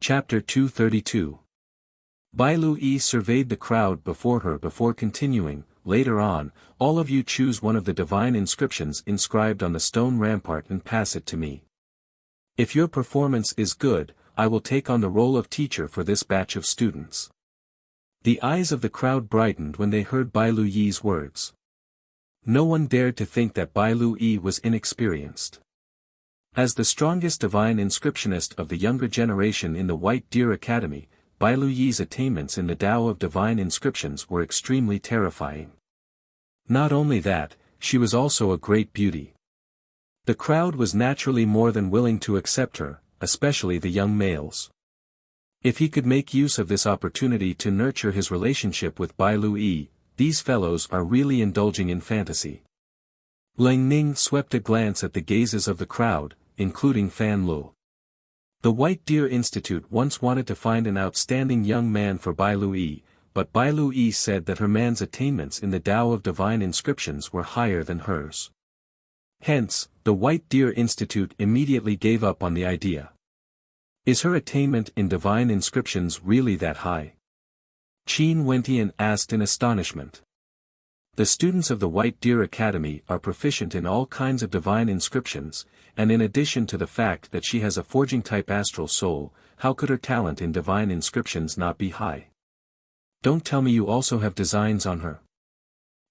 Chapter 232. Bai Lui surveyed the crowd before her before continuing, later on, all of you choose one of the divine inscriptions inscribed on the stone rampart and pass it to me. If your performance is good, I will take on the role of teacher for this batch of students. The eyes of the crowd brightened when they heard Bai Lui's words. No one dared to think that Bai Lui was inexperienced. As the strongest divine inscriptionist of the younger generation in the White Deer Academy, Bai Lui's attainments in the Tao of divine inscriptions were extremely terrifying. Not only that, she was also a great beauty. The crowd was naturally more than willing to accept her, especially the young males. If he could make use of this opportunity to nurture his relationship with Bai Lui, these fellows are really indulging in fantasy. Lang Ning swept a glance at the gazes of the crowd, including Fan Lu. The White Deer Institute once wanted to find an outstanding young man for Bai Lui, but Bai Lui said that her man's attainments in the Tao of divine inscriptions were higher than hers. Hence, the White Deer Institute immediately gave up on the idea. Is her attainment in divine inscriptions really that high? Qin Wentian asked in astonishment. The students of the White Deer Academy are proficient in all kinds of divine inscriptions, and in addition to the fact that she has a forging-type astral soul, how could her talent in divine inscriptions not be high? Don't tell me you also have designs on her.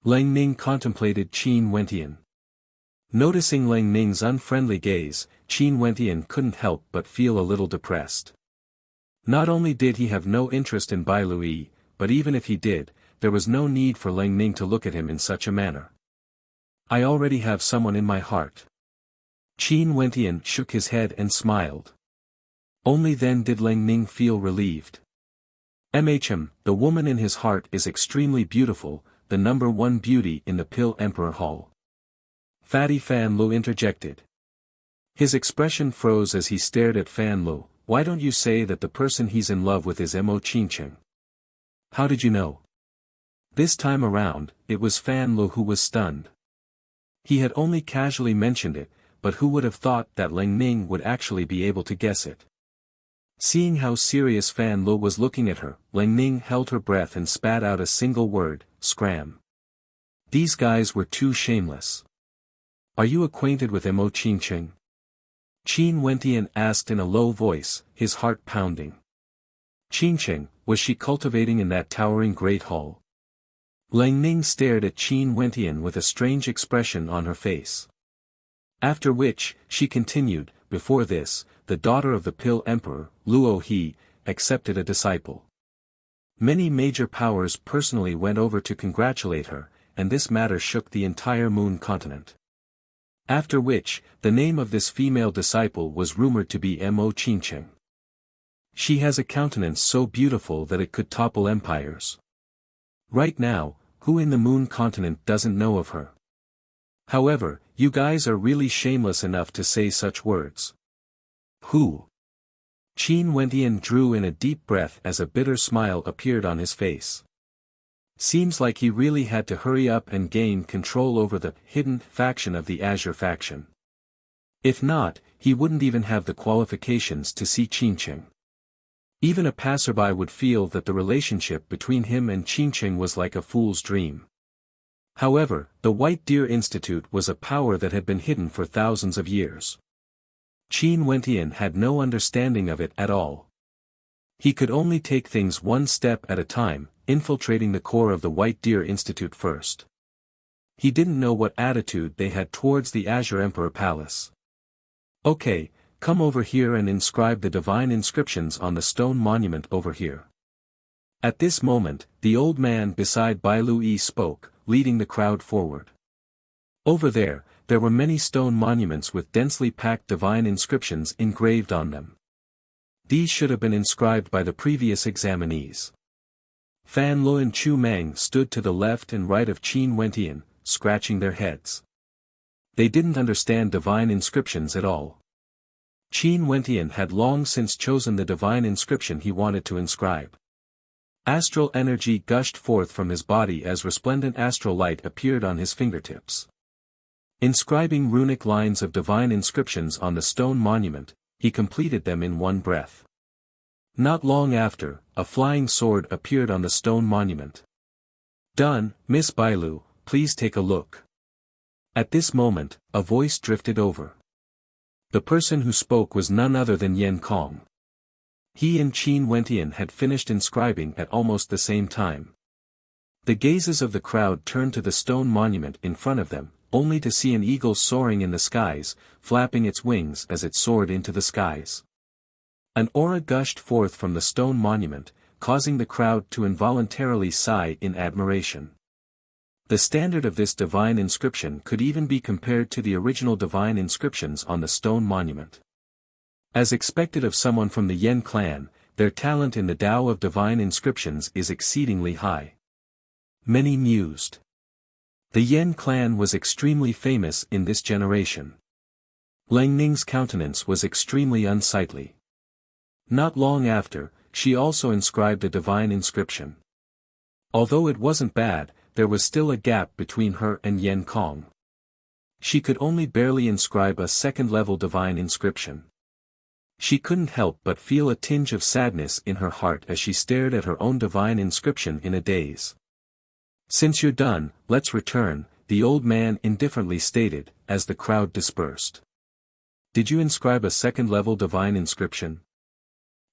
Lang Ning contemplated Qin Wentian. Noticing Lang Ning's unfriendly gaze, Qin Wentian couldn't help but feel a little depressed. Not only did he have no interest in Bai Lui, but even if he did, there was no need for Lang Ning to look at him in such a manner. I already have someone in my heart. Qin Wentian shook his head and smiled. Only then did Lang Ning feel relieved. The woman in his heart is extremely beautiful, the #1 beauty in the Pill Emperor Hall. Fatty Fan Lu interjected. His expression froze as he stared at Fan Lu. Why don't you say that the person he's in love with is Mo Qingqing? How did you know? This time around, it was Fan Lu who was stunned. He had only casually mentioned it, but who would have thought that Lang Ning would actually be able to guess it? Seeing how serious Fan Lu was looking at her, Lang Ning held her breath and spat out a single word, scram. These guys were too shameless. Are you acquainted with Mo Qingqing? Qin Wentian asked in a low voice, his heart pounding. Qingqing, was she cultivating in that towering great hall? Lang Ning stared at Qin Wentian with a strange expression on her face. After which, she continued, before this, the daughter of the Pill Emperor, Luo He, accepted a disciple. Many major powers personally went over to congratulate her, and this matter shook the entire Moon continent. After which, the name of this female disciple was rumored to be Mo Qingqing. She has a countenance so beautiful that it could topple empires. Right now, who in the Moon continent doesn't know of her? However, you guys are really shameless enough to say such words. Who? Qin Wentian drew in a deep breath as a bitter smile appeared on his face. Seems like he really had to hurry up and gain control over the hidden faction of the Azure faction. If not, he wouldn't even have the qualifications to see Qingqing. Even a passerby would feel that the relationship between him and Qingqing was like a fool's dream. However, the White Deer Institute was a power that had been hidden for thousands of years. Qin Wentian had no understanding of it at all. He could only take things one step at a time, infiltrating the core of the White Deer Institute first. He didn't know what attitude they had towards the Azure Emperor Palace. Okay, come over here and inscribe the divine inscriptions on the stone monument over here. At this moment, the old man beside Bai Lui spoke, leading the crowd forward. Over there were many stone monuments with densely packed divine inscriptions engraved on them. These should have been inscribed by the previous examinees. Fan Lu and Chu Meng stood to the left and right of Qin Wentian, scratching their heads. They didn't understand divine inscriptions at all. Qin Wentian had long since chosen the divine inscription he wanted to inscribe. Astral energy gushed forth from his body as resplendent astral light appeared on his fingertips. Inscribing runic lines of divine inscriptions on the stone monument, he completed them in one breath. Not long after, a flying sword appeared on the stone monument. "Done, Miss Bailu, please take a look." At this moment, a voice drifted over. The person who spoke was none other than Yan Kong. He and Qin Wentian had finished inscribing at almost the same time. The gazes of the crowd turned to the stone monument in front of them, only to see an eagle soaring in the skies, flapping its wings as it soared into the skies. An aura gushed forth from the stone monument, causing the crowd to involuntarily sigh in admiration. The standard of this divine inscription could even be compared to the original divine inscriptions on the stone monument. As expected of someone from the Yen clan, their talent in the Tao of divine inscriptions is exceedingly high. Many mused. The Yen clan was extremely famous in this generation. Lang Ning's countenance was extremely unsightly. Not long after, she also inscribed a divine inscription. Although it wasn't bad, there was still a gap between her and Yan Kong. She could only barely inscribe a second-level divine inscription. She couldn't help but feel a tinge of sadness in her heart as she stared at her own divine inscription in a daze. "Since you're done, let's return," the old man indifferently stated, as the crowd dispersed. "Did you inscribe a second-level divine inscription?"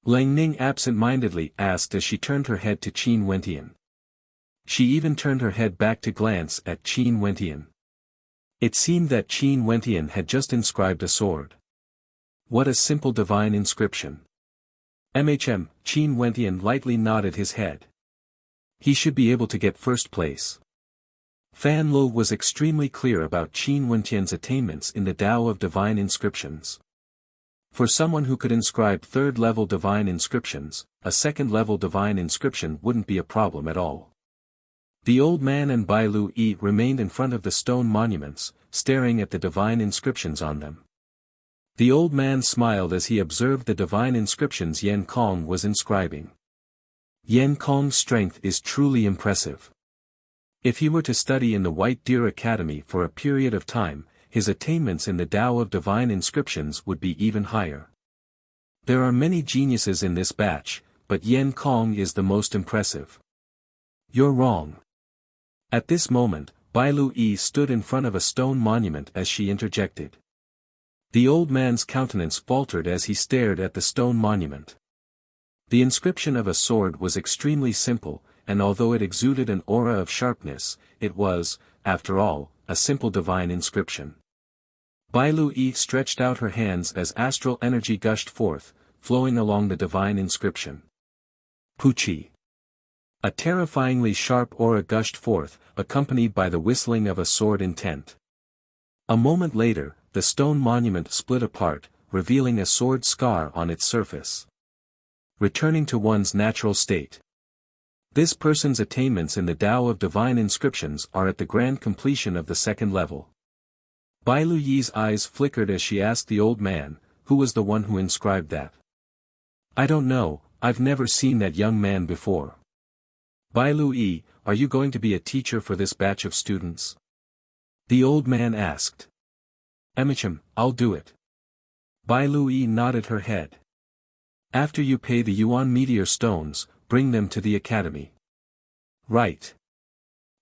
Lang Ning absent-mindedly asked as she turned her head to Qin Wentian. She even turned her head back to glance at Qin Wentian. It seemed that Qin Wentian had just inscribed a sword. What a simple divine inscription. Qin Wentian lightly nodded his head. He should be able to get first place. Fan Lo was extremely clear about Qin Wentian's attainments in the Tao of divine inscriptions. For someone who could inscribe third-level divine inscriptions, a second-level divine inscription wouldn't be a problem at all. The old man and Bai Lu Yi remained in front of the stone monuments, staring at the divine inscriptions on them. The old man smiled as he observed the divine inscriptions Yan Kong was inscribing. Yan Kong's strength is truly impressive. If he were to study in the White Deer Academy for a period of time, his attainments in the Tao of divine inscriptions would be even higher. There are many geniuses in this batch, but Yan Kong is the most impressive. You're wrong. At this moment, Bai Lu Yi stood in front of a stone monument as she interjected. The old man's countenance faltered as he stared at the stone monument. The inscription of a sword was extremely simple, and although it exuded an aura of sharpness, it was, after all, a simple divine inscription. Bai Lu Yi stretched out her hands as astral energy gushed forth, flowing along the divine inscription. Puchi. A terrifyingly sharp aura gushed forth, accompanied by the whistling of a sword intent. A moment later, the stone monument split apart, revealing a sword scar on its surface. Returning to one's natural state. This person's attainments in the Tao of divine inscriptions are at the grand completion of the second level. Bai Lu Yi's eyes flickered as she asked the old man, who was the one who inscribed that. "I don't know, I've never seen that young man before." "Bai Lu Yi, are you going to be a teacher for this batch of students?" the old man asked. I'll do it." Bai Lu Yi nodded her head. "After you pay the Yuan meteor stones, bring them to the academy." "Right."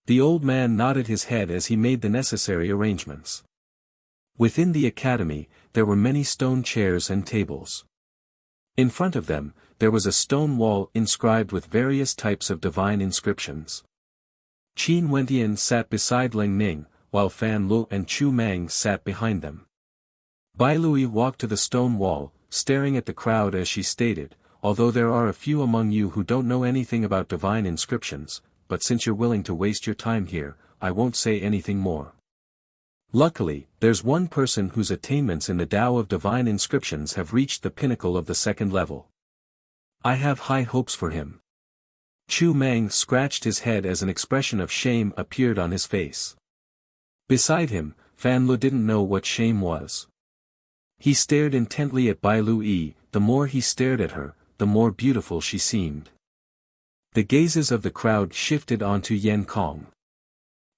The old man nodded his head as he made the necessary arrangements. Within the academy, there were many stone chairs and tables. In front of them, there was a stone wall inscribed with various types of divine inscriptions. Qin Wentian sat beside Lang Ning, while Fan Lu and Chu Mang sat behind them. Bai Lu Yi walked to the stone wall, staring at the crowd as she stated, "Although there are a few among you who don't know anything about divine inscriptions, but since you're willing to waste your time here, I won't say anything more. Luckily, there's one person whose attainments in the Tao of divine inscriptions have reached the pinnacle of the second level. I have high hopes for him." Chu Mang scratched his head as an expression of shame appeared on his face. Beside him, Fan Lu didn't know what shame was. He stared intently at Bai Lu Yi. The more he stared at her, the more beautiful she seemed. The gazes of the crowd shifted onto Yan Kong.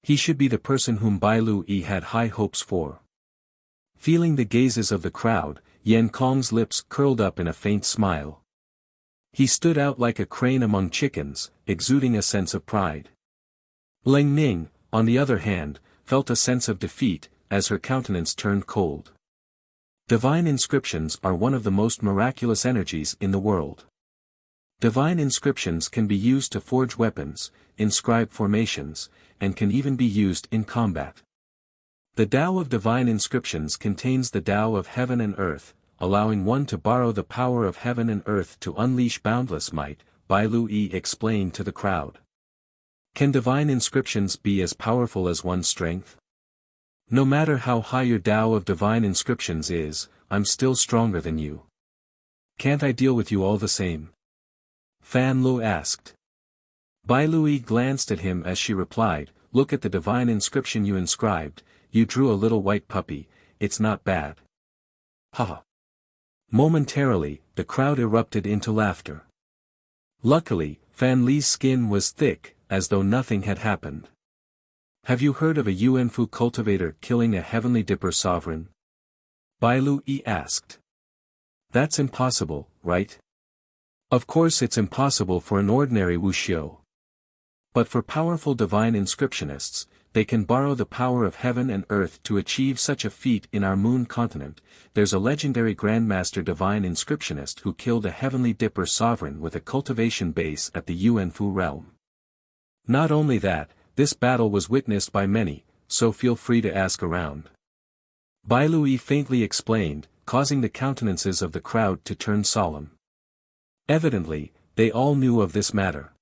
He should be the person whom Bai Lu Yi had high hopes for. Feeling the gazes of the crowd, Yan Kong's lips curled up in a faint smile. He stood out like a crane among chickens, exuding a sense of pride. Ling Ning, on the other hand, felt a sense of defeat, as her countenance turned cold. Divine inscriptions are one of the most miraculous energies in the world. Divine inscriptions can be used to forge weapons, inscribe formations, and can even be used in combat. The Tao of divine inscriptions contains the Tao of heaven and earth, allowing one to borrow the power of heaven and earth to unleash boundless might, Bai Lui explained to the crowd. Can divine inscriptions be as powerful as one's strength? No matter how high your Tao of divine inscriptions is, I'm still stronger than you. Can't I deal with you all the same? Fan Lu asked. Bai Lui glanced at him as she replied, look at the divine inscription you inscribed, you drew a little white puppy, it's not bad. Haha. Momentarily, the crowd erupted into laughter. Luckily, Fan Li's skin was thick, as though nothing had happened. Have you heard of a Yuanfu cultivator killing a heavenly dipper sovereign? Bai Lui asked. That's impossible, right? Of course it's impossible for an ordinary wuxiu. But for powerful divine inscriptionists, they can borrow the power of heaven and earth to achieve such a feat in our moon continent. There's a legendary grandmaster divine inscriptionist who killed a heavenly dipper sovereign with a cultivation base at the Yuanfu realm. Not only that, this battle was witnessed by many, so feel free to ask around. Bai Lui faintly explained, causing the countenances of the crowd to turn solemn. Evidently, they all knew of this matter.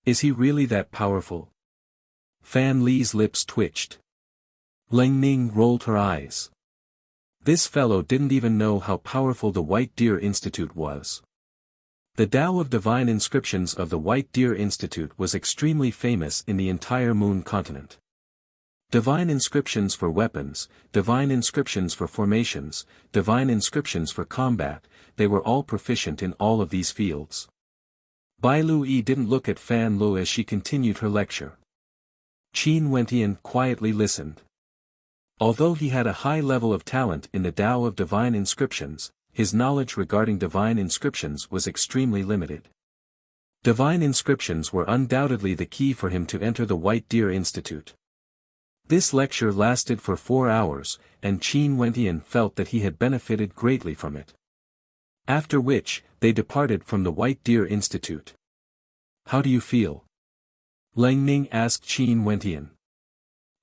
Is he really that powerful? Fan Li's lips twitched. Ling Ning rolled her eyes. This fellow didn't even know how powerful the White Deer Institute was. The Tao of Divine Inscriptions of the White Deer Institute was extremely famous in the entire moon continent. Divine inscriptions for weapons, divine inscriptions for formations, divine inscriptions for combat, they were all proficient in all of these fields. Bai Lui didn't look at Fan Lu as she continued her lecture. Qin Wentian quietly listened. Although he had a high level of talent in the Tao of divine inscriptions, his knowledge regarding divine inscriptions was extremely limited. Divine inscriptions were undoubtedly the key for him to enter the White Deer Institute. This lecture lasted for 4 hours, and Qin Wentian felt that he had benefited greatly from it. After which, they departed from the White Deer Institute. How do you feel? Ling Ning asked Qin Wentian.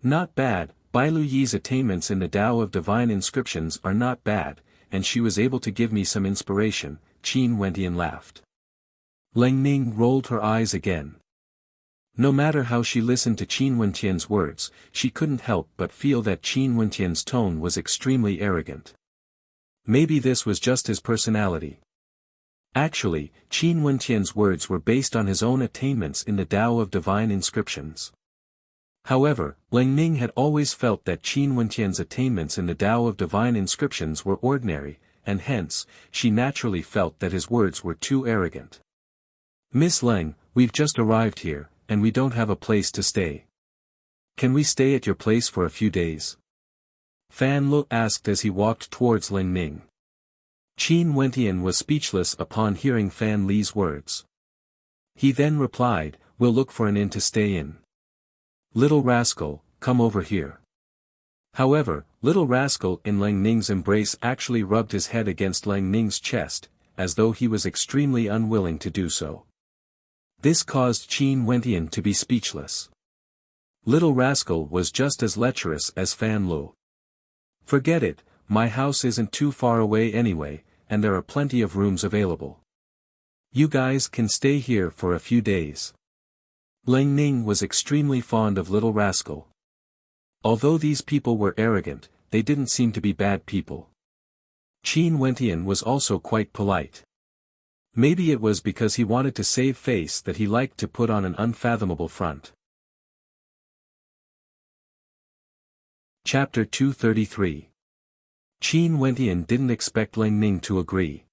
Not bad, Bai Luyi's attainments in the Tao of divine inscriptions are not bad, and she was able to give me some inspiration, Qin Wentian laughed. Ling Ning rolled her eyes again. No matter how she listened to Qin Wentian's words, she couldn't help but feel that Qin Wentian's tone was extremely arrogant. Maybe this was just his personality. Actually, Qin Wentian's words were based on his own attainments in the Tao of divine inscriptions. However, Ling Ning had always felt that Qin Wentian's attainments in the Tao of divine inscriptions were ordinary, and hence, she naturally felt that his words were too arrogant. Miss Leng, we've just arrived here, and we don't have a place to stay. Can we stay at your place for a few days? Fan Lu asked as he walked towards Ling Ning. Qin Wentian was speechless upon hearing Fan Li's words. He then replied, we'll look for an inn to stay in. Little rascal, come over here. However, little rascal in Ling Ning's embrace actually rubbed his head against Ling Ning's chest, as though he was extremely unwilling to do so. This caused Qin Wentian to be speechless. Little rascal was just as lecherous as Fan Lu. Forget it, my house isn't too far away anyway, and there are plenty of rooms available. You guys can stay here for a few days. Ling Ning was extremely fond of little rascal. Although these people were arrogant, they didn't seem to be bad people. Qin Wentian was also quite polite. Maybe it was because he wanted to save face that he liked to put on an unfathomable front. Chapter 233. Qin Wentian didn't expect Ling Ning to agree.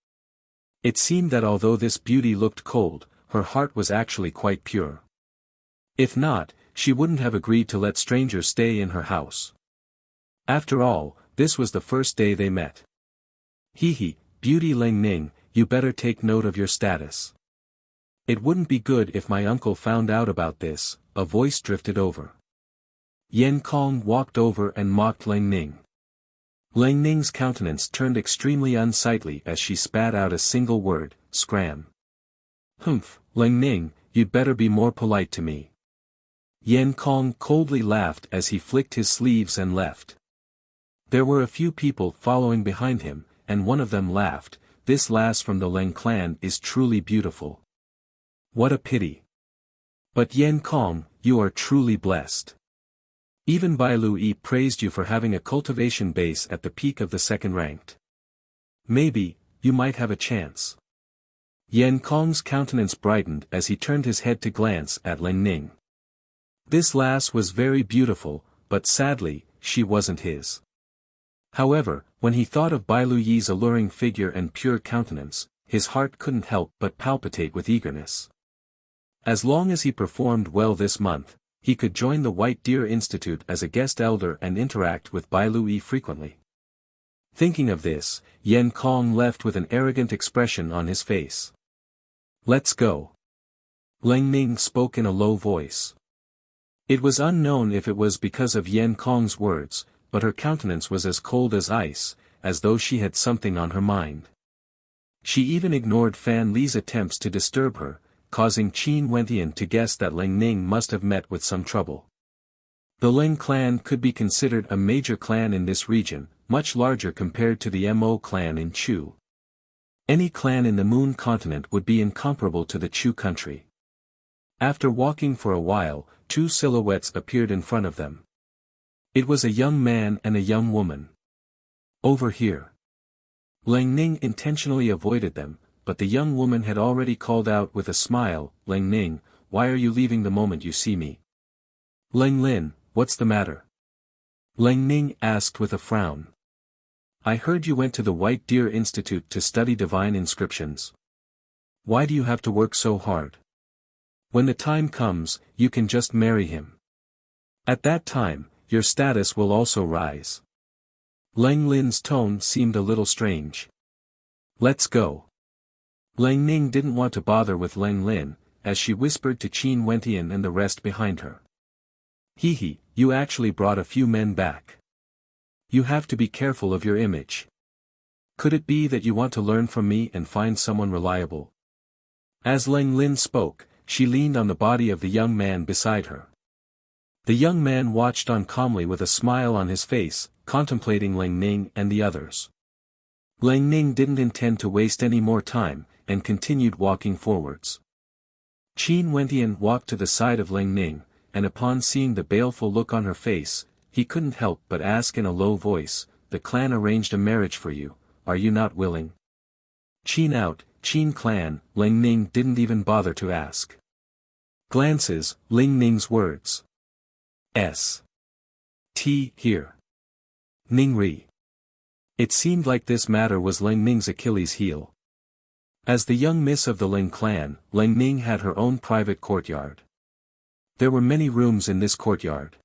It seemed that although this beauty looked cold, her heart was actually quite pure. If not, she wouldn't have agreed to let strangers stay in her house. After all, this was the first day they met. Beauty Ling Ning, you better take note of your status. It wouldn't be good if my uncle found out about this, a voice drifted over. Yan Kong walked over and mocked Lang Ning. Lang Ning's countenance turned extremely unsightly as she spat out a single word, scram. Humph, Lang Ning, you'd better be more polite to me. Yan Kong coldly laughed as he flicked his sleeves and left. There were a few people following behind him, and one of them laughed, "This lass from the Leng clan is truly beautiful. What a pity. But Yan Kong, you are truly blessed. Even Bai Lui praised you for having a cultivation base at the peak of the second ranked. Maybe, you might have a chance." Yan Kong's countenance brightened as he turned his head to glance at Lang Ning. This lass was very beautiful, but sadly, she wasn't his. However, when he thought of Bai Luyi's alluring figure and pure countenance, his heart couldn't help but palpitate with eagerness. As long as he performed well this month, he could join the White Deer Institute as a guest elder and interact with Bai Lui frequently. Thinking of this, Yan Kong left with an arrogant expression on his face. "Let's go." Lang Ning spoke in a low voice. It was unknown if it was because of Yan Kong's words, but her countenance was as cold as ice, as though she had something on her mind. She even ignored Fan Li's attempts to disturb her, causing Qin Wentian to guess that Lang Ning must have met with some trouble. The Leng clan could be considered a major clan in this region, much larger compared to the Mo clan in Chu. Any clan in the Moon continent would be incomparable to the Chu country. After walking for a while, two silhouettes appeared in front of them. It was a young man and a young woman. "Over here." Lang Ning intentionally avoided them, but the young woman had already called out with a smile, "Lang Ning, why are you leaving the moment you see me?" "Lang Lin, what's the matter?" Lang Ning asked with a frown. "I heard you went to the White Deer Institute to study divine inscriptions. Why do you have to work so hard? When the time comes, you can just marry him. At that time, your status will also rise." Lang Lin's tone seemed a little strange. "Let's go." Lang Ning didn't want to bother with Lang Lin, as she whispered to Qin Wentian and the rest behind her. "Hee, you actually brought a few men back. You have to be careful of your image. Could it be that you want to learn from me and find someone reliable?" As Lang Lin spoke, she leaned on the body of the young man beside her. The young man watched on calmly with a smile on his face, contemplating Lang Ning and the others. Lang Ning didn't intend to waste any more time, and continued walking forwards. Qin Wentian walked to the side of Lang Ning, and upon seeing the baleful look on her face, he couldn't help but ask in a low voice, "The clan arranged a marriage for you, are you not willing?" "Qin out, Qin clan," Lang Ning didn't even bother to ask. Glances, Lang Ning's words. T here. Ningri. It seemed like this matter was Lang Ning's Achilles heel. As the young miss of the Lang clan, Lang Ning had her own private courtyard. There were many rooms in this courtyard.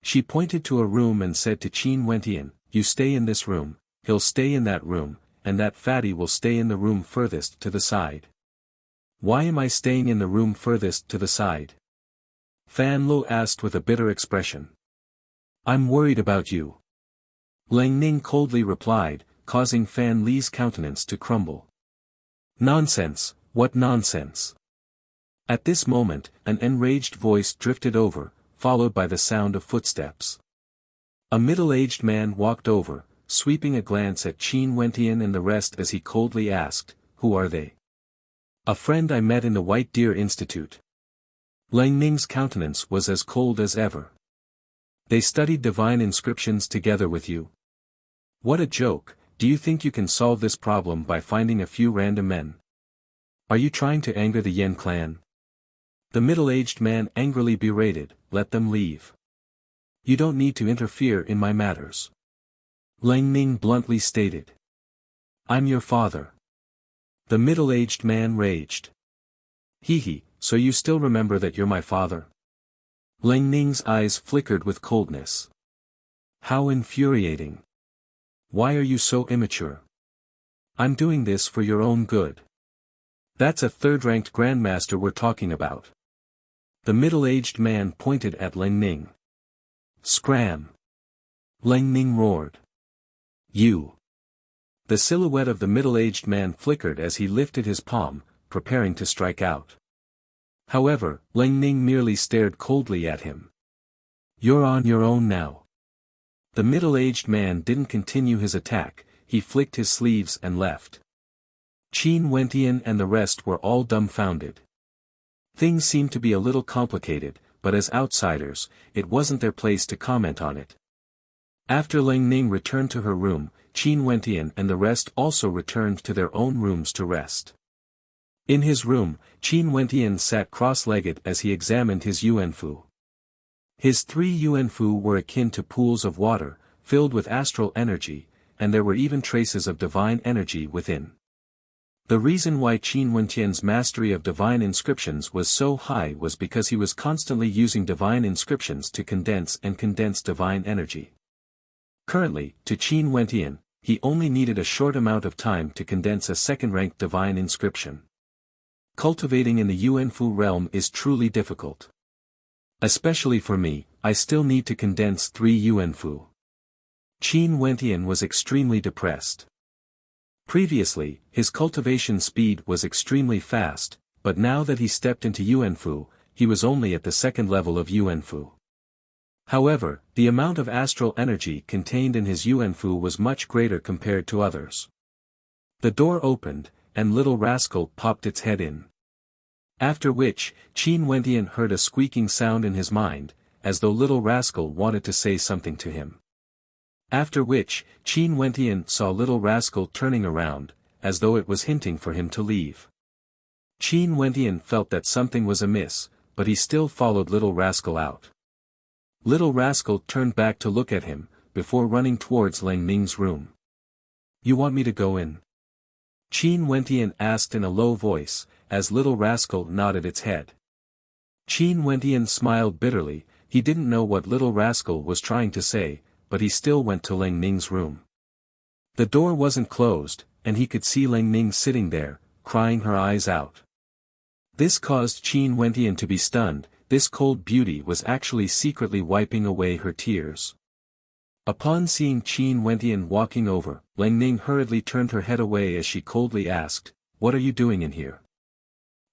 She pointed to a room and said to Qin Wentian, "You stay in this room, he'll stay in that room, and that fatty will stay in the room furthest to the side." "Why am I staying in the room furthest to the side?" Fan Lo asked with a bitter expression. "I'm worried about you." Lang Ning coldly replied, causing Fan Li's countenance to crumble. "Nonsense, what nonsense?" At this moment, an enraged voice drifted over, followed by the sound of footsteps. A middle-aged man walked over, sweeping a glance at Qin Wentian and the rest as he coldly asked, "Who are they?" "A friend I met in the White Deer Institute." Lang Ning's countenance was as cold as ever. "They studied divine inscriptions together with you? What a joke, do you think you can solve this problem by finding a few random men? Are you trying to anger the Yen clan?" The middle-aged man angrily berated, "Let them leave. You don't need to interfere in my matters." Lang Ning bluntly stated. "I'm your father." The middle-aged man raged. "Hee, so you still remember that you're my father?" Lang Ning's eyes flickered with coldness. "How infuriating. Why are you so immature? I'm doing this for your own good. That's a third-ranked grandmaster we're talking about. The middle-aged man pointed at Lang Ning. Scram! Lang Ning roared. You! The silhouette of the middle-aged man flickered as he lifted his palm, preparing to strike out. However, Lang Ning merely stared coldly at him. You're on your own now. The middle-aged man didn't continue his attack, he flicked his sleeves and left. Qin Wentian and the rest were all dumbfounded. Things seemed to be a little complicated, but as outsiders, it wasn't their place to comment on it. After Lang Ning returned to her room, Qin Wentian and the rest also returned to their own rooms to rest. In his room, Qin Wentian sat cross-legged as he examined his yuanfu. His 3 yuanfu were akin to pools of water, filled with astral energy, and there were even traces of divine energy within. The reason why Qin Wentian's mastery of divine inscriptions was so high was because he was constantly using divine inscriptions to condense divine energy. Currently, to Qin Wentian, he only needed a short amount of time to condense a second-ranked divine inscription. Cultivating in the yuanfu realm is truly difficult. Especially for me, I still need to condense 3 yuanfu. Qin Wentian was extremely depressed. Previously, his cultivation speed was extremely fast, but now that he stepped into yuanfu, he was only at the second level of yuanfu. However, the amount of astral energy contained in his yuanfu was much greater compared to others. The door opened, and Little Rascal popped its head in. After which, Qin Wentian heard a squeaking sound in his mind, as though Little Rascal wanted to say something to him. After which, Qin Wentian saw Little Rascal turning around, as though it was hinting for him to leave. Qin Wentian felt that something was amiss, but he still followed Little Rascal out. Little Rascal turned back to look at him, before running towards Lang Ning's room. You want me to go in? Qin Wentian asked in a low voice, as Little Rascal nodded its head. Qin Wentian smiled bitterly, he didn't know what Little Rascal was trying to say, but he still went to Lang Ning's room. The door wasn't closed, and he could see Lang Ning sitting there, crying her eyes out. This caused Qin Wentian to be stunned, this cold beauty was actually secretly wiping away her tears. Upon seeing Qin Wentian walking over, Lang Ning hurriedly turned her head away as she coldly asked, "What are you doing in here?"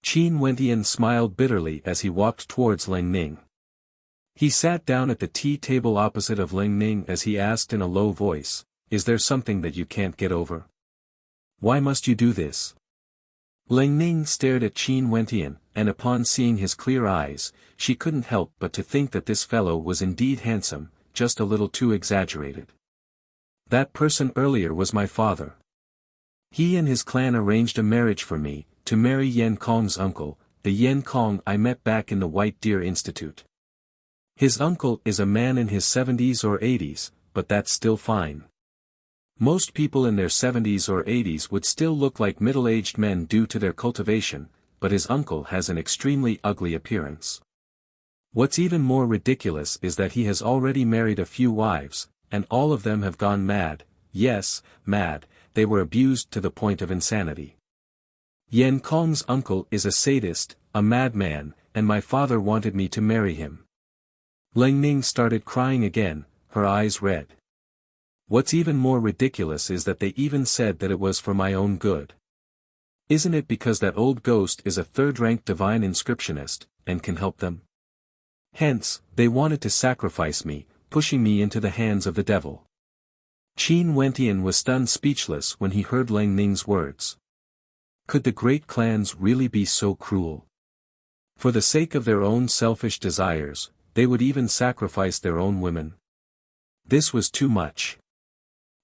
Qin Wentian smiled bitterly as he walked towards Lang Ning. He sat down at the tea table opposite of Lang Ning as he asked in a low voice, "Is there something that you can't get over? Why must you do this?" Lang Ning stared at Qin Wentian, and upon seeing his clear eyes, she couldn't help but to think that this fellow was indeed handsome, just a little too exaggerated. That person earlier was my father. He and his clan arranged a marriage for me, to marry Yan Kong's uncle, the Yan Kong I met back in the White Deer Institute. His uncle is a man in his 70s or 80s, but that's still fine. Most people in their 70s or 80s would still look like middle-aged men due to their cultivation, but his uncle has an extremely ugly appearance. What's even more ridiculous is that he has already married a few wives, and all of them have gone mad, yes, mad, they were abused to the point of insanity. Yan Kong's uncle is a sadist, a madman, and my father wanted me to marry him. Lang Ning started crying again, her eyes red. What's even more ridiculous is that they even said that it was for my own good. Isn't it because that old ghost is a third-ranked divine inscriptionist, and can help them? Hence, they wanted to sacrifice me, pushing me into the hands of the devil. Qin Wentian was stunned speechless when he heard Lang Ning's words. Could the great clans really be so cruel? For the sake of their own selfish desires, they would even sacrifice their own women. This was too much.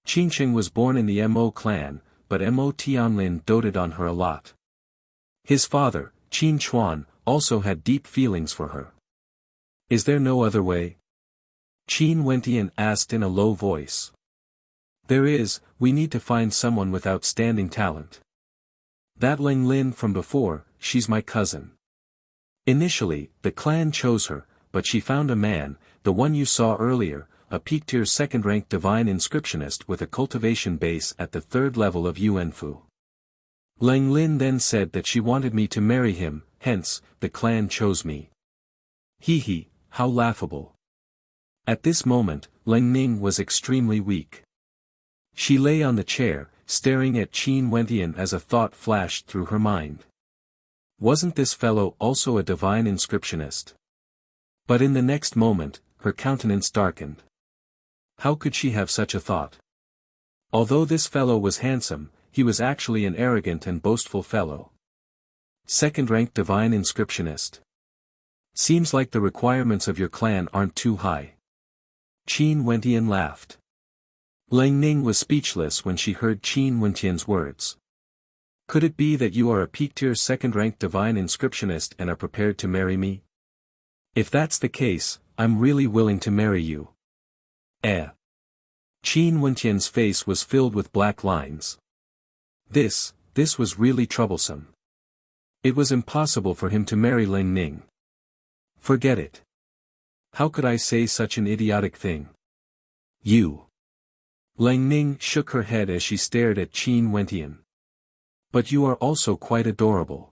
Qingsheng was born in the Mo clan, but Mo Tianlin doted on her a lot. His father, Qin Chuan, also had deep feelings for her. Is there no other way? Qin Wentian asked in a low voice. There is, we need to find someone with outstanding talent. That Ling Lin from before, she's my cousin. Initially, the clan chose her, but she found a man, the one you saw earlier, a peak-tier second-rank divine inscriptionist with a cultivation base at the 3rd level of Yuanfu. Lang Lin then said that she wanted me to marry him, hence, the clan chose me. Hee, how laughable. At this moment, Lang Ning was extremely weak. She lay on the chair, staring at Qin Wentian as a thought flashed through her mind. Wasn't this fellow also a divine inscriptionist? But in the next moment, her countenance darkened. How could she have such a thought? Although this fellow was handsome, he was actually an arrogant and boastful fellow. Second-rank divine inscriptionist. Seems like the requirements of your clan aren't too high. Qin Wentian laughed. Lang Ning was speechless when she heard Qin Wentian's words. Could it be that you are a peak-tier second-rank divine inscriptionist and are prepared to marry me? If that's the case, I'm really willing to marry you. Qin Wentian's face was filled with black lines. This was really troublesome. It was impossible for him to marry Lang Ning. Forget it. How could I say such an idiotic thing? You. Lang Ning shook her head as she stared at Qin Wentian. But you are also quite adorable.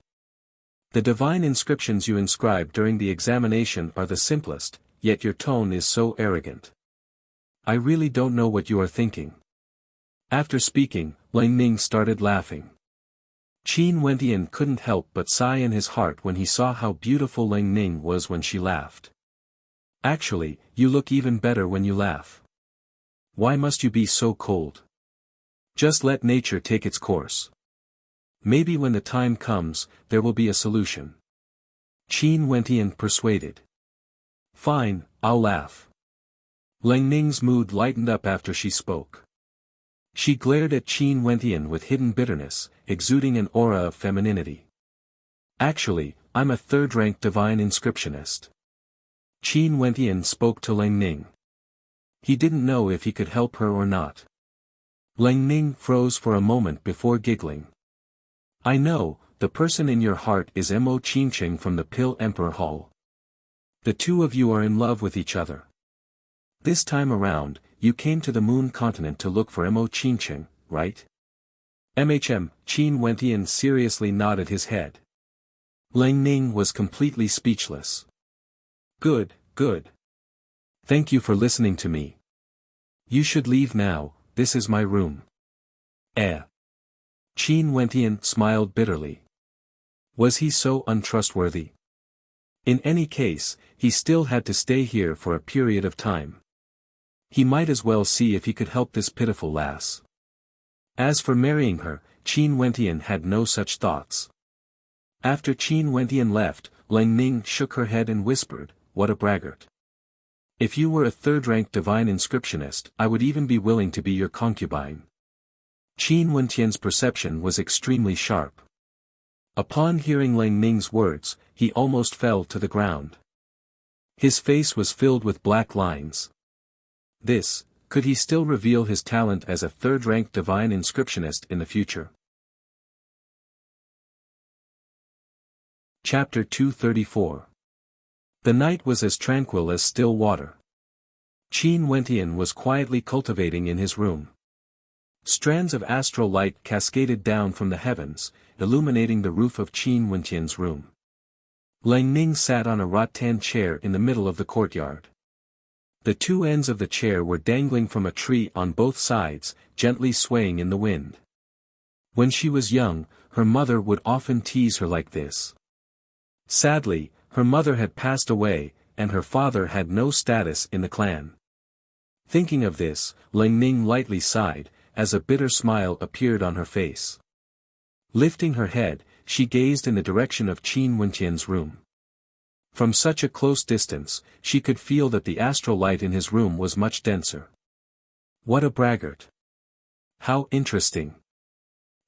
The divine inscriptions you inscribed during the examination are the simplest, yet your tone is so arrogant. I really don't know what you are thinking. After speaking, Lang Ning started laughing. Qin Wentian couldn't help but sigh in his heart when he saw how beautiful Lang Ning was when she laughed. Actually, you look even better when you laugh. Why must you be so cold? Just let nature take its course. Maybe when the time comes, there will be a solution. Qin Wentian persuaded. Fine, I'll laugh. Lang Ning's mood lightened up after she spoke. She glared at Qin Wentian with hidden bitterness, exuding an aura of femininity. Actually, I'm a 3rd-rank divine inscriptionist. Qin Wentian spoke to Lang Ning. He didn't know if he could help her or not. Lang Ning froze for a moment before giggling. I know, the person in your heart is Mo Qingqing from the Pill Emperor Hall. The two of you are in love with each other. This time around, you came to the Moon Continent to look for Mo Qingqing, right? Qin Wentian seriously nodded his head. Lang Ning was completely speechless. Good. Thank you for listening to me. You should leave now, this is my room. Qin Wentian smiled bitterly. Was he so untrustworthy? In any case, he still had to stay here for a period of time. He might as well see if he could help this pitiful lass. As for marrying her, Qin Wentian had no such thoughts. After Qin Wentian left, Lang Ning shook her head and whispered, what a braggart. If you were a 3rd-rank divine inscriptionist, I would even be willing to be your concubine. Qin Wentian's perception was extremely sharp. Upon hearing Lang Ning's words, he almost fell to the ground. His face was filled with black lines. Could he still reveal his talent as a 3rd-rank divine inscriptionist in the future? Chapter 234. The night was as tranquil as still water. Qin Wentian was quietly cultivating in his room. Strands of astral light cascaded down from the heavens, illuminating the roof of Qin Wentian's room. Lang Ning sat on a rattan chair in the middle of the courtyard. The two ends of the chair were dangling from a tree on both sides, gently swaying in the wind. When she was young, her mother would often tease her like this. Sadly, her mother had passed away, and her father had no status in the clan. Thinking of this, Lang Ning lightly sighed, as a bitter smile appeared on her face. Lifting her head, she gazed in the direction of Qin Wentian's room. From such a close distance, she could feel that the astral light in his room was much denser. What a braggart! How interesting!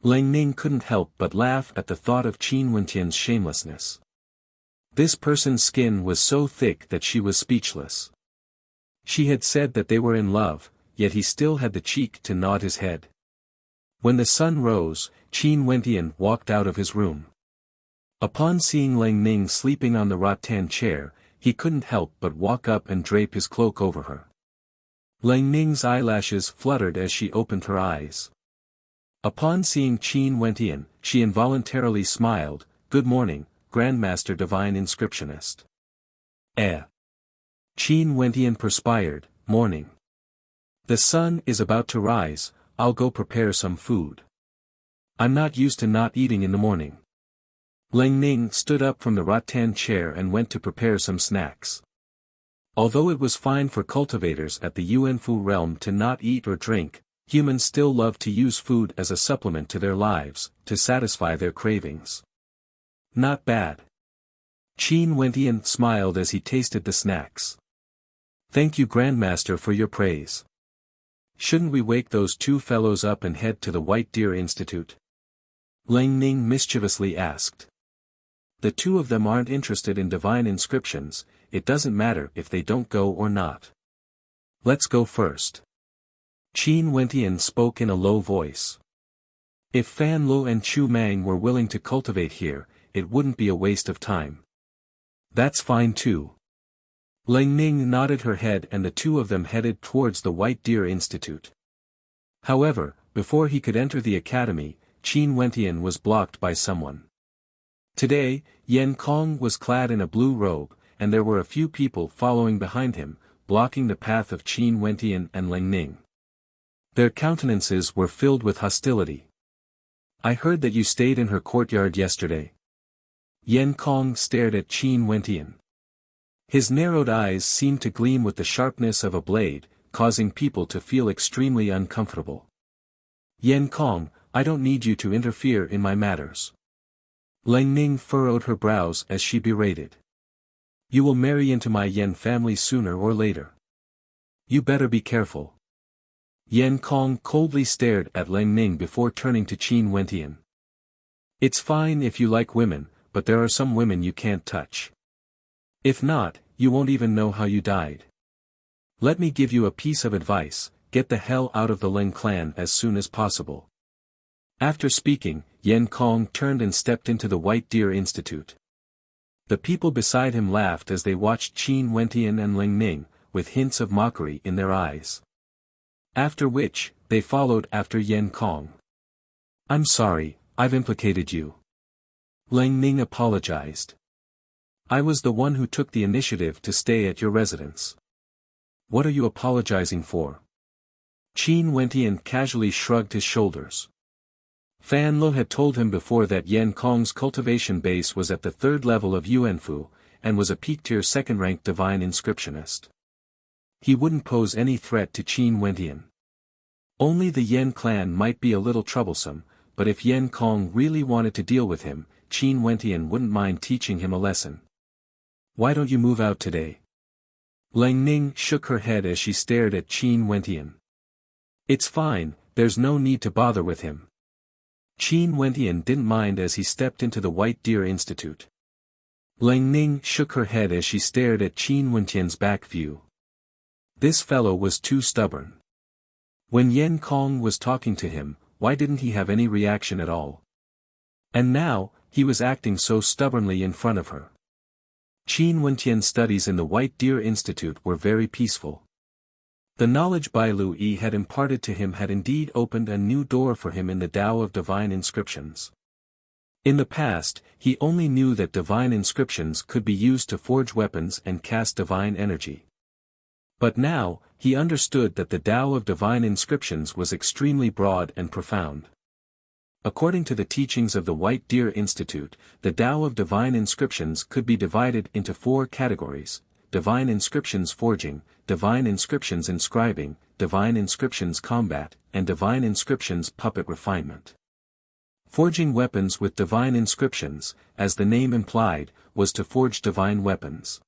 Lang Ning couldn't help but laugh at the thought of Qin Wentian's shamelessness. This person's skin was so thick that she was speechless. She had said that they were in love, yet he still had the cheek to nod his head. When the sun rose, Qin Wentian walked out of his room. Upon seeing Lang Ning sleeping on the rattan chair, he couldn't help but walk up and drape his cloak over her. Lang Ning's eyelashes fluttered as she opened her eyes. Upon seeing Qin Wentian, she involuntarily smiled. "Good morning, Grandmaster Divine Inscriptionist." Qin Wentian perspired. "Morning. The sun is about to rise, I'll go prepare some food. I'm not used to not eating in the morning." Lang Ning stood up from the rattan chair and went to prepare some snacks. Although it was fine for cultivators at the Yuanfu realm to not eat or drink, humans still love to use food as a supplement to their lives, to satisfy their cravings. "Not bad." Qin Wentian smiled as he tasted the snacks. "Thank you, Grandmaster, for your praise. Shouldn't we wake those two fellows up and head to the White Deer Institute?" Lang Ning mischievously asked. "The two of them aren't interested in divine inscriptions, it doesn't matter if they don't go or not. Let's go first." Qin Wentian spoke in a low voice. "If Fan Lo and Chu Mang were willing to cultivate here, it wouldn't be a waste of time." "That's fine too." Lang Ning nodded her head and the two of them headed towards the White Deer Institute. However, before he could enter the academy, Qin Wentian was blocked by someone. Today, Yan Kong was clad in a blue robe, and there were a few people following behind him, blocking the path of Qin Wentian and Lang Ning. Their countenances were filled with hostility. "I heard that you stayed in her courtyard yesterday." Yan Kong stared at Qin Wentian. His narrowed eyes seemed to gleam with the sharpness of a blade, causing people to feel extremely uncomfortable. "Yan Kong, I don't need you to interfere in my matters." Lang Ning furrowed her brows as she berated. "You will marry into my Yan family sooner or later. You better be careful." Yan Kong coldly stared at Lang Ning before turning to Qin Wentian. "It's fine if you like women, but there are some women you can't touch. If not, you won't even know how you died. Let me give you a piece of advice, get the hell out of the Leng clan as soon as possible." After speaking, Yan Kong turned and stepped into the White Deer Institute. The people beside him laughed as they watched Qin Wentian and Lang Ning, with hints of mockery in their eyes. After which, they followed after Yan Kong. "I'm sorry, I've implicated you." Lang Ning apologized. "I was the one who took the initiative to stay at your residence." "What are you apologizing for?" Qin Wentian casually shrugged his shoulders. Fan Lo had told him before that Yan Kong's cultivation base was at the 3rd level of Yuanfu, and was a peak-tier 2nd-ranked divine inscriptionist. He wouldn't pose any threat to Qin Wentian. Only the Yan clan might be a little troublesome, but if Yan Kong really wanted to deal with him, Qin Wentian wouldn't mind teaching him a lesson. "Why don't you move out today?" Lang Ning shook her head as she stared at Qin Wentian. "It's fine, there's no need to bother with him." Qin Wentian didn't mind as he stepped into the White Deer Institute. Lang Ning shook her head as she stared at Qin Wentian's back view. This fellow was too stubborn. When Yan Kong was talking to him, why didn't he have any reaction at all? And now, he was acting so stubbornly in front of her. Qin Wentian's studies in the White Deer Institute were very peaceful. The knowledge Bai Lu Yi had imparted to him had indeed opened a new door for him in the Tao of Divine Inscriptions. In the past, he only knew that divine inscriptions could be used to forge weapons and cast divine energy. But now, he understood that the Tao of Divine Inscriptions was extremely broad and profound. According to the teachings of the White Deer Institute, the Tao of Divine Inscriptions could be divided into 4 categories: Divine Inscriptions Forging, Divine Inscriptions Inscribing, Divine Inscriptions Combat, and Divine Inscriptions Puppet Refinement. Forging weapons with divine inscriptions, as the name implied, was to forge divine weapons.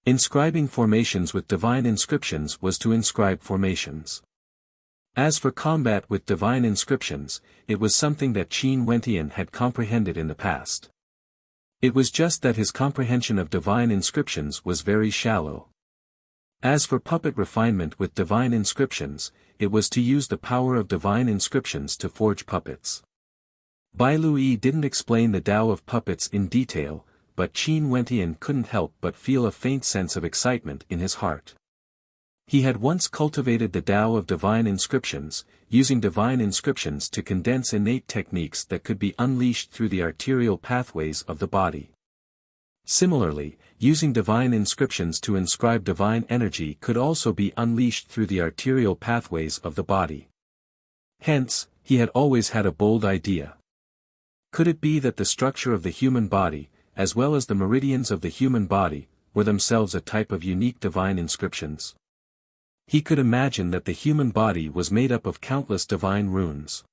Inscribing formations with divine inscriptions was to inscribe formations. As for combat with divine inscriptions, it was something that Qin Wentian had comprehended in the past. It was just that his comprehension of divine inscriptions was very shallow. As for puppet refinement with divine inscriptions, it was to use the power of divine inscriptions to forge puppets. Bai Lu Yi didn't explain the Tao of puppets in detail, but Qin Wentian couldn't help but feel a faint sense of excitement in his heart. He had once cultivated the Tao of divine inscriptions, using divine inscriptions to condense innate techniques that could be unleashed through the arterial pathways of the body. Similarly, using divine inscriptions to inscribe divine energy could also be unleashed through the arterial pathways of the body. Hence, he had always had a bold idea. Could it be that the structure of the human body, as well as the meridians of the human body, were themselves a type of unique divine inscriptions? He could imagine that the human body was made up of countless divine runes.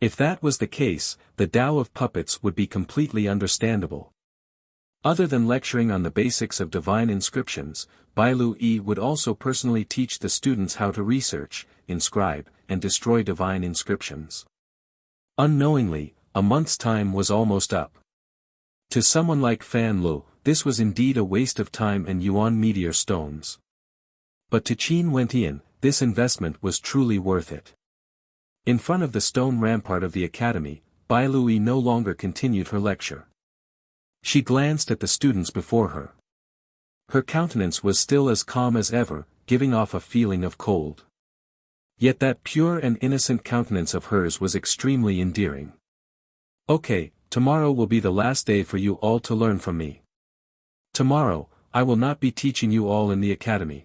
If that was the case, the Tao of puppets would be completely understandable. Other than lecturing on the basics of divine inscriptions, Bai Lu would also personally teach the students how to research, inscribe, and destroy divine inscriptions. Unknowingly, a month's time was almost up. To someone like Fan Lu, this was indeed a waste of time and yuan meteor stones. But to Qin Wentian, this investment was truly worth it. In front of the stone rampart of the academy, Bai Lu no longer continued her lecture. She glanced at the students before her. Her countenance was still as calm as ever, giving off a feeling of cold. Yet that pure and innocent countenance of hers was extremely endearing. Okay, tomorrow will be the last day for you all to learn from me. Tomorrow, I will not be teaching you all in the academy.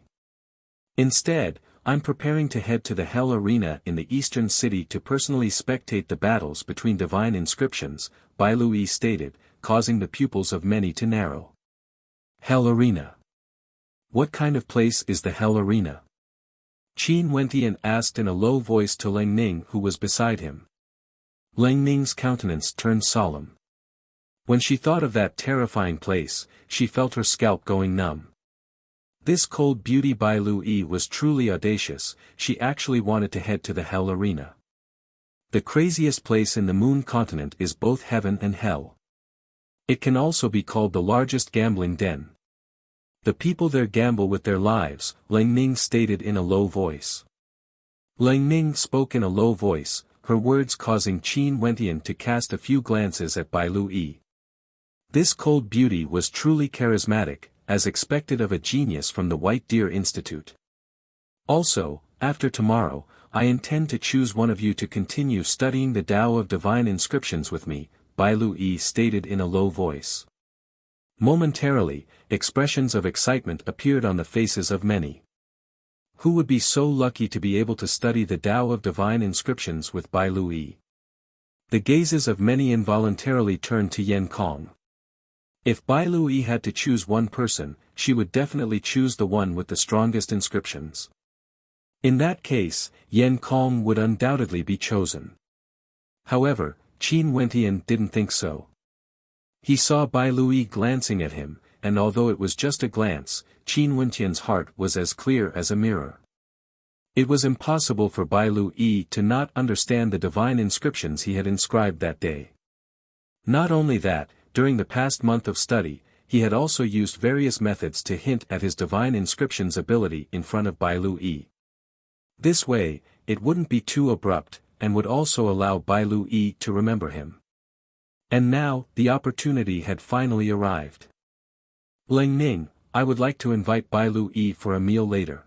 Instead, I'm preparing to head to the Hell Arena in the eastern city to personally spectate the battles between divine inscriptions, Bai Lu stated, causing the pupils of many to narrow. Hell Arena. What kind of place is the Hell Arena? Qin Wentian asked in a low voice to Lang Ning, who was beside him. Lang Ning's countenance turned solemn. When she thought of that terrifying place, she felt her scalp going numb. This cold beauty Bai Lu was truly audacious. She actually wanted to head to the Hell Arena. The craziest place in the Moon continent is both heaven and hell. It can also be called the largest gambling den. The people there gamble with their lives, Lang Ning stated in a low voice. Lang Ning spoke in a low voice, her words causing Qin Wentian to cast a few glances at Bai Lu. This cold beauty was truly charismatic, as expected of a genius from the White Deer Institute. Also, after tomorrow, I intend to choose one of you to continue studying the Tao of divine inscriptions with me, Bai Lu stated in a low voice. Momentarily, expressions of excitement appeared on the faces of many. Who would be so lucky to be able to study the Tao of divine inscriptions with Bai Lu? The gazes of many involuntarily turned to Yan Kong. If Bai Lu had to choose one person, she would definitely choose the one with the strongest inscriptions. In that case, Yan Kong would undoubtedly be chosen. However, Qin Wentian didn't think so. He saw Bai Lu glancing at him, and although it was just a glance, Qin Wentian's heart was as clear as a mirror. It was impossible for Bai Lu to not understand the divine inscriptions he had inscribed that day. Not only that, during the past month of study, he had also used various methods to hint at his divine inscriptions ability in front of Bai Lu. This way, it wouldn't be too abrupt, and would also allow Bai Lu to remember him. And now, the opportunity had finally arrived. Lang Ning, I would like to invite Bai Lu for a meal later.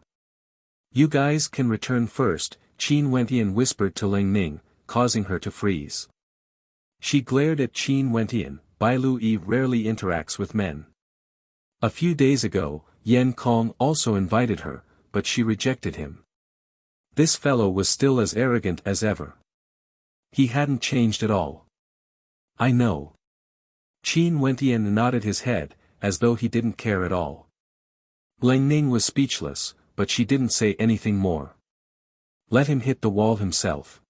You guys can return first, Qin Wentian whispered to Lang Ning, causing her to freeze. She glared at Qin Wentian. Bai Lu rarely interacts with men. A few days ago, Yan Kong also invited her, but she rejected him. This fellow was still as arrogant as ever. He hadn't changed at all. I know. Qin Wentian nodded his head, as though he didn't care at all. Lang Ning was speechless, but she didn't say anything more. Let him hit the wall himself.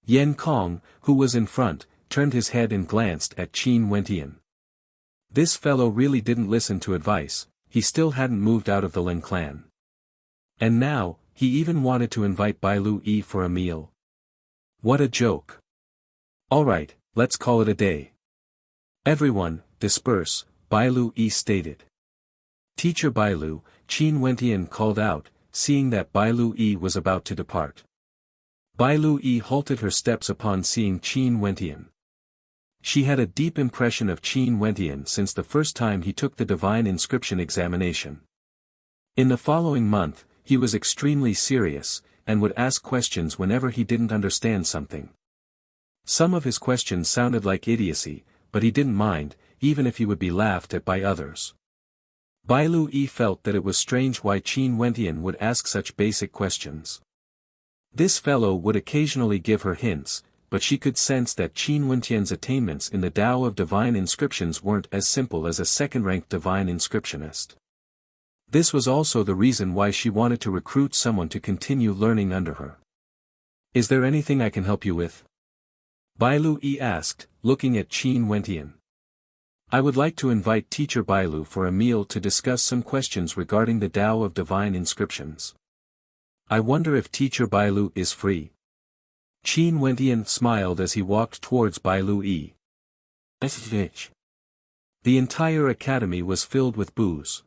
Yan Kong, who was in front, turned his head and glanced at Qin Wentian. This fellow really didn't listen to advice, he still hadn't moved out of the Ling clan. And now, he even wanted to invite Bai Lu for a meal. What a joke. Alright, let's call it a day. Everyone, disperse, Bai Lu stated. Teacher Bai Lu, Qin Wentian called out, seeing that Bai Lu was about to depart. Bai Lu halted her steps upon seeing Qin Wentian. She had a deep impression of Qin Wentian since the first time he took the divine inscription examination. In the following month, he was extremely serious, and would ask questions whenever he didn't understand something. Some of his questions sounded like idiocy, but he didn't mind, even if he would be laughed at by others. Bai Lu felt that it was strange why Qin Wentian would ask such basic questions. This fellow would occasionally give her hints, but she could sense that Qin Wentian's attainments in the Tao of divine inscriptions weren't as simple as a second-ranked divine inscriptionist. This was also the reason why she wanted to recruit someone to continue learning under her. "Is there anything I can help you with?" Bai Lu asked, looking at Qin Wentian. "I would like to invite Teacher Bailu for a meal to discuss some questions regarding the Tao of divine inscriptions. I wonder if Teacher Bailu is free." Qin Wentian smiled as he walked towards Bai Lu. The entire academy was filled with boos.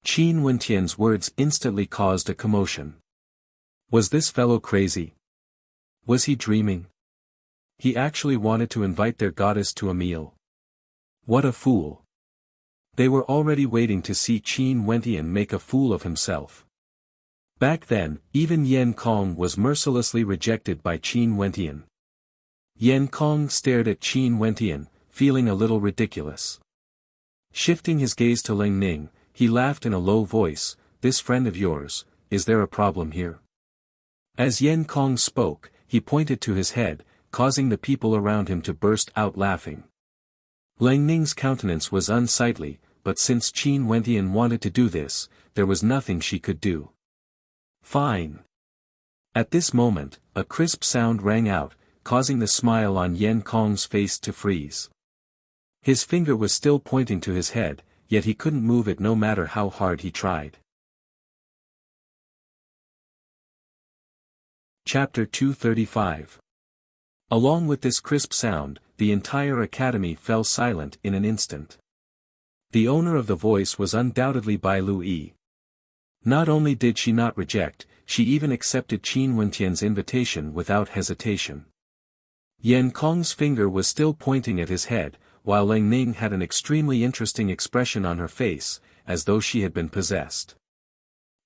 Qin Wentian's words instantly caused a commotion. Was this fellow crazy? Was he dreaming? He actually wanted to invite their goddess to a meal. What a fool. They were already waiting to see Qin Wentian make a fool of himself. Back then, even Yan Kong was mercilessly rejected by Qin Wentian. Yan Kong stared at Qin Wentian, feeling a little ridiculous. Shifting his gaze to Ling Ning, he laughed in a low voice, "This friend of yours, is there a problem here?" As Yan Kong spoke, he pointed to his head, causing the people around him to burst out laughing. Ling Ning's countenance was unsightly, but since Qin Wentian wanted to do this, there was nothing she could do. "Fine." At this moment, a crisp sound rang out, causing the smile on Yan Kong's face to freeze. His finger was still pointing to his head, yet he couldn't move it no matter how hard he tried. Chapter 235. Along with this crisp sound, the entire academy fell silent in an instant. The owner of the voice was undoubtedly Bai Lu. Not only did she not reject, she even accepted Qin Wentian's invitation without hesitation. Yan Kong's finger was still pointing at his head, while Ling Ning had an extremely interesting expression on her face, as though she had been possessed.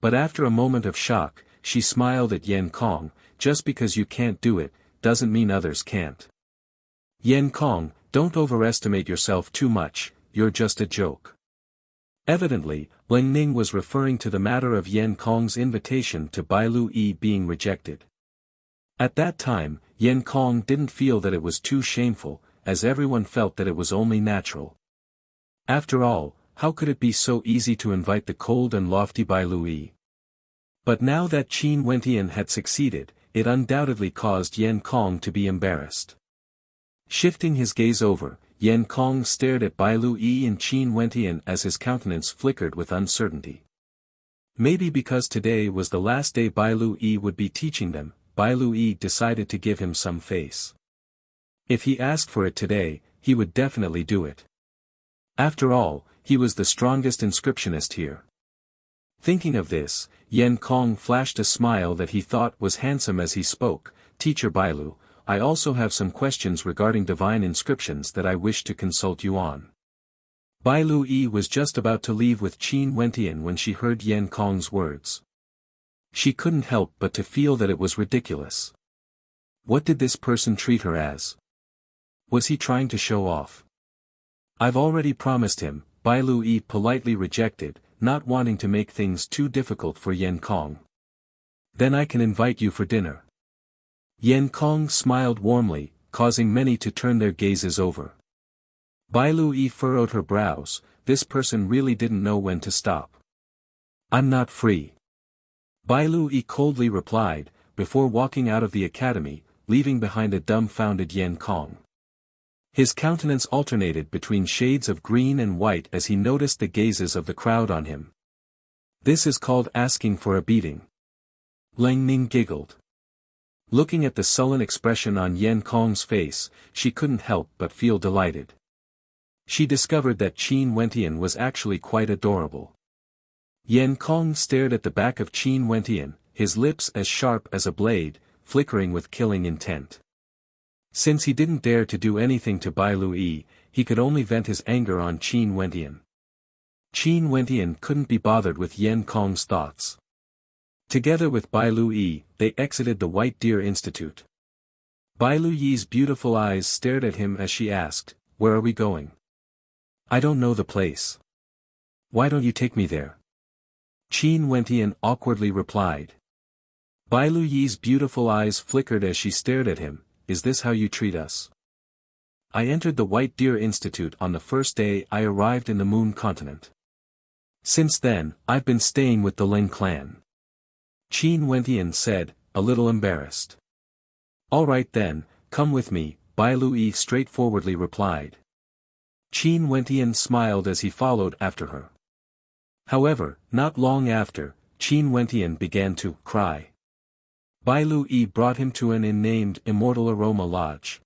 But after a moment of shock, she smiled at Yan Kong. "Just because you can't do it, doesn't mean others can't. Yan Kong, don't overestimate yourself too much, you're just a joke." Evidently, Ling Ning was referring to the matter of Yan Kong's invitation to Bai Lu being rejected. At that time, Yan Kong didn't feel that it was too shameful, as everyone felt that it was only natural. After all, how could it be so easy to invite the cold and lofty Bai Lu? But now that Qin Wentian had succeeded, it undoubtedly caused Yan Kong to be embarrassed. Shifting his gaze over, Yan Kong stared at Bai Lu and Qin Wentian as his countenance flickered with uncertainty. Maybe because today was the last day Bai Lu would be teaching them, Bai Lu decided to give him some face. If he asked for it today, he would definitely do it. After all, he was the strongest inscriptionist here. Thinking of this, Yan Kong flashed a smile that he thought was handsome as he spoke. "Teacher Bailu, I also have some questions regarding divine inscriptions that I wish to consult you on." Bai Lu was just about to leave with Qin Wentian when she heard Yan Kong's words. She couldn't help but to feel that it was ridiculous. What did this person treat her as? Was he trying to show off? "I've already promised him," Bai Lu politely rejected, not wanting to make things too difficult for Yan Kong. "Then I can invite you for dinner." Yan Kong smiled warmly, causing many to turn their gazes over. Bai Lu furrowed her brows. This person really didn't know when to stop. "I'm not free," Bai Lu coldly replied, before walking out of the academy, leaving behind a dumbfounded Yan Kong. His countenance alternated between shades of green and white as he noticed the gazes of the crowd on him. "This is called asking for a beating." Ling Ning giggled. Looking at the sullen expression on Yan Kong's face, she couldn't help but feel delighted. She discovered that Qin Wentian was actually quite adorable. Yan Kong stared at the back of Qin Wentian, his lips as sharp as a blade, flickering with killing intent. Since he didn't dare to do anything to Bai Lu, he could only vent his anger on Qin Wentian. Qin Wentian couldn't be bothered with Yan Kong's thoughts. Together with Bai Lu Yi, they exited the White Deer Institute. Bai Lu Yi's beautiful eyes stared at him as she asked, "Where are we going?" "I don't know the place." "Why don't you take me there?" Qin Wentian awkwardly replied. Bai Lu Yi's beautiful eyes flickered as she stared at him. "Is this how you treat us?" "I entered the White Deer Institute on the first day I arrived in the Moon Continent. Since then, I've been staying with the Ling clan," Qin Wentian said, a little embarrassed. "All right then, come with me," Bai Lu Yi straightforwardly replied. Qin Wentian smiled as he followed after her. However, not long after, Qin Wentian began to cry. Bai Lu Yi brought him to an inn named Immortal Aroma Lodge.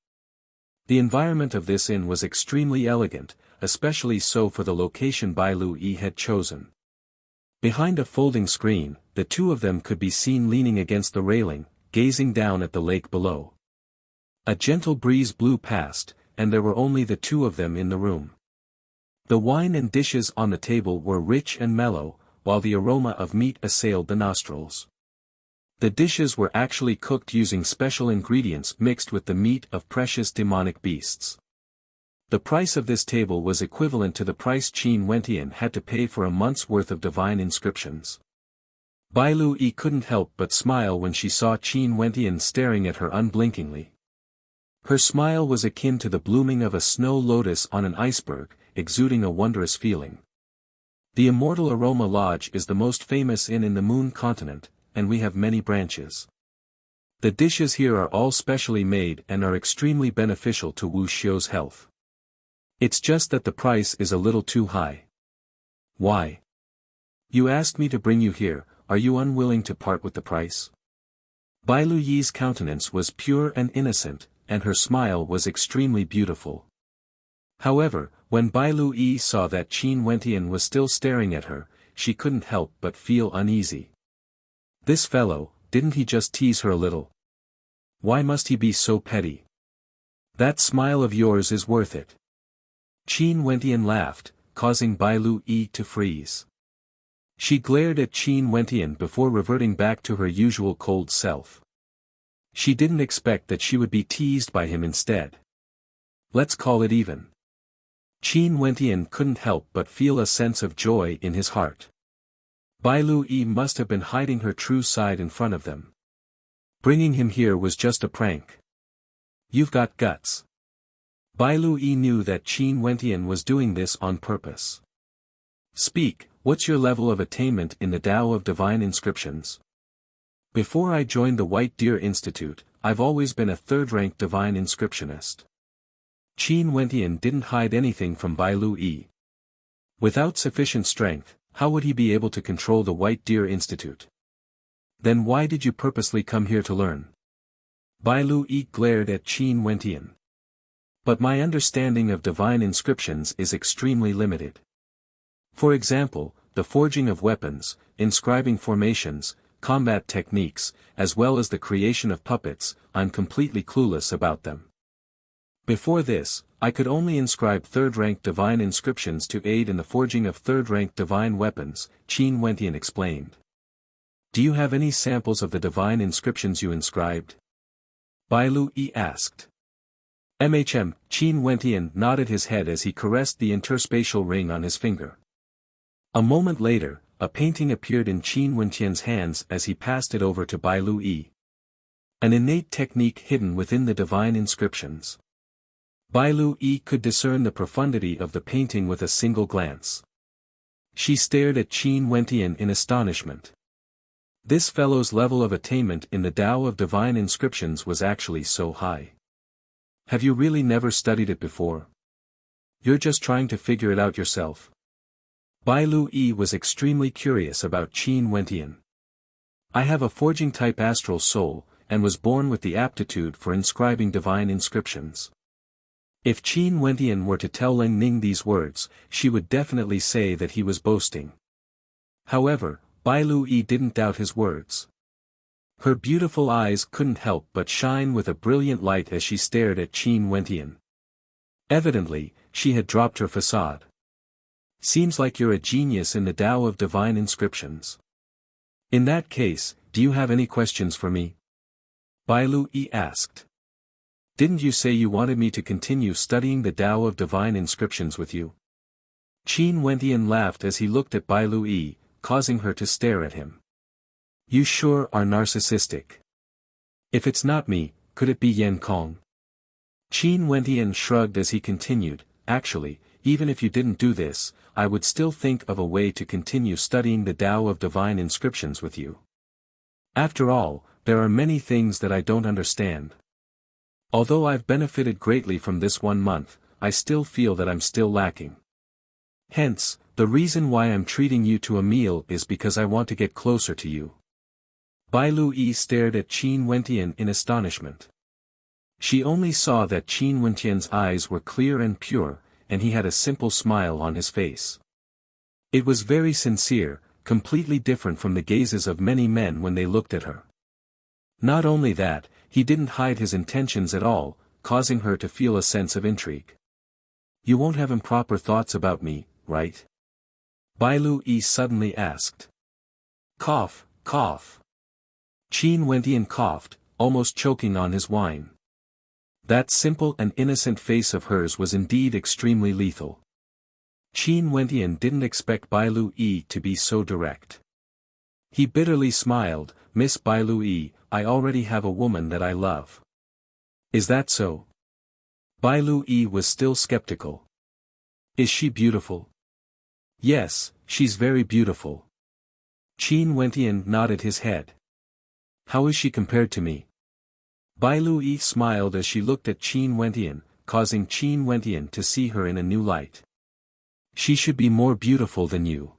The environment of this inn was extremely elegant, especially so for the location Bai Lu Yi had chosen. Behind a folding screen, the two of them could be seen leaning against the railing, gazing down at the lake below. A gentle breeze blew past, and there were only the two of them in the room. The wine and dishes on the table were rich and mellow, while the aroma of meat assailed the nostrils. The dishes were actually cooked using special ingredients mixed with the meat of precious demonic beasts. The price of this table was equivalent to the price Qin Wentian had to pay for a month's worth of divine inscriptions. Bai Lu Yi couldn't help but smile when she saw Qin Wentian staring at her unblinkingly. Her smile was akin to the blooming of a snow lotus on an iceberg, exuding a wondrous feeling. The Immortal Aroma Lodge is the most famous inn in the Moon Continent, and we have many branches. The dishes here are all specially made and are extremely beneficial to Wu Xiu's health. It's just that the price is a little too high." "Why? You asked me to bring you here, are you unwilling to part with the price?" Bai Lu Yi's countenance was pure and innocent, and her smile was extremely beautiful. However, when Bai Lu Yi saw that Qin Wentian was still staring at her, she couldn't help but feel uneasy. This fellow, didn't he just tease her a little? Why must he be so petty? That smile of yours is worth it. Qin Wentian laughed, causing Bai Lu Yi to freeze. She glared at Qin Wentian before reverting back to her usual cold self. She didn't expect that she would be teased by him instead. Let's call it even. Qin Wentian couldn't help but feel a sense of joy in his heart. Bai Lu Yi must have been hiding her true side in front of them. Bringing him here was just a prank. You've got guts. Bai Lu Yi knew that Qin Wentian was doing this on purpose. Speak, what's your level of attainment in the Tao of Divine Inscriptions? Before I joined the White Deer Institute, I've always been a third-rank divine inscriptionist. Qin Wentian didn't hide anything from Bai Lu Yi. Without sufficient strength, how would he be able to control the White Deer Institute? Then why did you purposely come here to learn? Bai Lu Yi glared at Qin Wentian. But my understanding of divine inscriptions is extremely limited. For example, the forging of weapons, inscribing formations, combat techniques, as well as the creation of puppets, I'm completely clueless about them. Before this, I could only inscribe third-rank divine inscriptions to aid in the forging of third-rank divine weapons, Qin Wentian explained. Do you have any samples of the divine inscriptions you inscribed? Bai Lu Yi asked. Qin Wentian nodded his head as he caressed the interspatial ring on his finger. A moment later, a painting appeared in Qin Wentian's hands as he passed it over to Bai Lu Yi. An innate technique hidden within the divine inscriptions. Bai Lu Yi could discern the profundity of the painting with a single glance. She stared at Qin Wentian in astonishment. This fellow's level of attainment in the Tao of Divine Inscriptions was actually so high. Have you really never studied it before? You're just trying to figure it out yourself. Bai Lu Yi was extremely curious about Qin Wentian. I have a forging-type astral soul, and was born with the aptitude for inscribing divine inscriptions. If Qin Wentian were to tell Ling Ning these words, she would definitely say that he was boasting. However, Bai Lu Yi didn't doubt his words. Her beautiful eyes couldn't help but shine with a brilliant light as she stared at Qin Wentian. Evidently, she had dropped her facade. Seems like you're a genius in the Tao of Divine Inscriptions. In that case, do you have any questions for me? Bai Lu Yi asked. Didn't you say you wanted me to continue studying the Tao of Divine Inscriptions with you? Qin Wentian laughed as he looked at Bai Lu Yi, causing her to stare at him. You sure are narcissistic. If it's not me, could it be Yan Kong? Qin Wentian shrugged as he continued, actually, even if you didn't do this, I would still think of a way to continue studying the Tao of Divine Inscriptions with you. After all, there are many things that I don't understand. Although I've benefited greatly from this 1 month, I still feel that I'm still lacking. Hence, the reason why I'm treating you to a meal is because I want to get closer to you. Bai Lu Yi stared at Qin Wentian in astonishment. She only saw that Qin Wentian's eyes were clear and pure, and he had a simple smile on his face. It was very sincere, completely different from the gazes of many men when they looked at her. Not only that, he didn't hide his intentions at all, causing her to feel a sense of intrigue. You won't have improper thoughts about me, right? Bai Lu Yi suddenly asked. Cough, cough. Qin Wentian coughed, almost choking on his wine. That simple and innocent face of hers was indeed extremely lethal. Qin Wentian didn't expect Bai Lu Yi to be so direct. He bitterly smiled, Miss Bai Lu Yi, I already have a woman that I love. Is that so? Bai Lu Yi was still skeptical. Is she beautiful? Yes, she's very beautiful. Qin Wentian nodded his head. How is she compared to me? Bai Lu Yi smiled as she looked at Qin Wentian, causing Qin Wentian to see her in a new light. She should be more beautiful than you.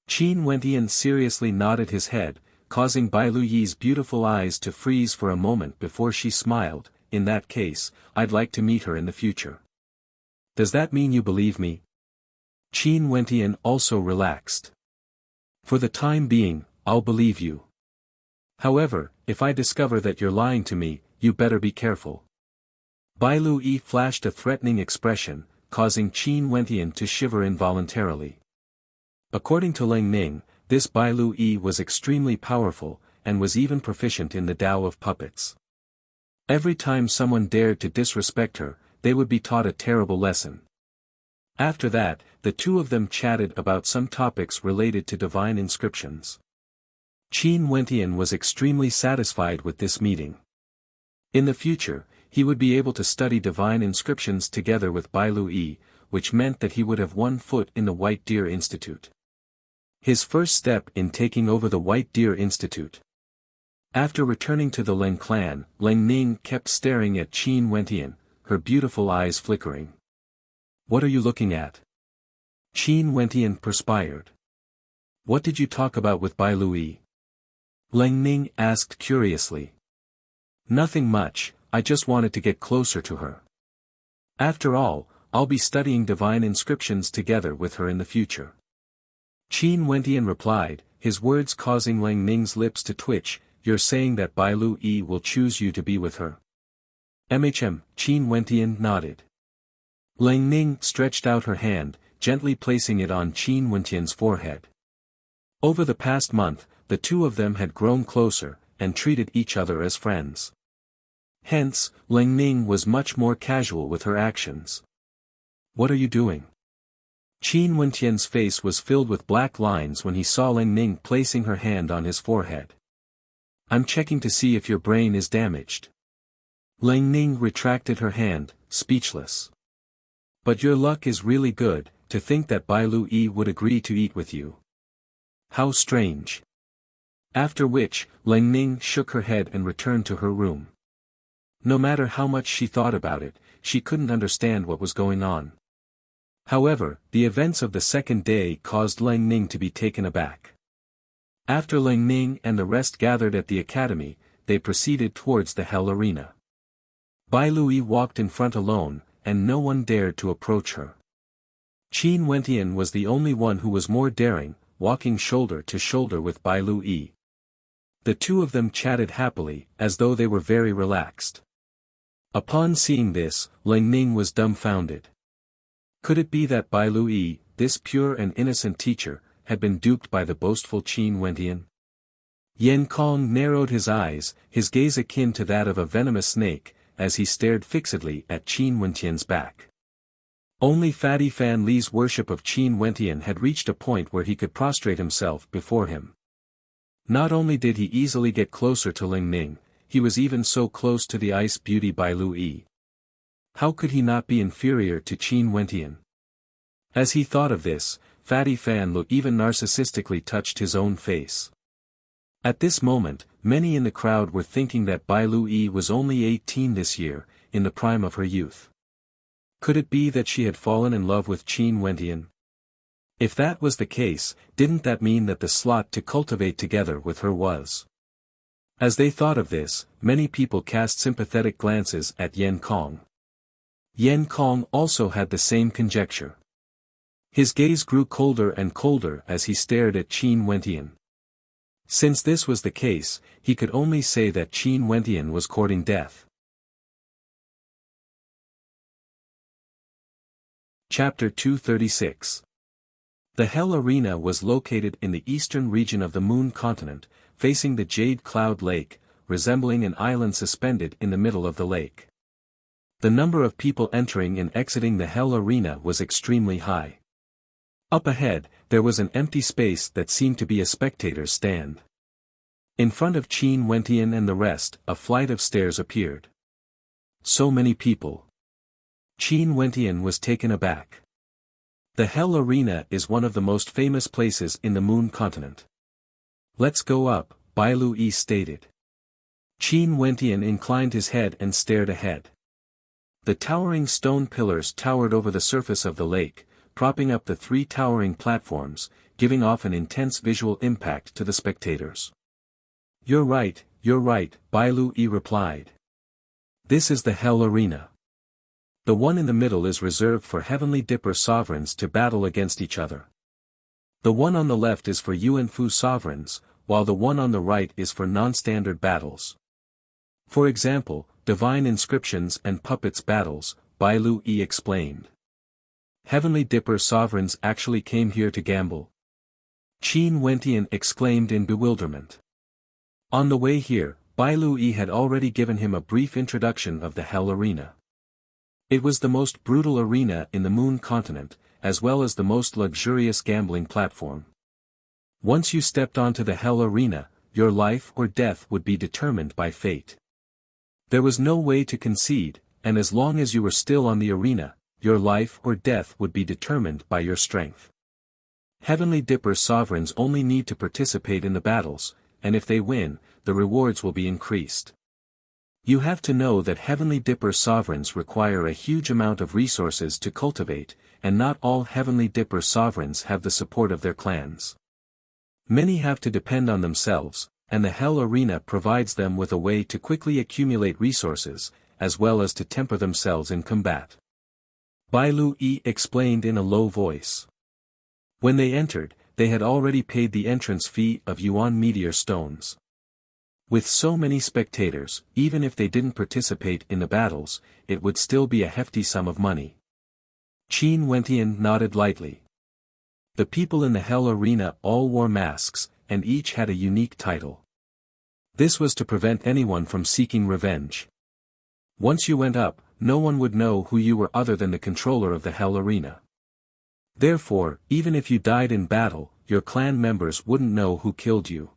Qin Wentian seriously nodded his head, causing Bai Lu Yi's beautiful eyes to freeze for a moment before she smiled. In that case, I'd like to meet her in the future. Does that mean you believe me? Qin Wentian also relaxed. For the time being, I'll believe you. However, if I discover that you're lying to me, you better be careful. Bai Lu Yi flashed a threatening expression, causing Qin Wentian to shiver involuntarily. According to Leng Ning, this Bai Lu Yi was extremely powerful, and was even proficient in the Tao of puppets. Every time someone dared to disrespect her, they would be taught a terrible lesson. After that, the two of them chatted about some topics related to divine inscriptions. Qin Wentian was extremely satisfied with this meeting. In the future, he would be able to study divine inscriptions together with Bai Lu Yi, which meant that he would have 1 foot in the White Deer Institute. His first step in taking over the White Deer Institute. After returning to the Leng clan, Leng Ning kept staring at Qin Wentian, her beautiful eyes flickering. What are you looking at? Qin Wentian perspired. What did you talk about with Bai Lu Yi? Leng Ning asked curiously. Nothing much, I just wanted to get closer to her. After all, I'll be studying divine inscriptions together with her in the future. Qin Wentian replied, his words causing Leng Ning's lips to twitch. You're saying that Bai Lu Yi will choose you to be with her? Qin Wentian nodded. Leng Ning stretched out her hand, gently placing it on Qin Wentian's forehead. Over the past month, the two of them had grown closer, and treated each other as friends. Hence, Leng Ning was much more casual with her actions. What are you doing? Qin Wentian's face was filled with black lines when he saw Leng Ning placing her hand on his forehead. I'm checking to see if your brain is damaged. Leng Ning retracted her hand, speechless. But your luck is really good, to think that Bai Lu Yi would agree to eat with you. How strange. After which, Leng Ning shook her head and returned to her room. No matter how much she thought about it, she couldn't understand what was going on. However, the events of the second day caused Leng Ning to be taken aback. After Leng Ning and the rest gathered at the academy, they proceeded towards the Hell Arena. Bai Lu Yi walked in front alone, and no one dared to approach her. Qin Wentian was the only one who was more daring, walking shoulder to shoulder with Bai Lu Yi. The two of them chatted happily, as though they were very relaxed. Upon seeing this, Leng Ning was dumbfounded. Could it be that Bai Lu Yi, this pure and innocent teacher, had been duped by the boastful Qin Wentian? Yen Kong narrowed his eyes, his gaze akin to that of a venomous snake, as he stared fixedly at Qin Wentian's back. Only Fatty Fan Li's worship of Qin Wentian had reached a point where he could prostrate himself before him. Not only did he easily get closer to Ling Ning, he was even so close to the ice beauty Bailu Yi. How could he not be inferior to Qin Wentian? As he thought of this, Fatty Fan Lu even narcissistically touched his own face. At this moment, many in the crowd were thinking that Bailu Yi was only 18 this year, in the prime of her youth. Could it be that she had fallen in love with Qin Wentian? If that was the case, didn't that mean that the slot to cultivate together with her was? As they thought of this, many people cast sympathetic glances at Yen Kong. Yen Kong also had the same conjecture. His gaze grew colder and colder as he stared at Qin Wentian. Since this was the case, he could only say that Qin Wentian was courting death. Chapter 236. The Hell Arena was located in the eastern region of the Moon continent, facing the Jade Cloud Lake, resembling an island suspended in the middle of the lake. The number of people entering and exiting the Hell Arena was extremely high. Up ahead, there was an empty space that seemed to be a spectator's stand. In front of Qin Wentian and the rest, a flight of stairs appeared. So many people. Qin Wentian was taken aback. The Hell Arena is one of the most famous places in the Moon continent. Let's go up, Bailu Yi stated. Qin Wentian inclined his head and stared ahead. The towering stone pillars towered over the surface of the lake, propping up the three towering platforms, giving off an intense visual impact to the spectators. You're right, Bailu Yi replied. This is the Hell Arena. The one in the middle is reserved for Heavenly Dipper sovereigns to battle against each other. The one on the left is for Yuanfu sovereigns, while the one on the right is for non-standard battles. For example, divine inscriptions and puppets battles, Bailu Yi explained. Heavenly Dipper sovereigns actually came here to gamble. Qin Wentian exclaimed in bewilderment. On the way here, Bailu Yi had already given him a brief introduction of the Hell Arena. It was the most brutal arena in the Moon continent, as well as the most luxurious gambling platform. Once you stepped onto the Hell Arena, your life or death would be determined by fate. There was no way to concede, and as long as you were still on the arena, your life or death would be determined by your strength. Heavenly Dipper sovereigns only need to participate in the battles, and if they win, the rewards will be increased. You have to know that Heavenly Dipper sovereigns require a huge amount of resources to cultivate, and not all Heavenly Dipper sovereigns have the support of their clans. Many have to depend on themselves, and the Hell Arena provides them with a way to quickly accumulate resources, as well as to temper themselves in combat. Bailu Yi explained in a low voice. When they entered, they had already paid the entrance fee of Yuan meteor stones. With so many spectators, even if they didn't participate in the battles, it would still be a hefty sum of money. Qin Wentian nodded lightly. The people in the Hell Arena all wore masks, and each had a unique title. This was to prevent anyone from seeking revenge. Once you went up, no one would know who you were other than the controller of the Hell Arena. Therefore, even if you died in battle, your clan members wouldn't know who killed you.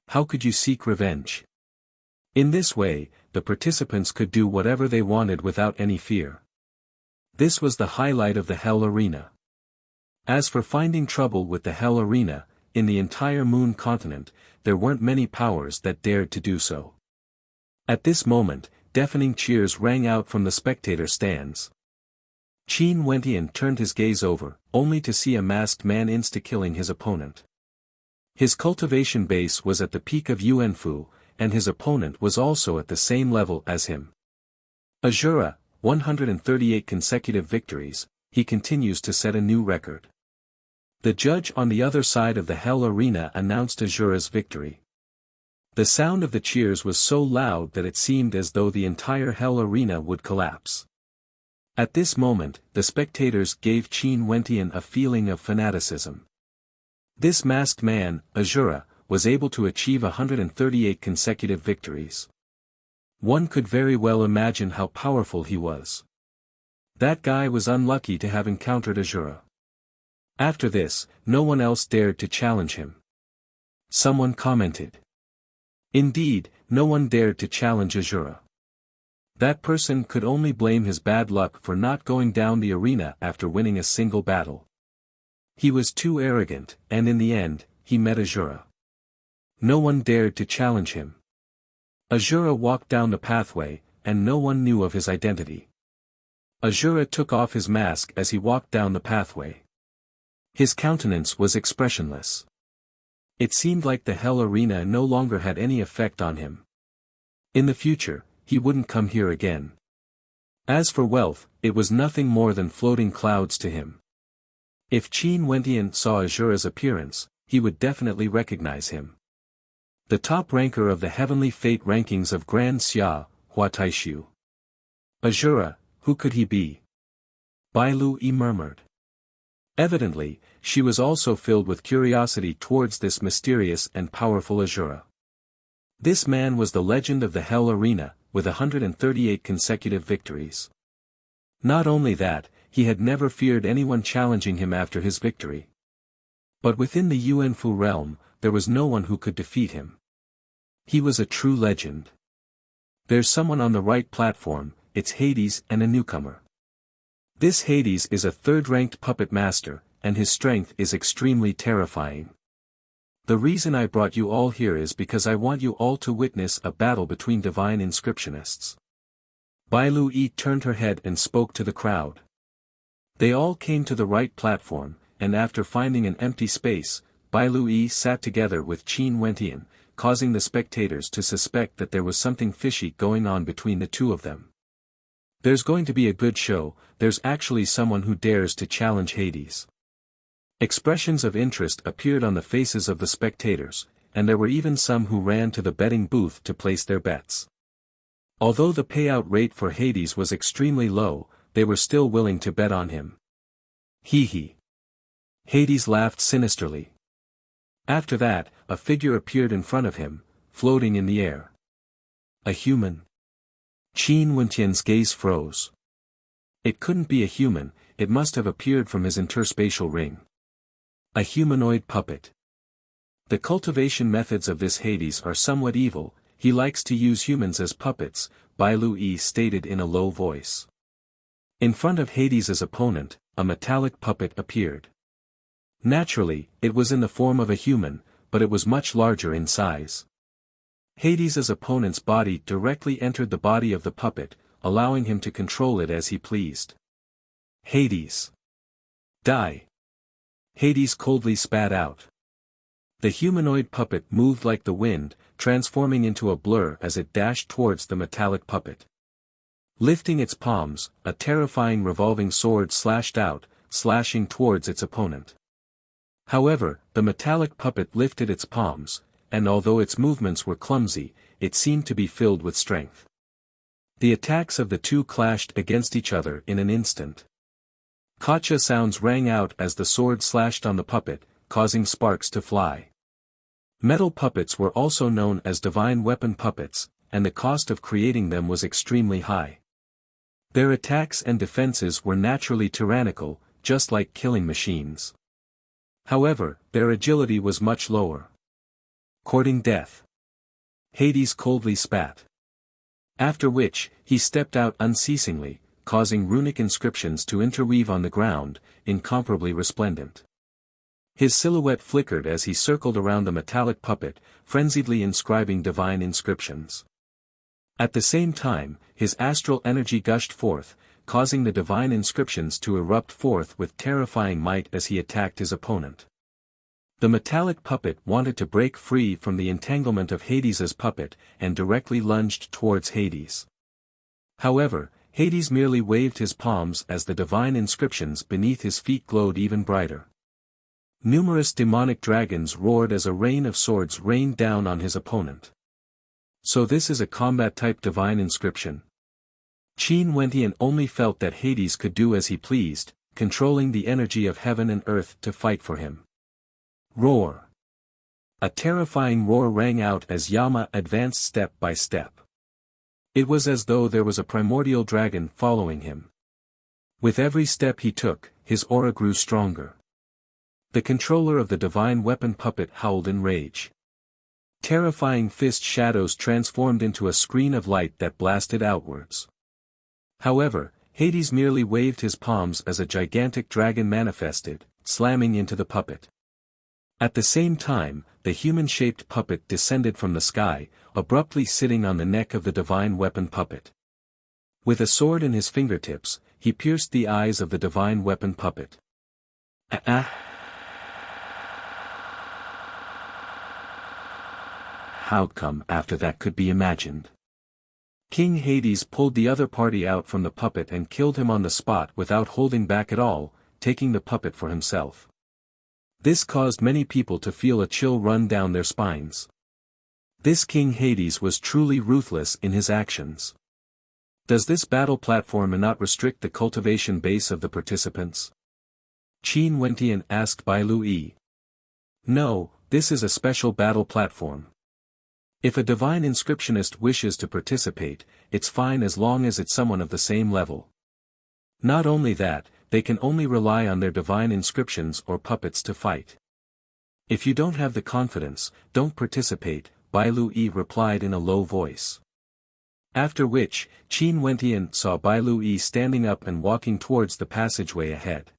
How could you seek revenge? In this way, the participants could do whatever they wanted without any fear. This was the highlight of the Hell Arena. As for finding trouble with the Hell Arena, in the entire Moon continent, there weren't many powers that dared to do so. At this moment, deafening cheers rang out from the spectator stands. Qin Wentian turned his gaze over, only to see a masked man insta-killing his opponent. His cultivation base was at the peak of Yuanfu, and his opponent was also at the same level as him. Azura, 138 consecutive victories, he continues to set a new record. The judge on the other side of the Hell Arena announced Azura's victory. The sound of the cheers was so loud that it seemed as though the entire Hell Arena would collapse. At this moment, the spectators gave Qin Wentian a feeling of fanaticism. This masked man, Azura, was able to achieve 138 consecutive victories. One could very well imagine how powerful he was. That guy was unlucky to have encountered Azura. After this, no one else dared to challenge him. Someone commented. Indeed, no one dared to challenge Azura. That person could only blame his bad luck for not going down the arena after winning a single battle. He was too arrogant, and in the end, he met Azura. No one dared to challenge him. Azura walked down the pathway, and no one knew of his identity. Azura took off his mask as he walked down the pathway. His countenance was expressionless. It seemed like the Hell Arena no longer had any effect on him. In the future, he wouldn't come here again. As for wealth, it was nothing more than floating clouds to him. If Qin Wentian saw Azura's appearance, he would definitely recognize him. The top ranker of the heavenly fate rankings of Grand Xia, Hua Taishu. Azura, who could he be? Bai Lui murmured. Evidently, she was also filled with curiosity towards this mysterious and powerful Azura. This man was the legend of the Hell Arena, with 138 consecutive victories. Not only that, he had never feared anyone challenging him after his victory. But within the Yuanfu realm, there was no one who could defeat him. He was a true legend. There's someone on the right platform, it's Hades and a newcomer. This Hades is a third-ranked puppet master, and his strength is extremely terrifying. The reason I brought you all here is because I want you all to witness a battle between divine inscriptionists. Bai Lui turned her head and spoke to the crowd. They all came to the right platform, and after finding an empty space, Bai Lui sat together with Qin Wentian, causing the spectators to suspect that there was something fishy going on between the two of them. There's going to be a good show, there's actually someone who dares to challenge Hades. Expressions of interest appeared on the faces of the spectators, and there were even some who ran to the betting booth to place their bets. Although the payout rate for Hades was extremely low, they were still willing to bet on him. Hee hee. Hades laughed sinisterly. After that, a figure appeared in front of him, floating in the air. A human. Qin Wentian's gaze froze. It couldn't be a human, it must have appeared from his interspatial ring. A humanoid puppet. The cultivation methods of this Hades are somewhat evil, he likes to use humans as puppets, Bai Lui stated in a low voice. In front of Hades's opponent, a metallic puppet appeared. Naturally, it was in the form of a human, but it was much larger in size. Hades's opponent's body directly entered the body of the puppet, allowing him to control it as he pleased. Hades. Die. Hades coldly spat out. The humanoid puppet moved like the wind, transforming into a blur as it dashed towards the metallic puppet. Lifting its palms, a terrifying revolving sword slashed out, slashing towards its opponent. However, the metallic puppet lifted its palms, and although its movements were clumsy, it seemed to be filled with strength. The attacks of the two clashed against each other in an instant. Gotcha sounds rang out as the sword slashed on the puppet, causing sparks to fly. Metal puppets were also known as divine weapon puppets, and the cost of creating them was extremely high. Their attacks and defenses were naturally tyrannical, just like killing machines. However, their agility was much lower. Courting death. Hades coldly spat. After which, he stepped out unceasingly, causing runic inscriptions to interweave on the ground, incomparably resplendent. His silhouette flickered as he circled around the metallic puppet, frenziedly inscribing divine inscriptions. At the same time, his astral energy gushed forth, causing the divine inscriptions to erupt forth with terrifying might as he attacked his opponent. The metallic puppet wanted to break free from the entanglement of Hades's puppet, and directly lunged towards Hades. However, Hades merely waved his palms as the divine inscriptions beneath his feet glowed even brighter. Numerous demonic dragons roared as a rain of swords rained down on his opponent. So this is a combat-type divine inscription. Qin Wentian only felt that Hades could do as he pleased, controlling the energy of heaven and earth to fight for him. Roar. A terrifying roar rang out as Yama advanced step by step. It was as though there was a primordial dragon following him. With every step he took, his aura grew stronger. The controller of the divine weapon puppet howled in rage. Terrifying fist shadows transformed into a screen of light that blasted outwards. However, Hades merely waved his palms as a gigantic dragon manifested, slamming into the puppet. At the same time, the human-shaped puppet descended from the sky, abruptly sitting on the neck of the divine weapon puppet. With a sword in his fingertips, he pierced the eyes of the divine weapon puppet. How come after that could be imagined? King Hades pulled the other party out from the puppet and killed him on the spot without holding back at all, taking the puppet for himself. This caused many people to feel a chill run down their spines. This King Hades was truly ruthless in his actions. Does this battle platform not restrict the cultivation base of the participants? Qin Wentian asked Bai Lui. No, this is a special battle platform. If a divine inscriptionist wishes to participate, it's fine as long as it's someone of the same level. Not only that, they can only rely on their divine inscriptions or puppets to fight. If you don't have the confidence, don't participate, Bai Lui replied in a low voice. After which, Qin Wentian saw Bai Lui standing up and walking towards the passageway ahead.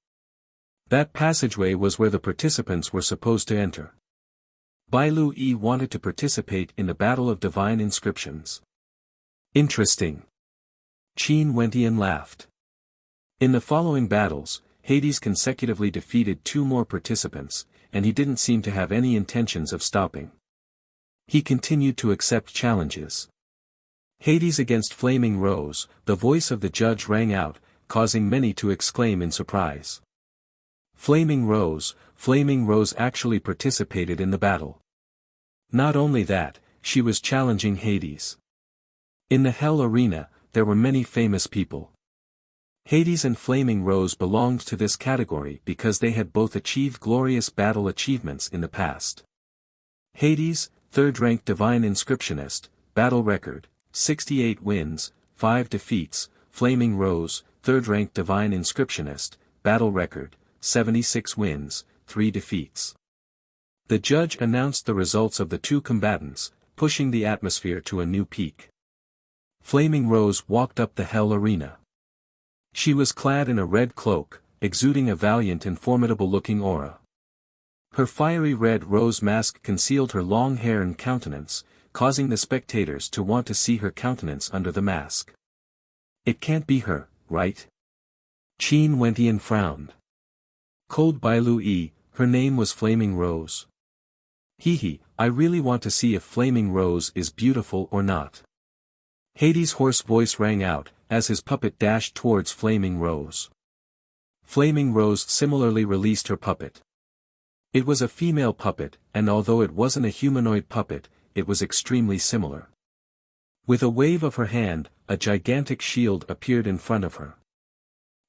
That passageway was where the participants were supposed to enter. Bai Lui wanted to participate in the Battle of Divine Inscriptions. Interesting. Qin Wentian laughed. In the following battles, Hades consecutively defeated 2 more participants, and he didn't seem to have any intentions of stopping. He continued to accept challenges. Hades against Flaming Rose, the voice of the judge rang out, causing many to exclaim in surprise. Flaming Rose actually participated in the battle. Not only that, she was challenging Hades. In the Hell Arena, there were many famous people. Hades and Flaming Rose belonged to this category because they had both achieved glorious battle achievements in the past. Hades, 3rd-ranked Divine Inscriptionist, battle record, 68 wins, 5 defeats, Flaming Rose, 3rd-ranked Divine Inscriptionist, battle record, 76 wins, 3 defeats. The judge announced the results of the 2 combatants, pushing the atmosphere to a new peak. Flaming Rose walked up the Hell Arena. She was clad in a red cloak, exuding a valiant and formidable-looking aura. Her fiery red rose mask concealed her long hair and countenance, causing the spectators to want to see her countenance under the mask. It can't be her, right? Qin Wentian frowned. Cold Bai Lui, her name was Flaming Rose. I really want to see if Flaming Rose is beautiful or not. Hades' hoarse voice rang out, as his puppet dashed towards Flaming Rose. Flaming Rose similarly released her puppet. It was a female puppet, and although it wasn't a humanoid puppet, it was extremely similar. With a wave of her hand, a gigantic shield appeared in front of her.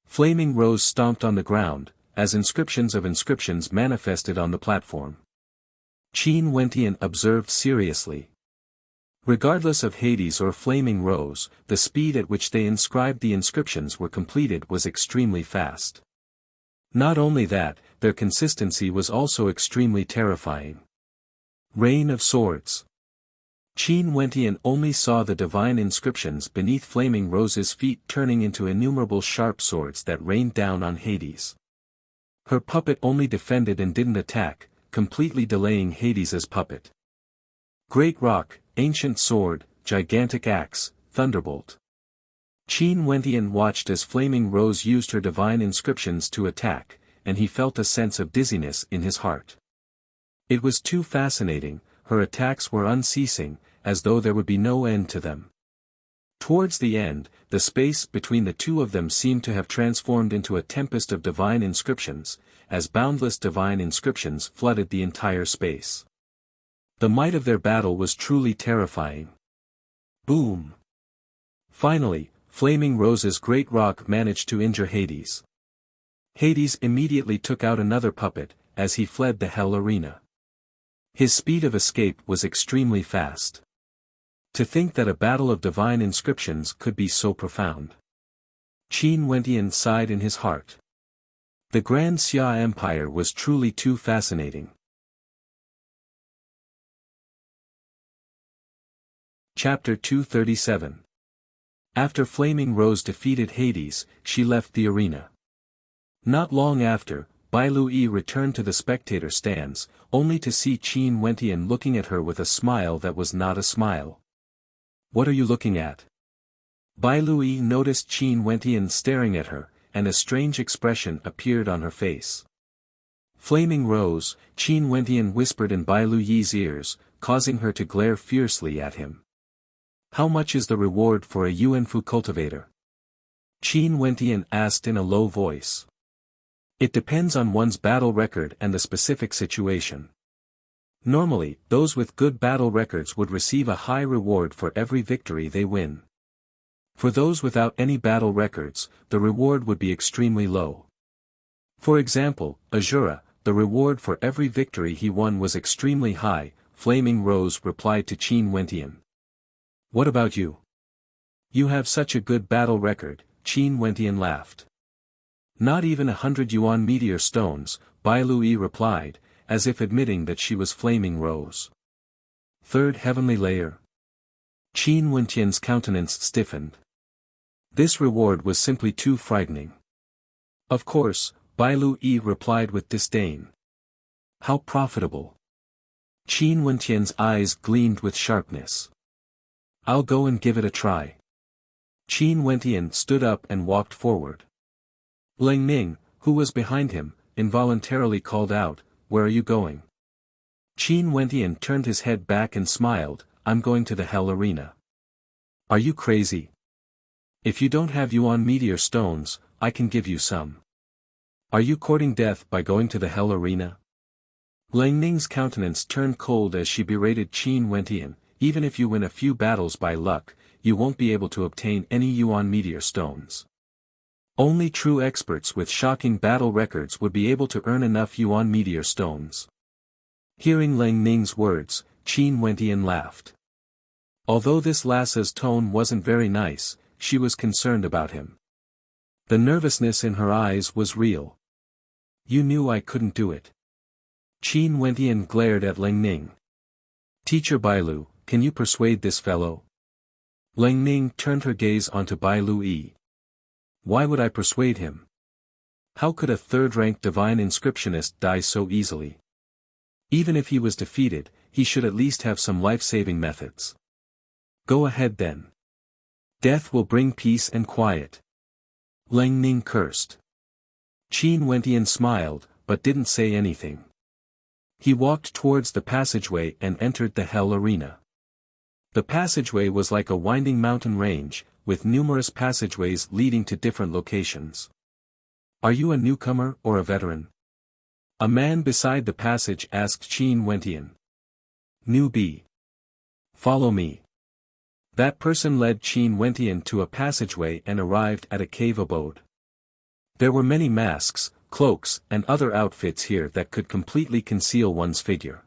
Flaming Rose stomped on the ground, as inscriptions of inscriptions manifested on the platform. Qin Wentian observed seriously. Regardless of Hades or Flaming Rose, the speed at which they inscribed the inscriptions were completed was extremely fast. Not only that, their consistency was also extremely terrifying. Rain of Swords. Qin Wentian only saw the divine inscriptions beneath Flaming Rose's feet turning into innumerable sharp swords that rained down on Hades. Her puppet only defended and didn't attack, completely delaying Hades's puppet. Great Rock, Ancient Sword, Gigantic Axe, Thunderbolt. Qin Wentian watched as Flaming Rose used her divine inscriptions to attack, and he felt a sense of dizziness in his heart. It was too fascinating, her attacks were unceasing, as though there would be no end to them. Towards the end, the space between the two of them seemed to have transformed into a tempest of divine inscriptions, as boundless divine inscriptions flooded the entire space. The might of their battle was truly terrifying. Boom! Finally, Flaming Rose's great rock managed to injure Hades. Hades immediately took out another puppet, as he fled the Hell Arena. His speed of escape was extremely fast. To think that a battle of divine inscriptions could be so profound. Qin Wentian sighed in his heart. The Grand Xia Empire was truly too fascinating. Chapter 237. After Flaming Rose defeated Hades, she left the arena. Not long after, Bai Lui returned to the spectator stands, only to see Qin Wentian looking at her with a smile that was not a smile. "What are you looking at?" Bai Lui noticed Qin Wentian staring at her, and a strange expression appeared on her face. "Flaming Rose," Qin Wentian whispered in Bai Lui's ears, causing her to glare fiercely at him. "How much is the reward for a Yuanfu cultivator?" Qin Wentian asked in a low voice. "It depends on one's battle record and the specific situation. Normally, those with good battle records would receive a high reward for every victory they win. For those without any battle records, the reward would be extremely low. For example, Azura, the reward for every victory he won was extremely high," Flaming Rose replied to Qin Wentian. "What about you? You have such a good battle record," Qin Wentian laughed. "Not even 100 yuan meteor stones," Bai Lui replied, as if admitting that she was Flaming Rose. "Third heavenly layer?" Qin Wentian's countenance stiffened. This reward was simply too frightening. "Of course," Bai Lui replied with disdain. "How profitable." Qin Wentian's eyes gleamed with sharpness. "I'll go and give it a try." Qin Wentian stood up and walked forward. Leng Ning, who was behind him, involuntarily called out, "Where are you going?" Qin Wentian turned his head back and smiled, "I'm going to the Hell Arena." "Are you crazy? If you don't have Yuan meteor stones, I can give you some. Are you courting death by going to the Hell Arena?" Leng Ning's countenance turned cold as she berated Qin Wentian, "Even if you win a few battles by luck, you won't be able to obtain any Yuan meteor stones. Only true experts with shocking battle records would be able to earn enough Yuan meteor stones." Hearing Leng Ning's words, Qin Wentian laughed. Although this lass's tone wasn't very nice, she was concerned about him. The nervousness in her eyes was real. "You knew I couldn't do it." Qin Wentian glared at Leng Ning. "Teacher Bailu, can you persuade this fellow?" Leng Ning turned her gaze onto Bai Lui. "Why would I persuade him? How could a third-rank divine inscriptionist die so easily? Even if he was defeated, he should at least have some life-saving methods." "Go ahead then. Death will bring peace and quiet." Leng Ning cursed. Qin Wentian smiled, but didn't say anything. He walked towards the passageway and entered the Hell Arena. The passageway was like a winding mountain range, with numerous passageways leading to different locations. "Are you a newcomer or a veteran?" A man beside the passage asked Qin Wentian. "Newbie. Follow me." That person led Qin Wentian to a passageway and arrived at a cave abode. There were many masks, cloaks, and other outfits here that could completely conceal one's figure.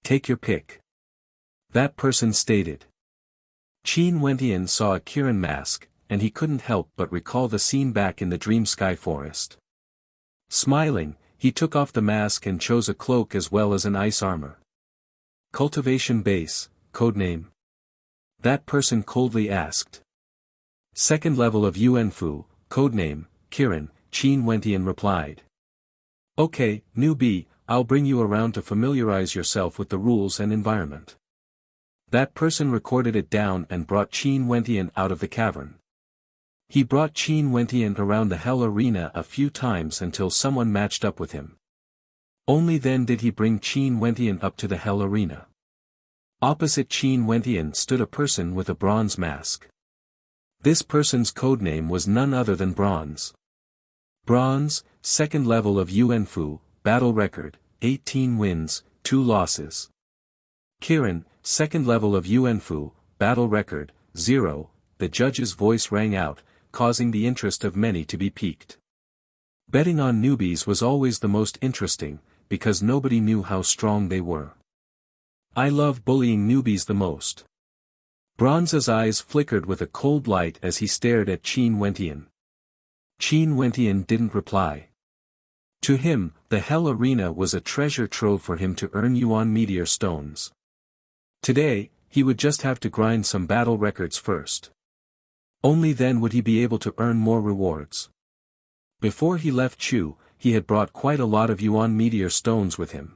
"Take your pick." That person stated. Qin Wentian saw a Kirin mask, and he couldn't help but recall the scene back in the Dream Sky Forest. Smiling, he took off the mask and chose a cloak as well as an ice armor. "Cultivation base, codename?" That person coldly asked. "Second level of Yuanfu, codename, Kirin," Qin Wentian replied. "Okay, newbie, I'll bring you around to familiarize yourself with the rules and environment." That person recorded it down and brought Qin Wentian out of the cavern. He brought Qin Wentian around the Hell Arena a few times until someone matched up with him. Only then did he bring Qin Wentian up to the Hell Arena. Opposite Qin Wentian stood a person with a bronze mask. This person's codename was none other than Bronze. Bronze, second level of Yuanfu, battle record, 18 wins, 2 losses. Kirin, second level of Yuanfu, battle record, 0, the judge's voice rang out, causing the interest of many to be piqued. Betting on newbies was always the most interesting, because nobody knew how strong they were. I love bullying newbies the most. Bronze's eyes flickered with a cold light as he stared at Qin Wentian. Qin Wentian didn't reply. To him, the Hell Arena was a treasure trove for him to earn Yuan meteor stones. Today, he would just have to grind some battle records first. Only then would he be able to earn more rewards. Before he left Chu, he had brought quite a lot of Yuan meteor stones with him.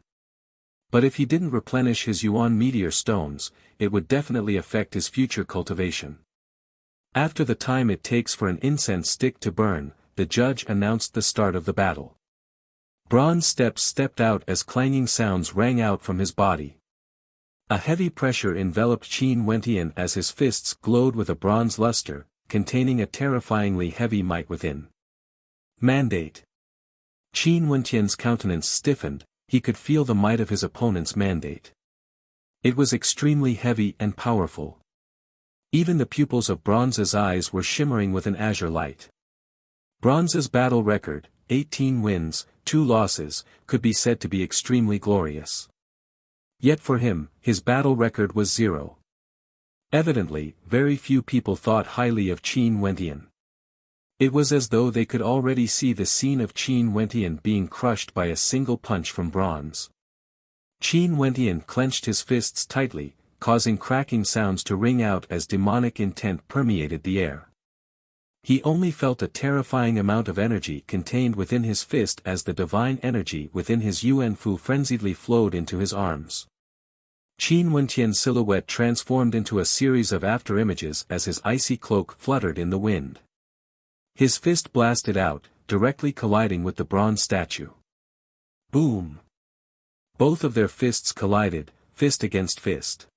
But if he didn't replenish his Yuan meteor stones, it would definitely affect his future cultivation. After the time it takes for an incense stick to burn, the judge announced the start of the battle. Bronze steps stepped out as clanging sounds rang out from his body. A heavy pressure enveloped Qin Wentian as his fists glowed with a bronze luster, containing a terrifyingly heavy might within. Mandate. Qin Wentian's countenance stiffened, he could feel the might of his opponent's mandate. It was extremely heavy and powerful. Even the pupils of Bronze's eyes were shimmering with an azure light. Bronze's battle record, 18 wins, 2 losses, could be said to be extremely glorious. Yet for him, his battle record was 0. Evidently, very few people thought highly of Qin Wentian. It was as though they could already see the scene of Qin Wentian being crushed by a single punch from Bronze. Qin Wentian clenched his fists tightly, causing cracking sounds to ring out as demonic intent permeated the air. He only felt a terrifying amount of energy contained within his fist as the divine energy within his Yuan Fu frenziedly flowed into his arms. Qin Wentian's silhouette transformed into a series of afterimages as his icy cloak fluttered in the wind. His fist blasted out, directly colliding with the bronze statue. Boom! Both of their fists collided, fist against fist.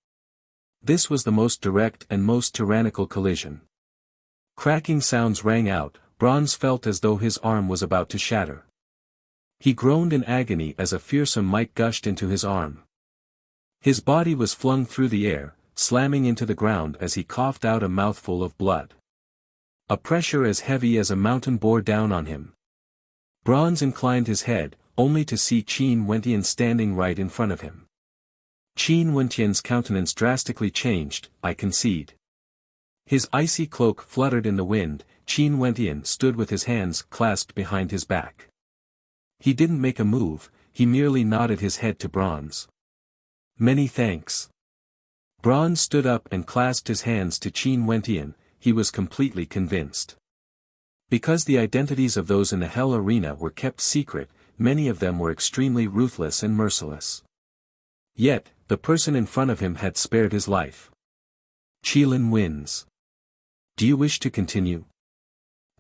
This was the most direct and most tyrannical collision. Cracking sounds rang out, Bronze felt as though his arm was about to shatter. He groaned in agony as a fearsome might gushed into his arm. His body was flung through the air, slamming into the ground as he coughed out a mouthful of blood. A pressure as heavy as a mountain bore down on him. Bronze inclined his head, only to see Qin Wentian standing right in front of him. Qin Wentian's countenance drastically changed, I concede. His icy cloak fluttered in the wind, Qin Wentian stood with his hands clasped behind his back. He didn't make a move, he merely nodded his head to Bronze. Many thanks. Bronze stood up and clasped his hands to Qin Wentian. He was completely convinced. Because the identities of those in the Hell Arena were kept secret, many of them were extremely ruthless and merciless. Yet, the person in front of him had spared his life. Qilin wins. Do you wish to continue?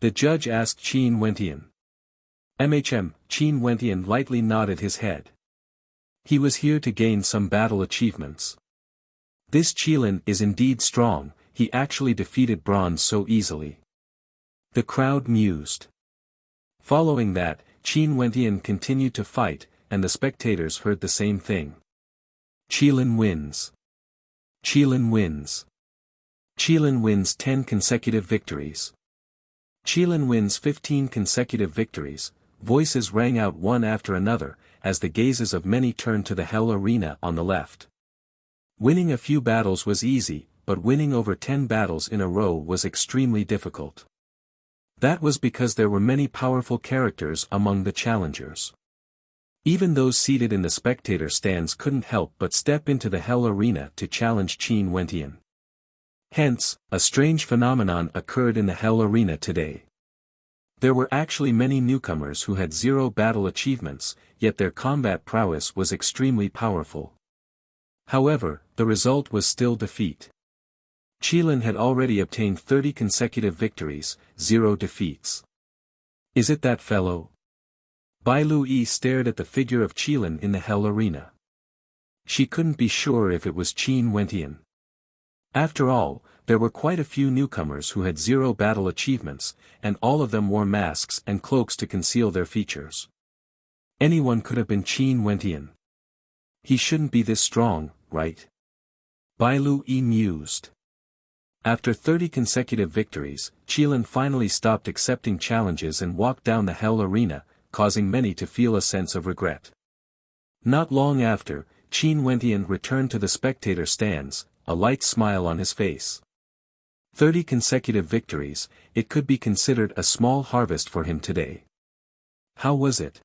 The judge asked Qin Wentian. Qin Wentian lightly nodded his head. He was here to gain some battle achievements. This Qilin is indeed strong. He actually defeated Bronze so easily. The crowd mused. Following that, Qin Wentian continued to fight, and the spectators heard the same thing. Qilin wins. Qilin wins. Qilin wins 10 consecutive victories. Qilin wins 15 consecutive victories. Voices rang out one after another, as the gazes of many turned to the Hell Arena on the left. Winning a few battles was easy, but winning over 10 battles in a row was extremely difficult. That was because there were many powerful characters among the challengers. Even those seated in the spectator stands couldn't help but step into the Hell Arena to challenge Qin Wentian. Hence, a strange phenomenon occurred in the Hell Arena today. There were actually many newcomers who had 0 battle achievements, yet their combat prowess was extremely powerful. However, the result was still defeat. Qilin had already obtained 30 consecutive victories, 0 defeats. Is it that fellow? Bai Lui stared at the figure of Qilin in the Hell Arena. She couldn't be sure if it was Qin Wentian. After all, there were quite a few newcomers who had 0 battle achievements, and all of them wore masks and cloaks to conceal their features. Anyone could have been Qin Wentian. He shouldn't be this strong, right? Bai Lui mused. After 30 consecutive victories, Qilin finally stopped accepting challenges and walked down the Hell Arena, causing many to feel a sense of regret. Not long after, Qin Wentian returned to the spectator stands, a light smile on his face. 30 consecutive victories, it could be considered a small harvest for him today. How was it?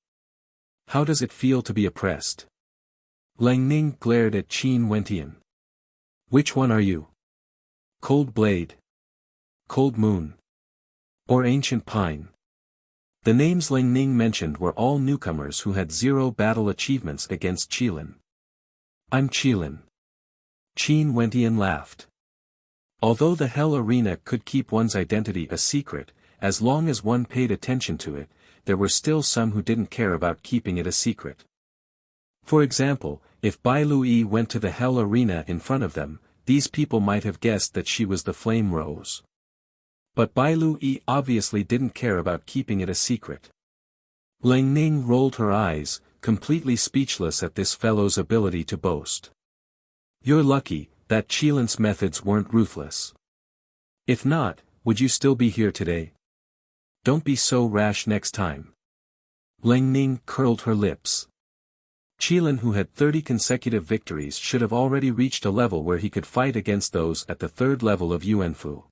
How does it feel to be oppressed? Lang Ning glared at Qin Wentian. Which one are you? Cold Blade? Cold Moon? Or Ancient Pine? The names Lang Ning mentioned were all newcomers who had 0 battle achievements against Qilin. I'm Qilin. Qin Wentian laughed. Although the Hell Arena could keep one's identity a secret, as long as one paid attention to it, there were still some who didn't care about keeping it a secret. For example, if Bai Lui went to the Hell Arena in front of them, these people might have guessed that she was the Flame Rose. But Bai Lui obviously didn't care about keeping it a secret. Lang Ning rolled her eyes, completely speechless at this fellow's ability to boast. You're lucky that Qilin's methods weren't ruthless. If not, would you still be here today? Don't be so rash next time. Lang Ning curled her lips. Qilin, who had 30 consecutive victories, should have already reached a level where he could fight against those at the 3rd level of Yuanfu.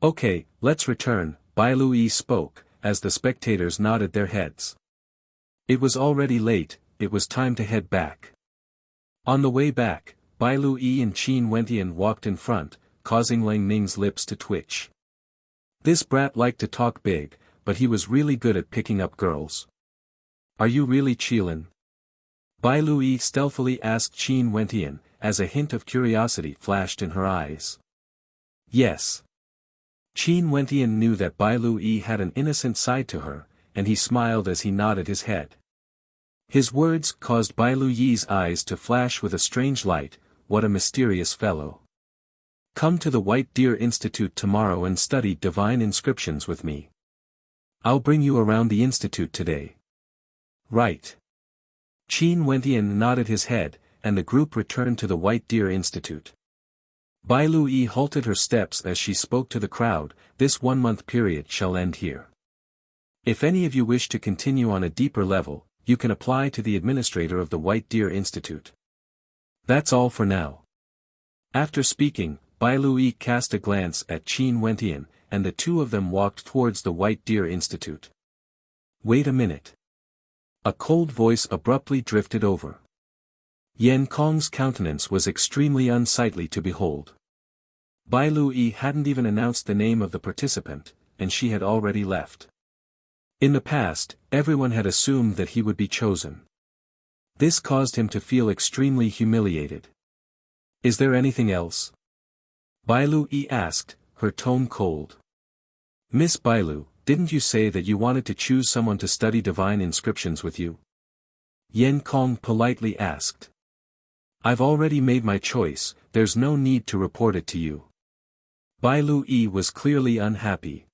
Okay, let's return, Bai Lui spoke, as the spectators nodded their heads. It was already late, it was time to head back. On the way back, Bai Lui and Qin Wentian walked in front, causing Lang Ning's lips to twitch. This brat liked to talk big, but he was really good at picking up girls. Are you really Qilin? Bai Lui stealthily asked Qin Wentian, as a hint of curiosity flashed in her eyes. Yes. Qin Wentian knew that Bai Lui had an innocent side to her, and he smiled as he nodded his head. His words caused Bai Lui's eyes to flash with a strange light. What a mysterious fellow. Come to the White Deer Institute tomorrow and study divine inscriptions with me. I'll bring you around the institute today. Right. Qin Wentian nodded his head, and the group returned to the White Deer Institute. Bai Lui halted her steps as she spoke to the crowd. This 1-month period shall end here. If any of you wish to continue on a deeper level, you can apply to the administrator of the White Deer Institute. That's all for now. After speaking, Bai Lui cast a glance at Qin Wentian, and the two of them walked towards the White Deer Institute. Wait a minute. A cold voice abruptly drifted over. Yan Kong's countenance was extremely unsightly to behold. Bai Lui hadn't even announced the name of the participant, and she had already left. In the past, everyone had assumed that he would be chosen. This caused him to feel extremely humiliated. Is there anything else? Bai Lui asked, her tone cold. Miss Bai Lu, didn't you say that you wanted to choose someone to study divine inscriptions with you? Yan Kong politely asked. I've already made my choice, there's no need to report it to you. Bai Lui was clearly unhappy.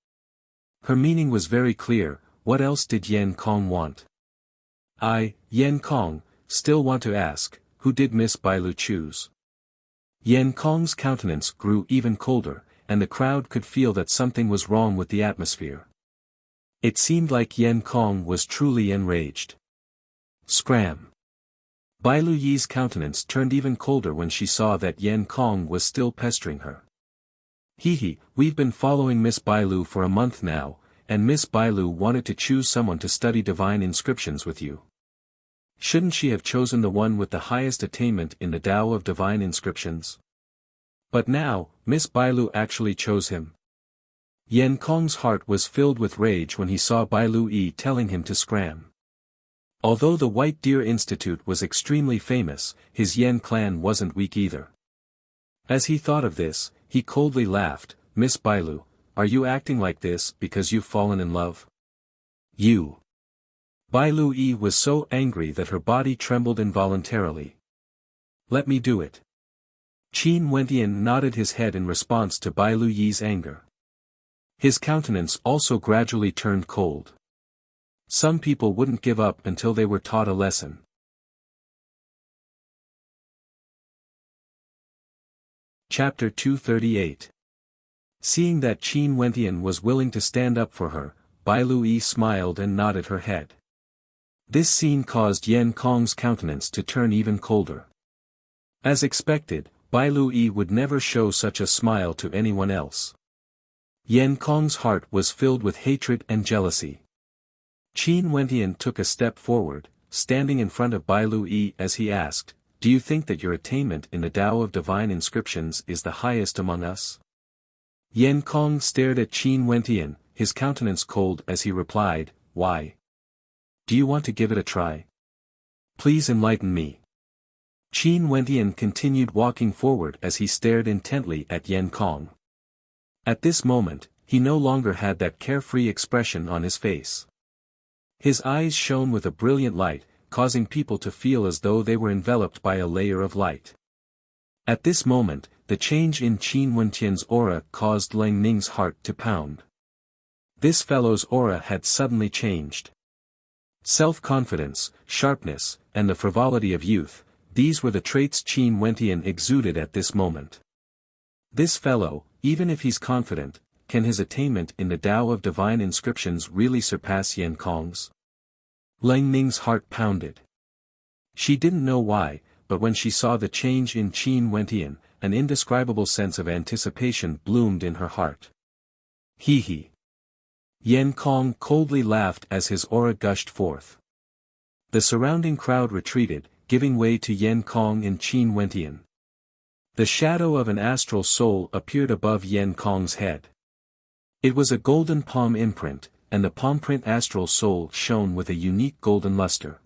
Her meaning was very clear. What else did Yan Kong want? Yan Kong, still want to ask, who did Miss Bai Lu choose? Yan Kong's countenance grew even colder, and the crowd could feel that something was wrong with the atmosphere. It seemed like Yan Kong was truly enraged. Scram. Bai Lui's countenance turned even colder when she saw that Yan Kong was still pestering her. We've been following Miss Bai Lu for a month now, and Miss Bai Lu wanted to choose someone to study divine inscriptions with you. Shouldn't she have chosen the one with the highest attainment in the Tao of divine inscriptions? But now, Miss Bai Lu actually chose him. Yan Kong's heart was filled with rage when he saw Bai Lui telling him to scram. Although the White Deer Institute was extremely famous, his Yan clan wasn't weak either. As he thought of this, he coldly laughed. Miss Bai Lu, are you acting like this because you've fallen in love? You. Bai Lui was so angry that her body trembled involuntarily. Let me do it. Qin Wentian nodded his head in response to Bai Lui's anger. His countenance also gradually turned cold. Some people wouldn't give up until they were taught a lesson. Chapter 238. Seeing that Qin Wentian was willing to stand up for her, Bai Lui smiled and nodded her head. This scene caused Yen Kong's countenance to turn even colder. As expected, Bai Lui would never show such a smile to anyone else. Yen Kong's heart was filled with hatred and jealousy. Qin Wentian took a step forward, standing in front of Bai Lui as he asked, "Do you think that your attainment in the Tao of Divine Inscriptions is the highest among us?" Yen Kong stared at Qin Wentian, his countenance cold as he replied, "Why? Do you want to give it a try? Please enlighten me." Qin Wentian continued walking forward as he stared intently at Yen Kong. At this moment, he no longer had that carefree expression on his face. His eyes shone with a brilliant light, causing people to feel as though they were enveloped by a layer of light. At this moment, the change in Qin Wentian's aura caused Lang Ning's heart to pound. This fellow's aura had suddenly changed. Self-confidence, sharpness, and the frivolity of youth, these were the traits Qin Wentian exuded at this moment. This fellow, even if he's confident, can his attainment in the Tao of Divine Inscriptions really surpass Yen Kong's? Lang Ning's heart pounded. She didn't know why, but when she saw the change in Qin Wentian, an indescribable sense of anticipation bloomed in her heart. Hee hee. Yen Kong coldly laughed as his aura gushed forth. The surrounding crowd retreated, giving way to Yen Kong and Qin Wentian. The shadow of an astral soul appeared above Yen Kong's head. It was a golden palm imprint, and the palm print astral soul shone with a unique golden luster.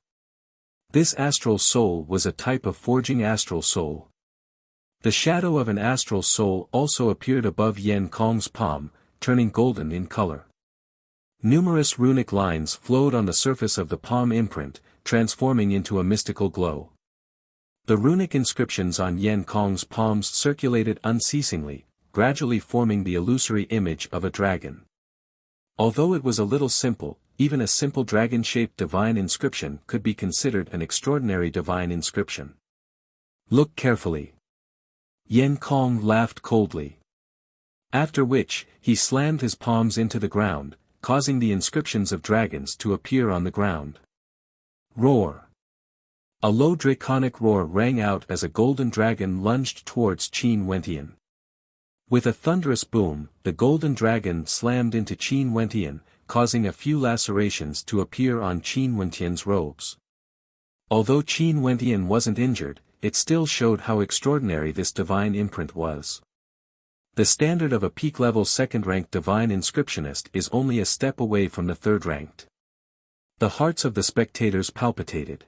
This astral soul was a type of forging astral soul. The shadow of an astral soul also appeared above Yen Kong's palm, turning golden in color. Numerous runic lines flowed on the surface of the palm imprint, transforming into a mystical glow. The runic inscriptions on Yen Kong's palms circulated unceasingly, gradually forming the illusory image of a dragon. Although it was a little simple, even a simple dragon-shaped divine inscription could be considered an extraordinary divine inscription. Look carefully. Yen Kong laughed coldly. After which, he slammed his palms into the ground, causing the inscriptions of dragons to appear on the ground. Roar! A low draconic roar rang out as a golden dragon lunged towards Qin Wentian. With a thunderous boom, the golden dragon slammed into Qin Wentian, causing a few lacerations to appear on Qin Wentian's robes. Although Qin Wentian wasn't injured, it still showed how extraordinary this divine imprint was. The standard of a peak-level second-ranked divine inscriptionist is only a step away from the third-ranked. The hearts of the spectators palpitated.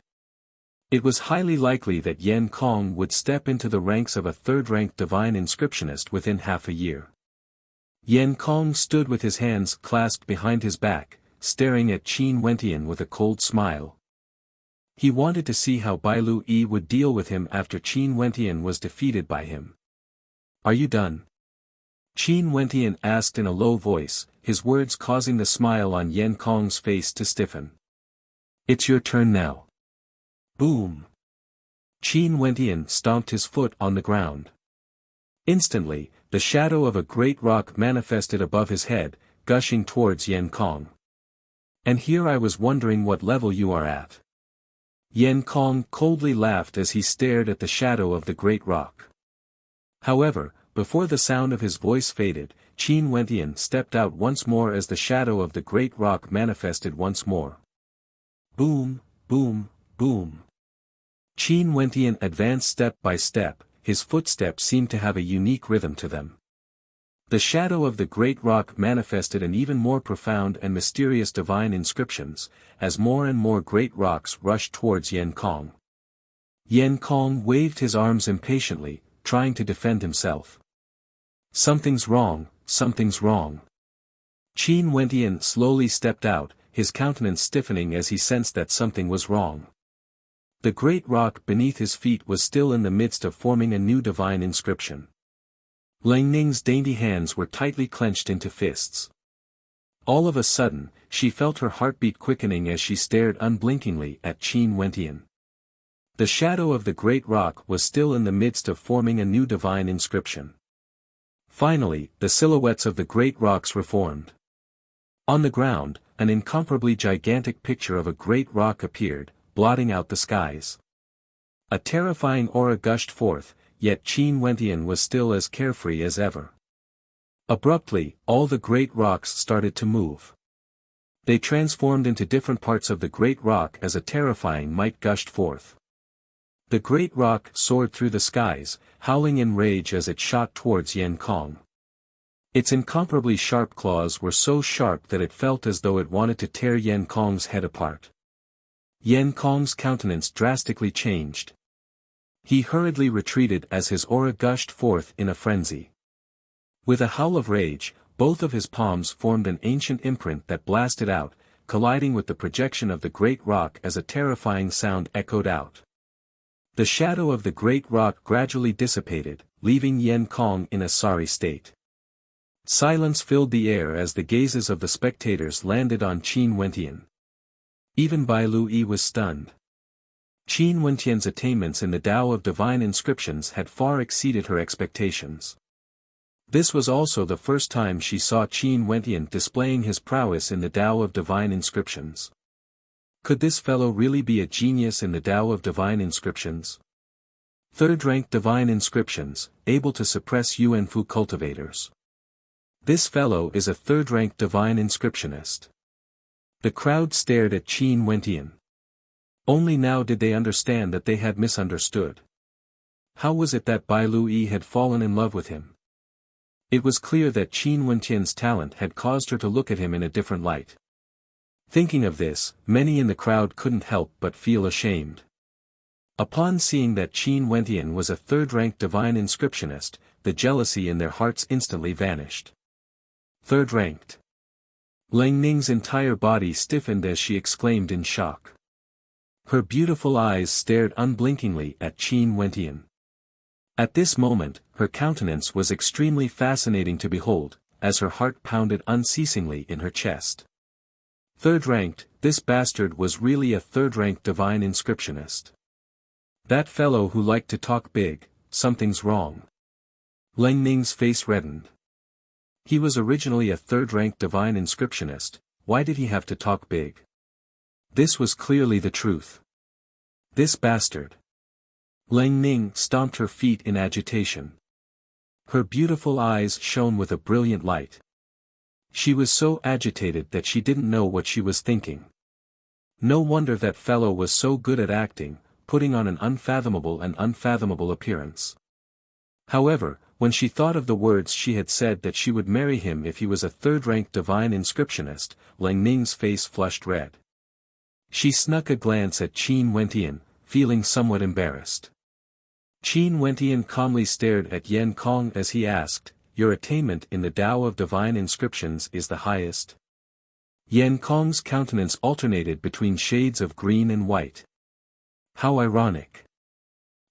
It was highly likely that Yen Kong would step into the ranks of a third-ranked divine inscriptionist within half a year. Yen Kong stood with his hands clasped behind his back, staring at Qin Wentian with a cold smile. He wanted to see how Bai Lui would deal with him after Qin Wentian was defeated by him. "Are you done?" Qin Wentian asked in a low voice, his words causing the smile on Yen Kong's face to stiffen. "It's your turn now." Boom! Qin Wentian stomped his foot on the ground. Instantly, the shadow of a great rock manifested above his head, gushing towards Yen Kong. "And here I was wondering what level you are at." Yen Kong coldly laughed as he stared at the shadow of the great rock. However, before the sound of his voice faded, Qin Wentian stepped out once more as the shadow of the great rock manifested once more. Boom, boom, boom. Qin Wentian advanced step by step, his footsteps seemed to have a unique rhythm to them. The shadow of the great rock manifested an even more profound and mysterious divine inscriptions, as more and more great rocks rushed towards Yen Kong. Yen Kong waved his arms impatiently, trying to defend himself. "Something's wrong, something's wrong." Qin Wentian slowly stepped out, his countenance stiffening as he sensed that something was wrong. The great rock beneath his feet was still in the midst of forming a new divine inscription. Lang Ning's dainty hands were tightly clenched into fists. All of a sudden, she felt her heartbeat quickening as she stared unblinkingly at Qin Wentian. The shadow of the great rock was still in the midst of forming a new divine inscription. Finally, the silhouettes of the great rocks reformed. On the ground, an incomparably gigantic picture of a great rock appeared, blotting out the skies. A terrifying aura gushed forth, yet Qin Wentian was still as carefree as ever. Abruptly, all the great rocks started to move. They transformed into different parts of the great rock as a terrifying might gushed forth. The great rock soared through the skies, howling in rage as it shot towards Yan Kong. Its incomparably sharp claws were so sharp that it felt as though it wanted to tear Yan Kong's head apart. Yan Kong's countenance drastically changed. He hurriedly retreated as his aura gushed forth in a frenzy. With a howl of rage, both of his palms formed an ancient imprint that blasted out, colliding with the projection of the great rock as a terrifying sound echoed out. The shadow of the great rock gradually dissipated, leaving Yan Kong in a sorry state. Silence filled the air as the gazes of the spectators landed on Qin Wentian. Even Bai Lui was stunned. Qin Wentian's attainments in the Tao of Divine Inscriptions had far exceeded her expectations. This was also the first time she saw Qin Wentian displaying his prowess in the Tao of Divine Inscriptions. Could this fellow really be a genius in the Tao of Divine Inscriptions? Third-rank Divine Inscriptions, able to suppress Yuanfu cultivators. This fellow is a third-rank Divine Inscriptionist. The crowd stared at Qin Wentian. Only now did they understand that they had misunderstood. How was it that Bai Lui had fallen in love with him? It was clear that Qin Wentian's talent had caused her to look at him in a different light. Thinking of this, many in the crowd couldn't help but feel ashamed. Upon seeing that Qin Wentian was a third-rank Divine Inscriptionist, the jealousy in their hearts instantly vanished. Third-ranked. Lang Ning's entire body stiffened as she exclaimed in shock. Her beautiful eyes stared unblinkingly at Qin Wentian. At this moment, her countenance was extremely fascinating to behold, as her heart pounded unceasingly in her chest. Third-ranked, this bastard was really a third-rank Divine Inscriptionist. That fellow who liked to talk big, something's wrong. Lang Ning's face reddened. He was originally a third-rank Divine Inscriptionist, why did he have to talk big? This was clearly the truth. This bastard. Lang Ning stomped her feet in agitation. Her beautiful eyes shone with a brilliant light. She was so agitated that she didn't know what she was thinking. No wonder that fellow was so good at acting, putting on an unfathomable appearance. However, when she thought of the words she had said that she would marry him if he was a third-rank Divine Inscriptionist, Lang Ning's face flushed red. She snuck a glance at Qin Wentian, feeling somewhat embarrassed. Qin Wentian calmly stared at Yan Kong as he asked, "Your attainment in the Tao of Divine Inscriptions is the highest?" Yan Kong's countenance alternated between shades of green and white. How ironic.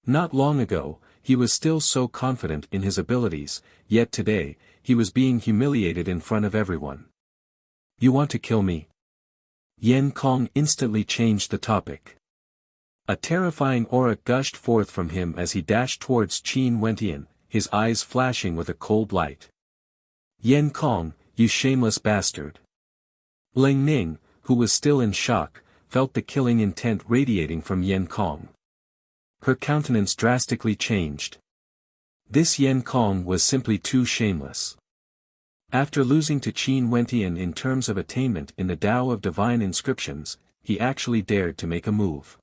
Not long ago, he was still so confident in his abilities, yet today, he was being humiliated in front of everyone. "You want to kill me?" Yan Kong instantly changed the topic. A terrifying aura gushed forth from him as he dashed towards Qin Wentian, his eyes flashing with a cold light. "Yan Kong, you shameless bastard!" Lang Ning, who was still in shock, felt the killing intent radiating from Yan Kong. Her countenance drastically changed. This Yan Kong was simply too shameless. After losing to Qin Wentian in terms of attainment in the Tao of Divine Inscriptions, he actually dared to make a move.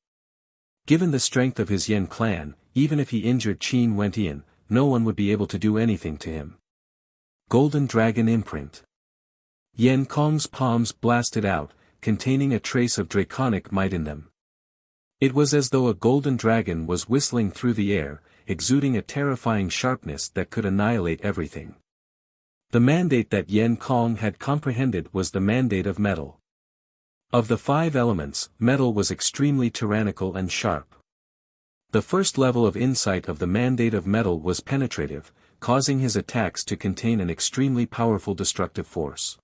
Given the strength of his Yan clan, even if he injured Qin Wentian, no one would be able to do anything to him. Golden Dragon Imprint. Yan Kong's palms blasted out, containing a trace of draconic might in them. It was as though a golden dragon was whistling through the air, exuding a terrifying sharpness that could annihilate everything. The mandate that Yan Kong had comprehended was the mandate of metal. Of the 5 elements, metal was extremely tyrannical and sharp. The first level of insight of the mandate of metal was penetrative, causing his attacks to contain an extremely powerful destructive force.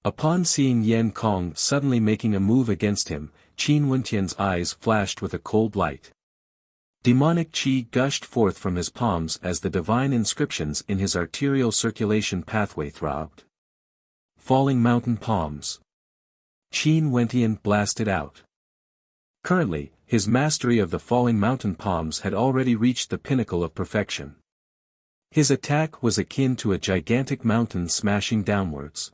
Upon seeing Yan Kong suddenly making a move against him, Qin Wentian's eyes flashed with a cold light. Demonic qi gushed forth from his palms as the divine inscriptions in his arterial circulation pathway throbbed. Falling mountain palms. Qin Wentian blasted out. Currently, his mastery of the falling mountain palms had already reached the pinnacle of perfection. His attack was akin to a gigantic mountain smashing downwards.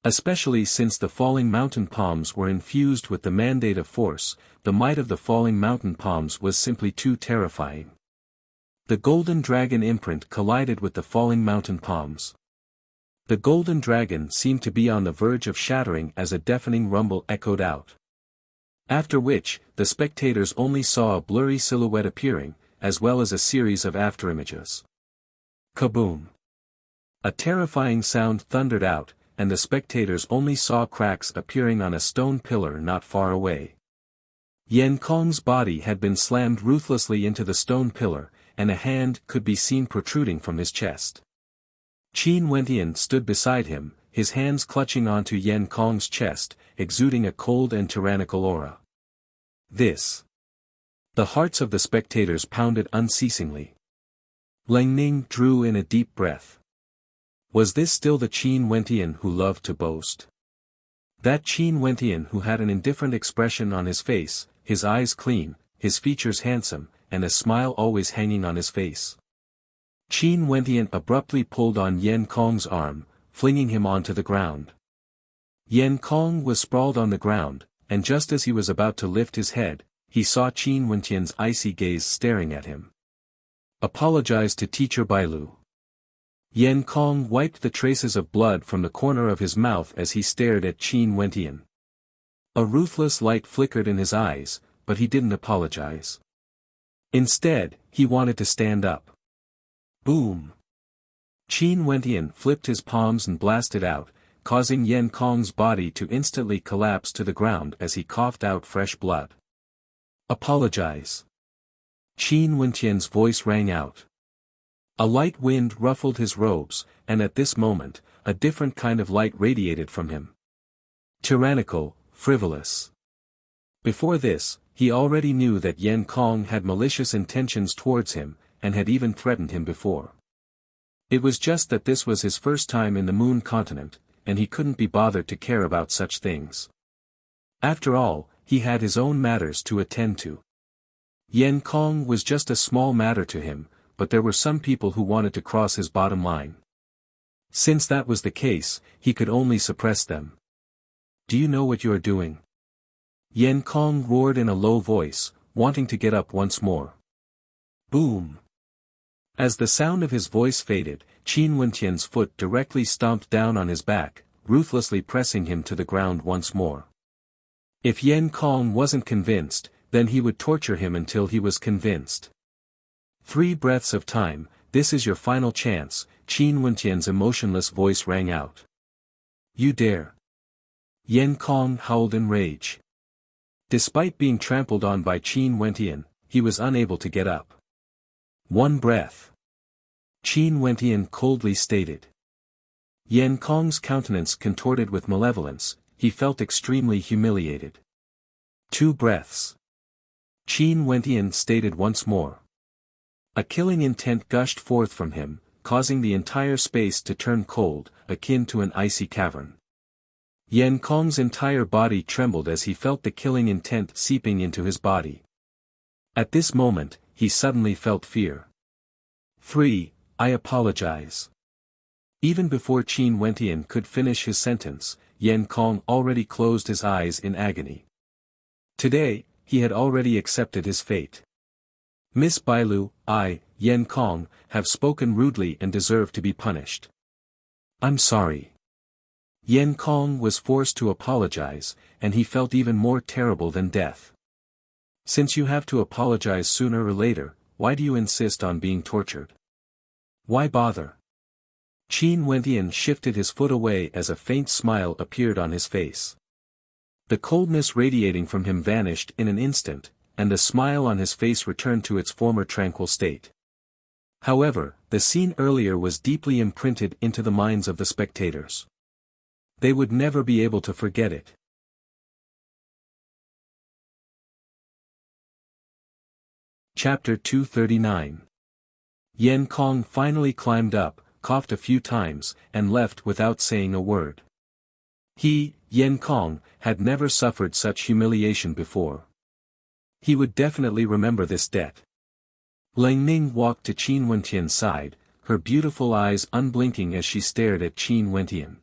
Especially since the falling mountain palms were infused with the mandate of force, the might of the falling mountain palms was simply too terrifying. The golden dragon imprint collided with the falling mountain palms. The golden dragon seemed to be on the verge of shattering as a deafening rumble echoed out. After which, the spectators only saw a blurry silhouette appearing, as well as a series of afterimages. Kaboom! A terrifying sound thundered out, and the spectators only saw cracks appearing on a stone pillar not far away. Yan Kong's body had been slammed ruthlessly into the stone pillar, and a hand could be seen protruding from his chest. Qin Wentian stood beside him, his hands clutching onto Yan Kong's chest, exuding a cold and tyrannical aura. This. The hearts of the spectators pounded unceasingly. Lang Ning drew in a deep breath. Was this still the Qin Wentian who loved to boast? That Qin Wentian who had an indifferent expression on his face, his eyes clean, his features handsome, and a smile always hanging on his face. Qin Wentian abruptly pulled on Yan Kong's arm, flinging him onto the ground. Yan Kong was sprawled on the ground, and just as he was about to lift his head, he saw Qin Wentian's icy gaze staring at him. Apologize to Teacher Bailu. Yan Kong wiped the traces of blood from the corner of his mouth as he stared at Qin Wentian. A ruthless light flickered in his eyes, but he didn't apologize. Instead, he wanted to stand up. Boom! Qin Wentian flipped his palms and blasted out, causing Yan Kong's body to instantly collapse to the ground as he coughed out fresh blood. Apologize. Qin Wentian's voice rang out. A light wind ruffled his robes, and at this moment, a different kind of light radiated from him. Tyrannical, frivolous. Before this, he already knew that Yan Kong had malicious intentions towards him, and had even threatened him before. It was just that this was his first time in the Moon Continent, and he couldn't be bothered to care about such things. After all, he had his own matters to attend to. Yan Kong was just a small matter to him, but there were some people who wanted to cross his bottom line. Since that was the case, he could only suppress them. Do you know what you are doing? Yan Kong roared in a low voice, wanting to get up once more. Boom! As the sound of his voice faded, Qin Wentian's foot directly stomped down on his back, ruthlessly pressing him to the ground once more. If Yan Kong wasn't convinced, then he would torture him until he was convinced. 3 breaths of time, this is your final chance, Qin Wentian's emotionless voice rang out. You dare! Yan Kong howled in rage. Despite being trampled on by Qin Wentian, he was unable to get up. 1 breath. Qin Wentian coldly stated. Yan Kong's countenance contorted with malevolence, he felt extremely humiliated. 2 breaths. Qin Wentian stated once more. A killing intent gushed forth from him, causing the entire space to turn cold, akin to an icy cavern. Yan Kong's entire body trembled as he felt the killing intent seeping into his body. At this moment, he suddenly felt fear. 3. I apologize. Even before Qin Wentian could finish his sentence, Yan Kong already closed his eyes in agony. Today, he had already accepted his fate. Miss Bailu, I, Yan Kong, have spoken rudely and deserve to be punished. I'm sorry. Yan Kong was forced to apologize, and he felt even more terrible than death. Since you have to apologize sooner or later, why do you insist on being tortured? Why bother? Qin Wentian shifted his foot away as a faint smile appeared on his face. The coldness radiating from him vanished in an instant, and the smile on his face returned to its former tranquil state. However, the scene earlier was deeply imprinted into the minds of the spectators. They would never be able to forget it. Chapter 239. Yan Kong finally climbed up, coughed a few times, and left without saying a word. He, Yen Kong, had never suffered such humiliation before. He would definitely remember this debt. Lang Ning walked to Qin Wentian's side, her beautiful eyes unblinking as she stared at Qin Wentian.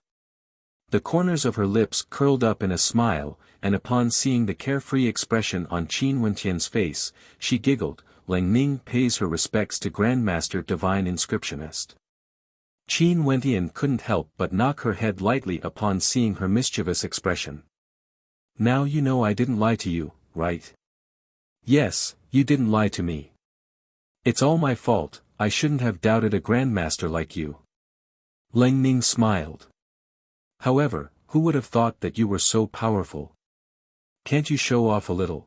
The corners of her lips curled up in a smile, and upon seeing the carefree expression on Qin Wentian's face, she giggled. Lang Ning pays her respects to Grandmaster Divine Inscriptionist. Qin Wentian couldn't help but knock her head lightly upon seeing her mischievous expression. Now you know I didn't lie to you, right? Yes, you didn't lie to me. It's all my fault, I shouldn't have doubted a grandmaster like you. Lang Ning smiled. However, who would have thought that you were so powerful? Can't you show off a little?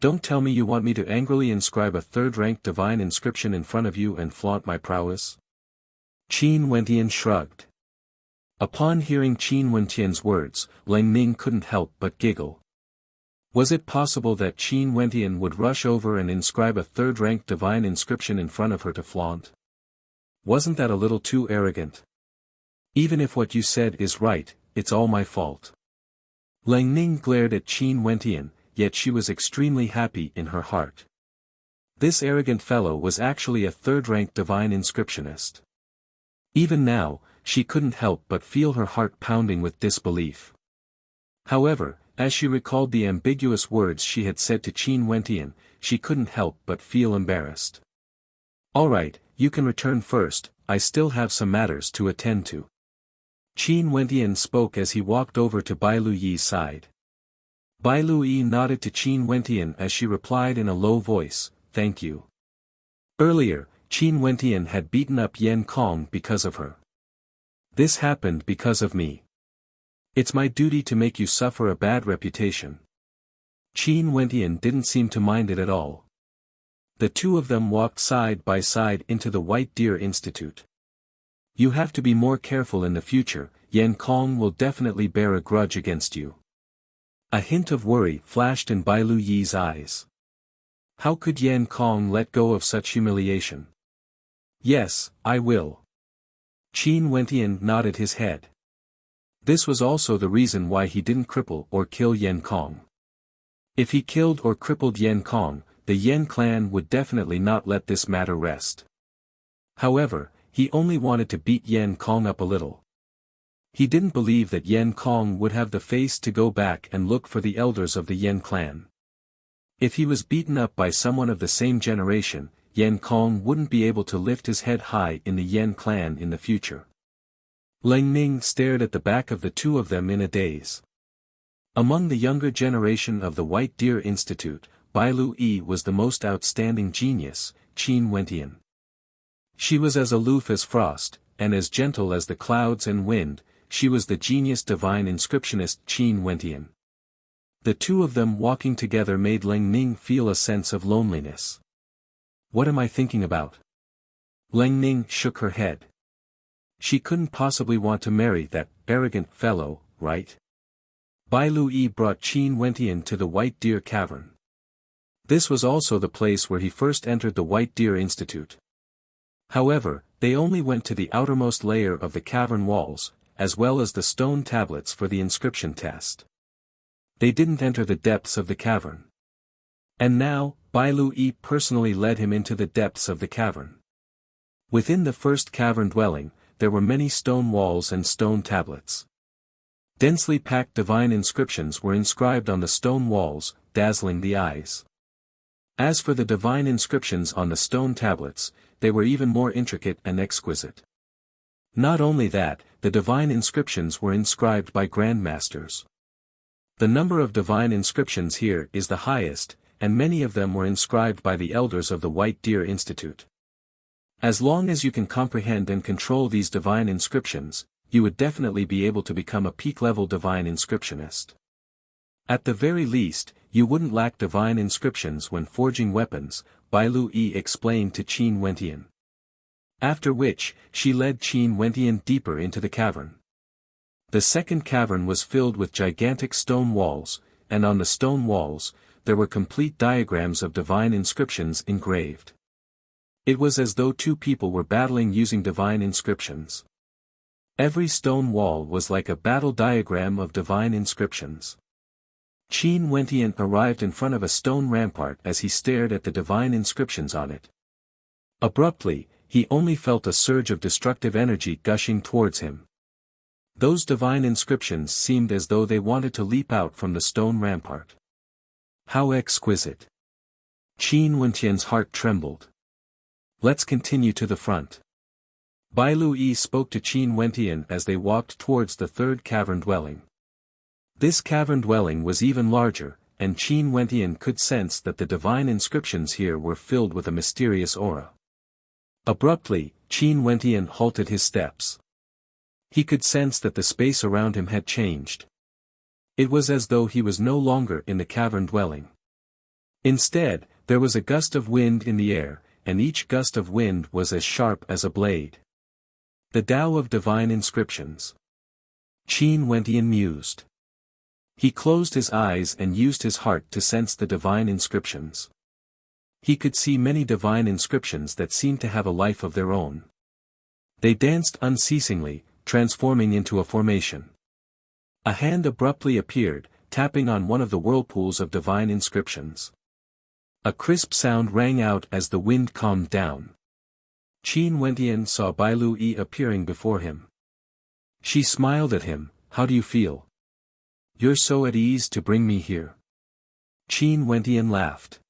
Don't tell me you want me to angrily inscribe a third-rank divine inscription in front of you and flaunt my prowess? Qin Wentian shrugged. Upon hearing Qin Wentian's words, Lang Ning couldn't help but giggle. Was it possible that Qin Wentian would rush over and inscribe a third-rank divine inscription in front of her to flaunt? Wasn't that a little too arrogant? Even if what you said is right, it's all my fault. Lang Ning glared at Qin Wentian, yet she was extremely happy in her heart. This arrogant fellow was actually a third-rank divine inscriptionist. Even now, she couldn't help but feel her heart pounding with disbelief. However, as she recalled the ambiguous words she had said to Qin Wentian, she couldn't help but feel embarrassed. Alright, you can return first, I still have some matters to attend to. Qin Wentian spoke as he walked over to Bai Luyi's side. Bai Luyi nodded to Qin Wentian as she replied in a low voice, thank you. Earlier, Qin Wentian had beaten up Yen Kong because of her. This happened because of me. It's my duty to make you suffer a bad reputation. Qin Wentian didn't seem to mind it at all. The two of them walked side by side into the White Deer Institute. You have to be more careful in the future, Yen Kong will definitely bear a grudge against you. A hint of worry flashed in Bai Luyi's eyes. How could Yen Kong let go of such humiliation? Yes, I will. Qin Wentian nodded his head. This was also the reason why he didn't cripple or kill Yen Kong. If he killed or crippled Yen Kong, the Yen clan would definitely not let this matter rest. However, he only wanted to beat Yen Kong up a little. He didn't believe that Yen Kong would have the face to go back and look for the elders of the Yen clan. If he was beaten up by someone of the same generation, Yen Kong wouldn't be able to lift his head high in the Yen clan in the future. Lang Ning stared at the back of the two of them in a daze. Among the younger generation of the White Deer Institute, Bai Luyi was the most outstanding genius, Qin Wentian. She was as aloof as frost, and as gentle as the clouds and wind, she was the genius divine inscriptionist Qin Wentian. The two of them walking together made Lang Ning feel a sense of loneliness. What am I thinking about? Lang Ning shook her head. She couldn't possibly want to marry that arrogant fellow, right? Bai Luyi brought Qin Wentian to the White Deer Cavern. This was also the place where he first entered the White Deer Institute. However, they only went to the outermost layer of the cavern walls, as well as the stone tablets for the inscription test. They didn't enter the depths of the cavern. And now, Bai Luyi personally led him into the depths of the cavern. Within the first cavern dwelling, there were many stone walls and stone tablets. Densely packed divine inscriptions were inscribed on the stone walls, dazzling the eyes. As for the divine inscriptions on the stone tablets, they were even more intricate and exquisite. Not only that, the divine inscriptions were inscribed by grandmasters. The number of divine inscriptions here is the highest, and many of them were inscribed by the elders of the White Deer Institute. As long as you can comprehend and control these divine inscriptions, you would definitely be able to become a peak-level divine inscriptionist. At the very least, you wouldn't lack divine inscriptions when forging weapons, Bai Luyi explained to Qin Wentian. After which, she led Qin Wentian deeper into the cavern. The second cavern was filled with gigantic stone walls, and on the stone walls, there were complete diagrams of divine inscriptions engraved. It was as though two people were battling using divine inscriptions. Every stone wall was like a battle diagram of divine inscriptions. Qin Wentian arrived in front of a stone rampart as he stared at the divine inscriptions on it. Abruptly, he only felt a surge of destructive energy gushing towards him. Those divine inscriptions seemed as though they wanted to leap out from the stone rampart. How exquisite! Qin Wentian's heart trembled. Let's continue to the front. Bai Lui spoke to Qin Wentian as they walked towards the third cavern dwelling. This cavern dwelling was even larger, and Qin Wentian could sense that the divine inscriptions here were filled with a mysterious aura. Abruptly, Qin Wentian halted his steps. He could sense that the space around him had changed. It was as though he was no longer in the cavern dwelling. Instead, there was a gust of wind in the air, and each gust of wind was as sharp as a blade. The Tao of Divine Inscriptions. Qin Wentian mused. He closed his eyes and used his heart to sense the divine inscriptions. He could see many divine inscriptions that seemed to have a life of their own. They danced unceasingly, transforming into a formation. A hand abruptly appeared, tapping on one of the whirlpools of divine inscriptions. A crisp sound rang out as the wind calmed down. Qin Wentian saw Bai Lui appearing before him. She smiled at him. How do you feel? You're so at ease to bring me here. Qin Wentian laughed.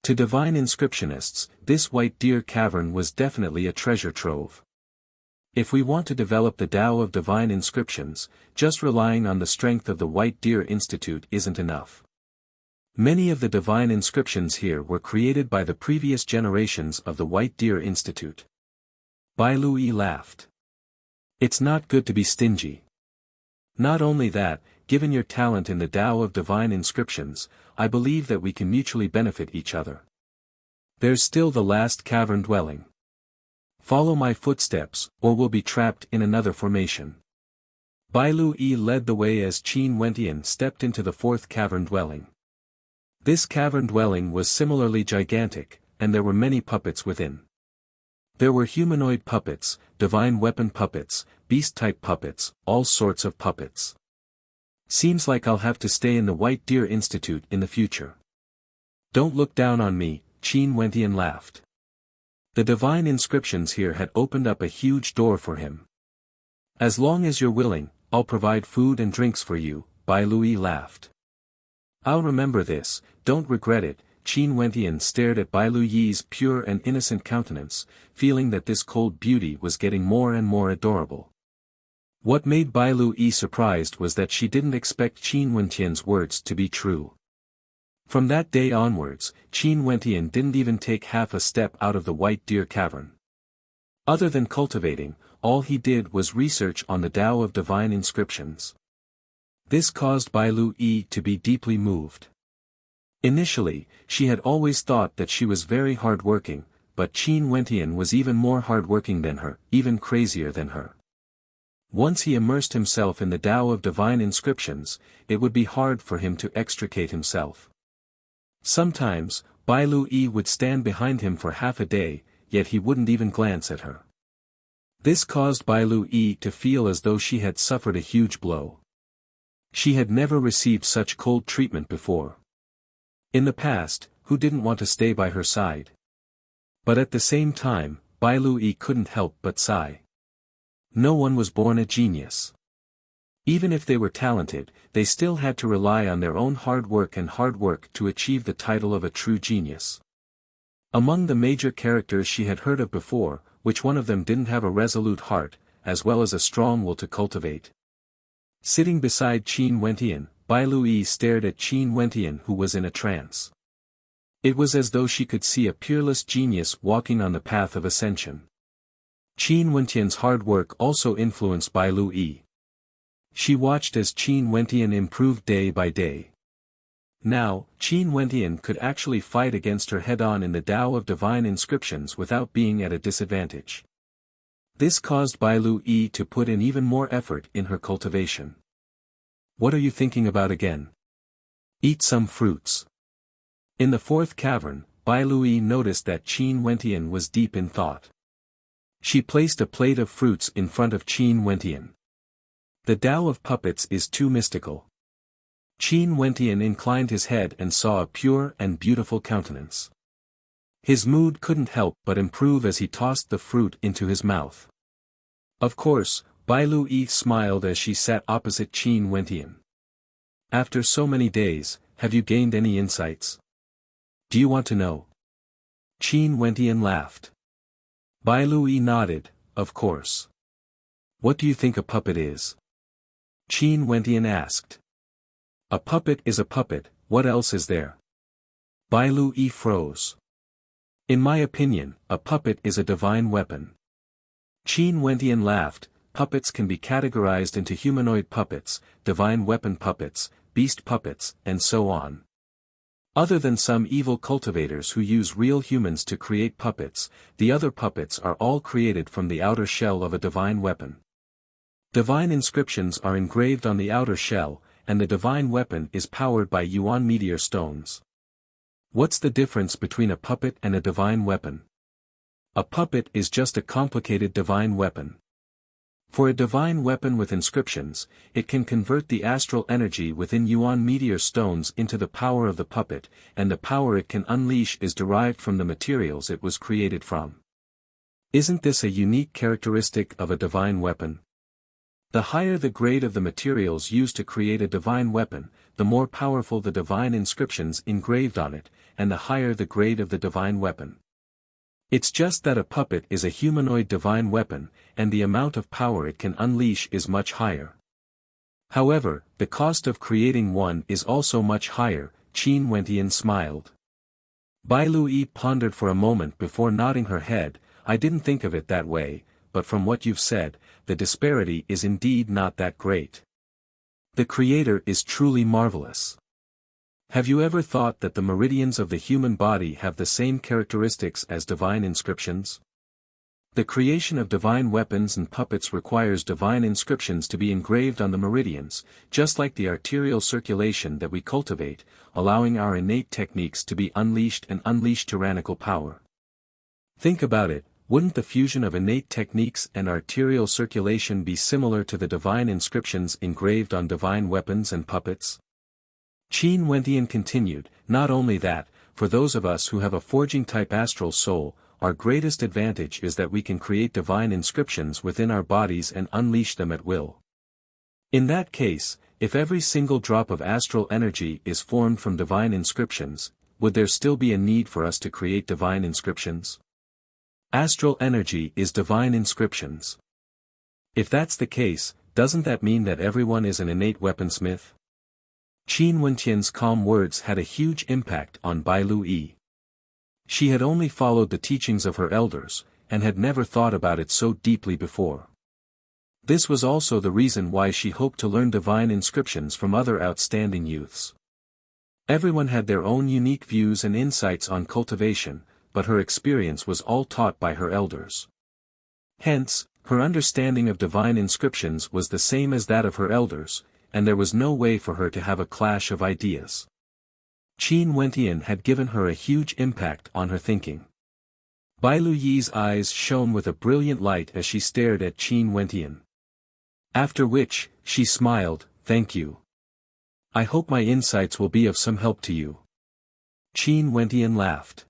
To divine inscriptionists, this white deer cavern was definitely a treasure trove. If we want to develop the Tao of divine inscriptions, just relying on the strength of the White Deer Institute isn't enough. Many of the divine inscriptions here were created by the previous generations of the White Deer Institute. Bai Lui laughed. It's not good to be stingy. Not only that, given your talent in the Tao of divine inscriptions, I believe that we can mutually benefit each other. There's still the last cavern dwelling. Follow my footsteps, or we'll be trapped in another formation. Bai Lui led the way as Qin Wentian stepped into the fourth cavern dwelling. This cavern dwelling was similarly gigantic, and there were many puppets within. There were humanoid puppets, divine weapon puppets, beast-type puppets, all sorts of puppets. Seems like I'll have to stay in the White Deer Institute in the future. Don't look down on me, Qin Wentian laughed. The divine inscriptions here had opened up a huge door for him. As long as you're willing, I'll provide food and drinks for you, Bai Lui laughed. I'll remember this, don't regret it. Qin Wentian stared at Bai Lui's pure and innocent countenance, feeling that this cold beauty was getting more and more adorable. What made Bai Lui surprised was that she didn't expect Qin Wentian's words to be true. From that day onwards, Qin Wentian didn't even take half a step out of the White Deer Cavern. Other than cultivating, all he did was research on the Tao of divine inscriptions. This caused Bai Lui to be deeply moved. Initially, she had always thought that she was very hard-working, but Qin Wentian was even more hard-working than her, even crazier than her. Once he immersed himself in the Tao of divine inscriptions, it would be hard for him to extricate himself. Sometimes, Bai Lui would stand behind him for half a day, yet he wouldn't even glance at her. This caused Bai Lui to feel as though she had suffered a huge blow. She had never received such cold treatment before. In the past, who didn't want to stay by her side? But at the same time, Bai Lui couldn't help but sigh. No one was born a genius. Even if they were talented, they still had to rely on their own hard work to achieve the title of a true genius. Among the major characters she had heard of before, which one of them didn't have a resolute heart, as well as a strong will to cultivate? Sitting beside Qin Wentian, Bai Lui stared at Qin Wentian, who was in a trance. It was as though she could see a peerless genius walking on the path of ascension. Qin Wentian's hard work also influenced Bai Lui. She watched as Qin Wentian improved day by day. Now, Qin Wentian could actually fight against her head-on in the Tao of divine inscriptions without being at a disadvantage. This caused Bai Lui to put in even more effort in her cultivation. What are you thinking about again? Eat some fruits. In the fourth cavern, Bai Lui noticed that Qin Wentian was deep in thought. She placed a plate of fruits in front of Qin Wentian. The Tao of puppets is too mystical. Qin Wentian inclined his head and saw a pure and beautiful countenance. His mood couldn't help but improve as he tossed the fruit into his mouth. Of course, Bai Lui smiled as she sat opposite Qin Wentian. After so many days, have you gained any insights? Do you want to know? Qin Wentian laughed. Bai Lui nodded, of course. What do you think a puppet is? Qin Wentian asked. A puppet is a puppet, what else is there? Bai Lui froze. In my opinion, a puppet is a divine weapon. Qin Wentian laughed. Puppets can be categorized into humanoid puppets, divine weapon puppets, beast puppets, and so on. Other than some evil cultivators who use real humans to create puppets, the other puppets are all created from the outer shell of a divine weapon. Divine inscriptions are engraved on the outer shell, and the divine weapon is powered by Yuan meteor stones. What's the difference between a puppet and a divine weapon? A puppet is just a complicated divine weapon. For a divine weapon with inscriptions, it can convert the astral energy within Yuan meteor stones into the power of the puppet, and the power it can unleash is derived from the materials it was created from. Isn't this a unique characteristic of a divine weapon? The higher the grade of the materials used to create a divine weapon, the more powerful the divine inscriptions engraved on it, and the higher the grade of the divine weapon. It's just that a puppet is a humanoid divine weapon, and the amount of power it can unleash is much higher. However, the cost of creating one is also much higher. Qin Wentian smiled. Bai Lui pondered for a moment before nodding her head. I didn't think of it that way, but from what you've said, the disparity is indeed not that great. The Creator is truly marvelous. Have you ever thought that the meridians of the human body have the same characteristics as divine inscriptions? The creation of divine weapons and puppets requires divine inscriptions to be engraved on the meridians, just like the arterial circulation that we cultivate, allowing our innate techniques to be unleashed and unleash tyrannical power. Think about it, wouldn't the fusion of innate techniques and arterial circulation be similar to the divine inscriptions engraved on divine weapons and puppets? Qin Wentian continued, not only that, for those of us who have a forging-type astral soul, our greatest advantage is that we can create divine inscriptions within our bodies and unleash them at will. In that case, if every single drop of astral energy is formed from divine inscriptions, would there still be a need for us to create divine inscriptions? Astral energy is divine inscriptions. If that's the case, doesn't that mean that everyone is an innate weaponsmith? Qin Wentian's calm words had a huge impact on Bai Lui. She had only followed the teachings of her elders, and had never thought about it so deeply before. This was also the reason why she hoped to learn divine inscriptions from other outstanding youths. Everyone had their own unique views and insights on cultivation, but her experience was all taught by her elders. Hence, her understanding of divine inscriptions was the same as that of her elders, and there was no way for her to have a clash of ideas. Qin Wentian had given her a huge impact on her thinking. Bai Luyi's eyes shone with a brilliant light as she stared at Qin Wentian. After which, she smiled, "Thank you. I hope my insights will be of some help to you." Qin Wentian laughed.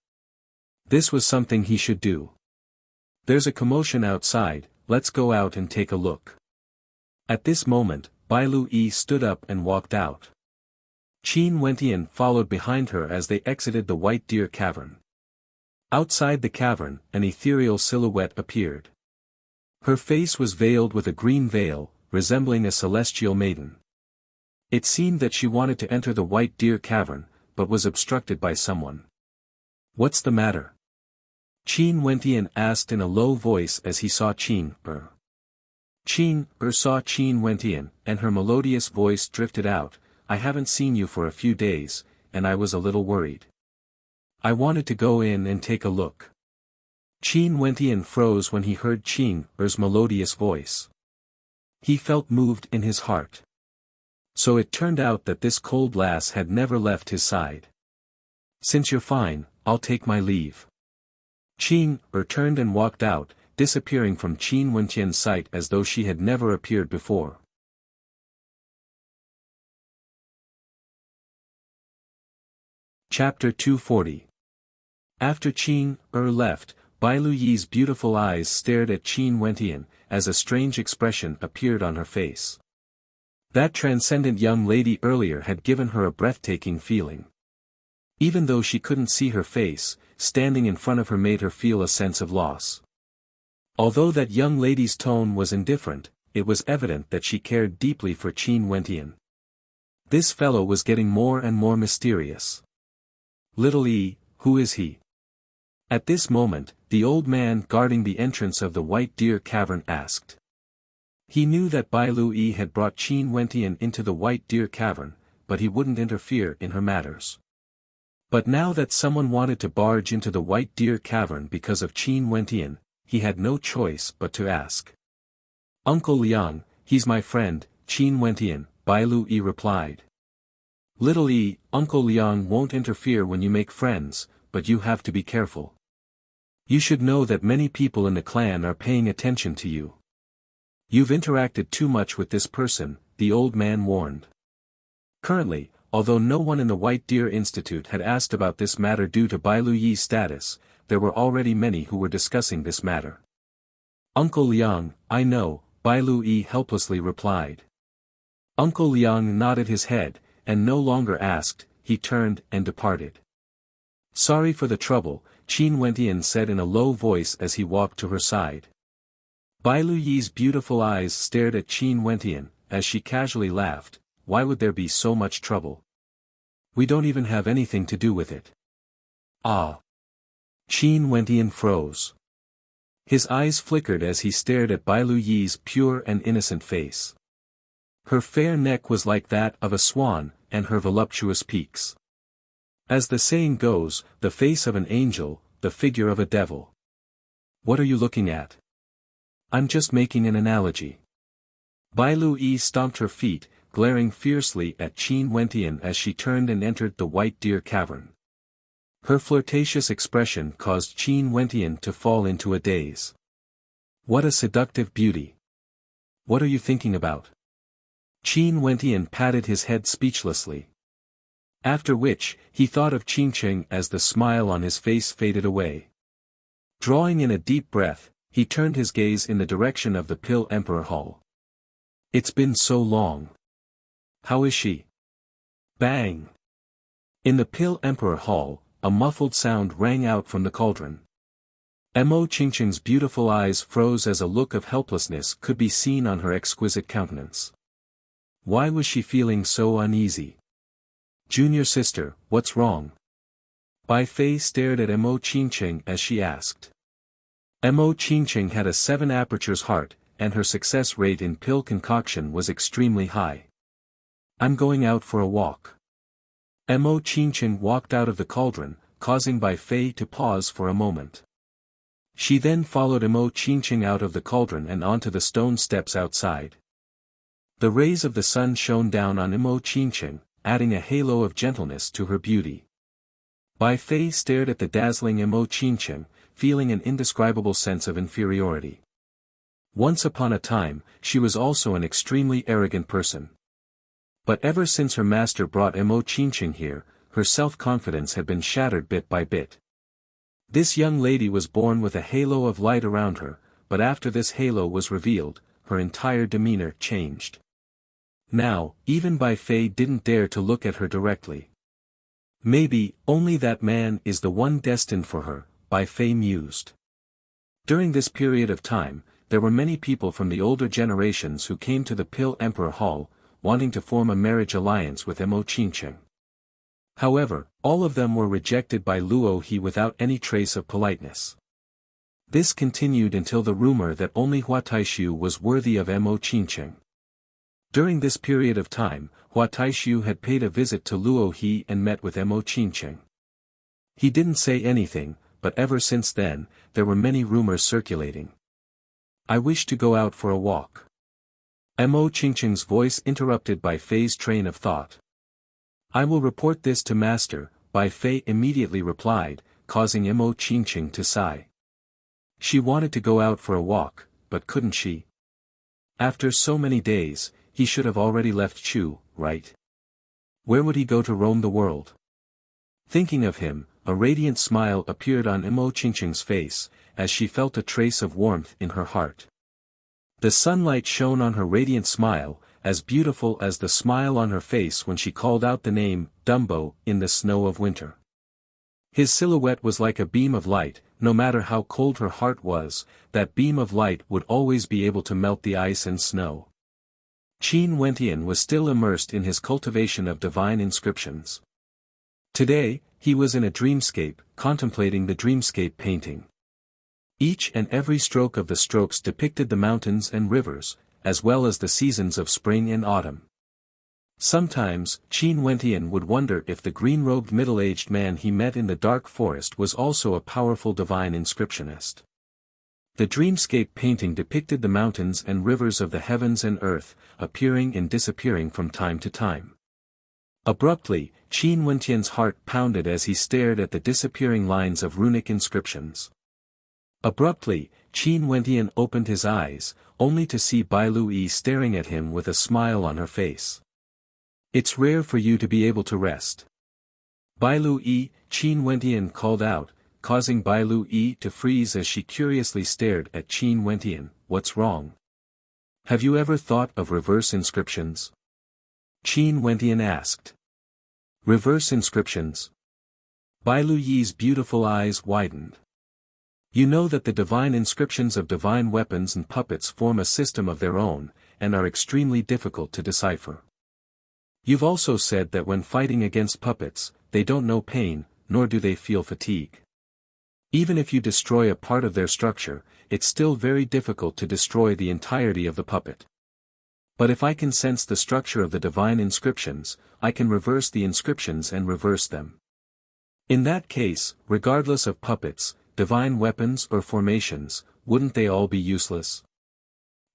This was something he should do. There's a commotion outside, let's go out and take a look. At this moment, Bai Lui stood up and walked out. Qin Wentian followed behind her as they exited the White Deer Cavern. Outside the cavern, an ethereal silhouette appeared. Her face was veiled with a green veil, resembling a celestial maiden. It seemed that she wanted to enter the White Deer Cavern, but was obstructed by someone. "What's the matter?" Qin Wentian asked in a low voice as he saw Qin Er. Qin Er saw Qin Wentian, and her melodious voice drifted out, "I haven't seen you for a few days, and I was a little worried. I wanted to go in and take a look." Qin Wentian froze when he heard Qin Er's melodious voice. He felt moved in his heart. So it turned out that this cold lass had never left his side. "Since you're fine, I'll take my leave." Qin Er turned and walked out, disappearing from Qin Wentian's sight as though she had never appeared before. Chapter 240. After Qin left, Bai Luyi's beautiful eyes stared at Qin Wentian, as a strange expression appeared on her face. That transcendent young lady earlier had given her a breathtaking feeling. Even though she couldn't see her face, standing in front of her made her feel a sense of loss. Although that young lady's tone was indifferent, it was evident that she cared deeply for Qin Wentian. This fellow was getting more and more mysterious. Little E, who is he? At this moment, the old man guarding the entrance of the White Deer Cavern asked. He knew that Bai Lui had brought Qin Wentian into the White Deer Cavern, but he wouldn't interfere in her matters. But now that someone wanted to barge into the White Deer Cavern because of Qin Wentian, he had no choice but to ask. Uncle Liang, he's my friend, Qin Wentian, Bai Lui replied. Little E, Uncle Liang won't interfere when you make friends, but you have to be careful. You should know that many people in the clan are paying attention to you. You've interacted too much with this person, the old man warned. Currently, although no one in the White Deer Institute had asked about this matter due to Bai Luyi's status, there were already many who were discussing this matter. Uncle Liang, I know, Bai Lui helplessly replied. Uncle Liang nodded his head, and no longer asked, he turned and departed. Sorry for the trouble, Qin Wentian said in a low voice as he walked to her side. Bai Luyi's beautiful eyes stared at Qin Wentian, as she casually laughed. Why would there be so much trouble? We don't even have anything to do with it. Ah! Qin Wentian froze. His eyes flickered as he stared at Bai Luyi's pure and innocent face. Her fair neck was like that of a swan, and her voluptuous peaks. As the saying goes, the face of an angel, the figure of a devil. What are you looking at? I'm just making an analogy. Bai Lui stomped her feet, glaring fiercely at Qin Wentian as she turned and entered the White Deer Cavern. Her flirtatious expression caused Qin Wentian to fall into a daze. What a seductive beauty! What are you thinking about? Qin Wentian patted his head speechlessly. After which, he thought of Qingqing as the smile on his face faded away. Drawing in a deep breath, he turned his gaze in the direction of the Pill Emperor Hall. It's been so long. How is she? Bang! In the Pill Emperor Hall, a muffled sound rang out from the cauldron. Mo Qingqing's beautiful eyes froze as a look of helplessness could be seen on her exquisite countenance. Why was she feeling so uneasy? Junior sister, what's wrong? Bai Fei stared at Mo Qingqing as she asked. Mo Qingqing had a 7 apertures heart, and her success rate in pill concoction was extremely high. I'm going out for a walk. Mo Qingqing walked out of the cauldron, causing Bai Fei to pause for a moment. She then followed Mo Qingqing out of the cauldron and onto the stone steps outside. The rays of the sun shone down on Mo Qingqing, adding a halo of gentleness to her beauty. Bai Fei stared at the dazzling Mo Qingqing, feeling an indescribable sense of inferiority. Once upon a time, she was also an extremely arrogant person. But ever since her master brought Mo Qingqing here, her self-confidence had been shattered bit by bit. This young lady was born with a halo of light around her, but after this halo was revealed, her entire demeanor changed. Now, even Bai Fei didn't dare to look at her directly. Maybe, only that man is the one destined for her, Bai Fei mused. During this period of time, there were many people from the older generations who came to the Pill Emperor Hall, wanting to form a marriage alliance with Mo Qingqing. However, all of them were rejected by Luo He without any trace of politeness. This continued until the rumor that only Hua Taishu was worthy of Mo Qingqing. During this period of time, Hua Taishu had paid a visit to Luo He and met with Mo Qingqing. He didn't say anything, but ever since then, there were many rumors circulating. I wish to go out for a walk. Mo Qingqing's voice interrupted Bai Fei's train of thought. I will report this to Master, Bai Fei immediately replied, causing Mo Qingqing to sigh. She wanted to go out for a walk, but couldn't she? After so many days, he should have already left Chu, right? Where would he go to roam the world? Thinking of him, a radiant smile appeared on Imo Qingqing's face, as she felt a trace of warmth in her heart. The sunlight shone on her radiant smile, as beautiful as the smile on her face when she called out the name, Dumbo, in the snow of winter. His silhouette was like a beam of light. No matter how cold her heart was, that beam of light would always be able to melt the ice and snow. Qin Wentian was still immersed in his cultivation of divine inscriptions. Today, he was in a dreamscape, contemplating the dreamscape painting. Each and every stroke of the strokes depicted the mountains and rivers, as well as the seasons of spring and autumn. Sometimes, Qin Wentian would wonder if the green-robed middle-aged man he met in the dark forest was also a powerful divine inscriptionist. The dreamscape painting depicted the mountains and rivers of the heavens and earth, appearing and disappearing from time to time. Abruptly, Qin Wentian's heart pounded as he stared at the disappearing lines of runic inscriptions. Abruptly, Qin Wentian opened his eyes, only to see Bai Lui staring at him with a smile on her face. "It's rare for you to be able to rest." "Bai Lui," Qin Wentian called out, causing Bai Lui to freeze as she curiously stared at Qin Wentian. "What's wrong? Have you ever thought of reverse inscriptions?" Qin Wentian asked. "Reverse inscriptions?" Bai Lui's beautiful eyes widened. "You know that the divine inscriptions of divine weapons and puppets form a system of their own, and are extremely difficult to decipher. You've also said that when fighting against puppets, they don't know pain, nor do they feel fatigue. Even if you destroy a part of their structure, it's still very difficult to destroy the entirety of the puppet. But if I can sense the structure of the divine inscriptions, I can reverse the inscriptions and reverse them. In that case, regardless of puppets, divine weapons or formations, wouldn't they all be useless?"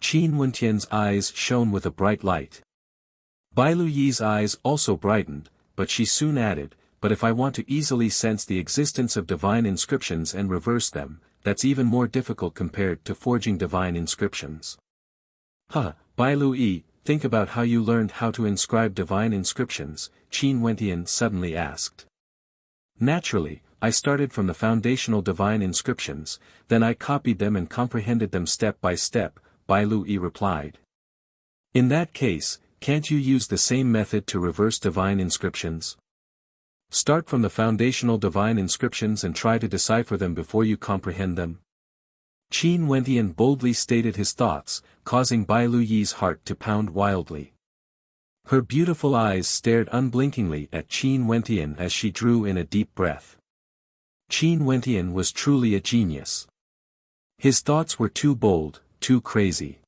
Qin Wentian's eyes shone with a bright light. Bai Lui's eyes also brightened, but she soon added, "But if I want to easily sense the existence of divine inscriptions and reverse them, that's even more difficult compared to forging divine inscriptions." Bai Lui, think about how you learned how to inscribe divine inscriptions, Qin Wentian suddenly asked. "Naturally, I started from the foundational divine inscriptions, then I copied them and comprehended them step by step," Bai Lui replied. "In that case, can't you use the same method to reverse divine inscriptions? Start from the foundational divine inscriptions and try to decipher them before you comprehend them." Qin Wentian boldly stated his thoughts, causing Bai Lui's heart to pound wildly. Her beautiful eyes stared unblinkingly at Qin Wentian as she drew in a deep breath. Qin Wentian was truly a genius. His thoughts were too bold, too crazy.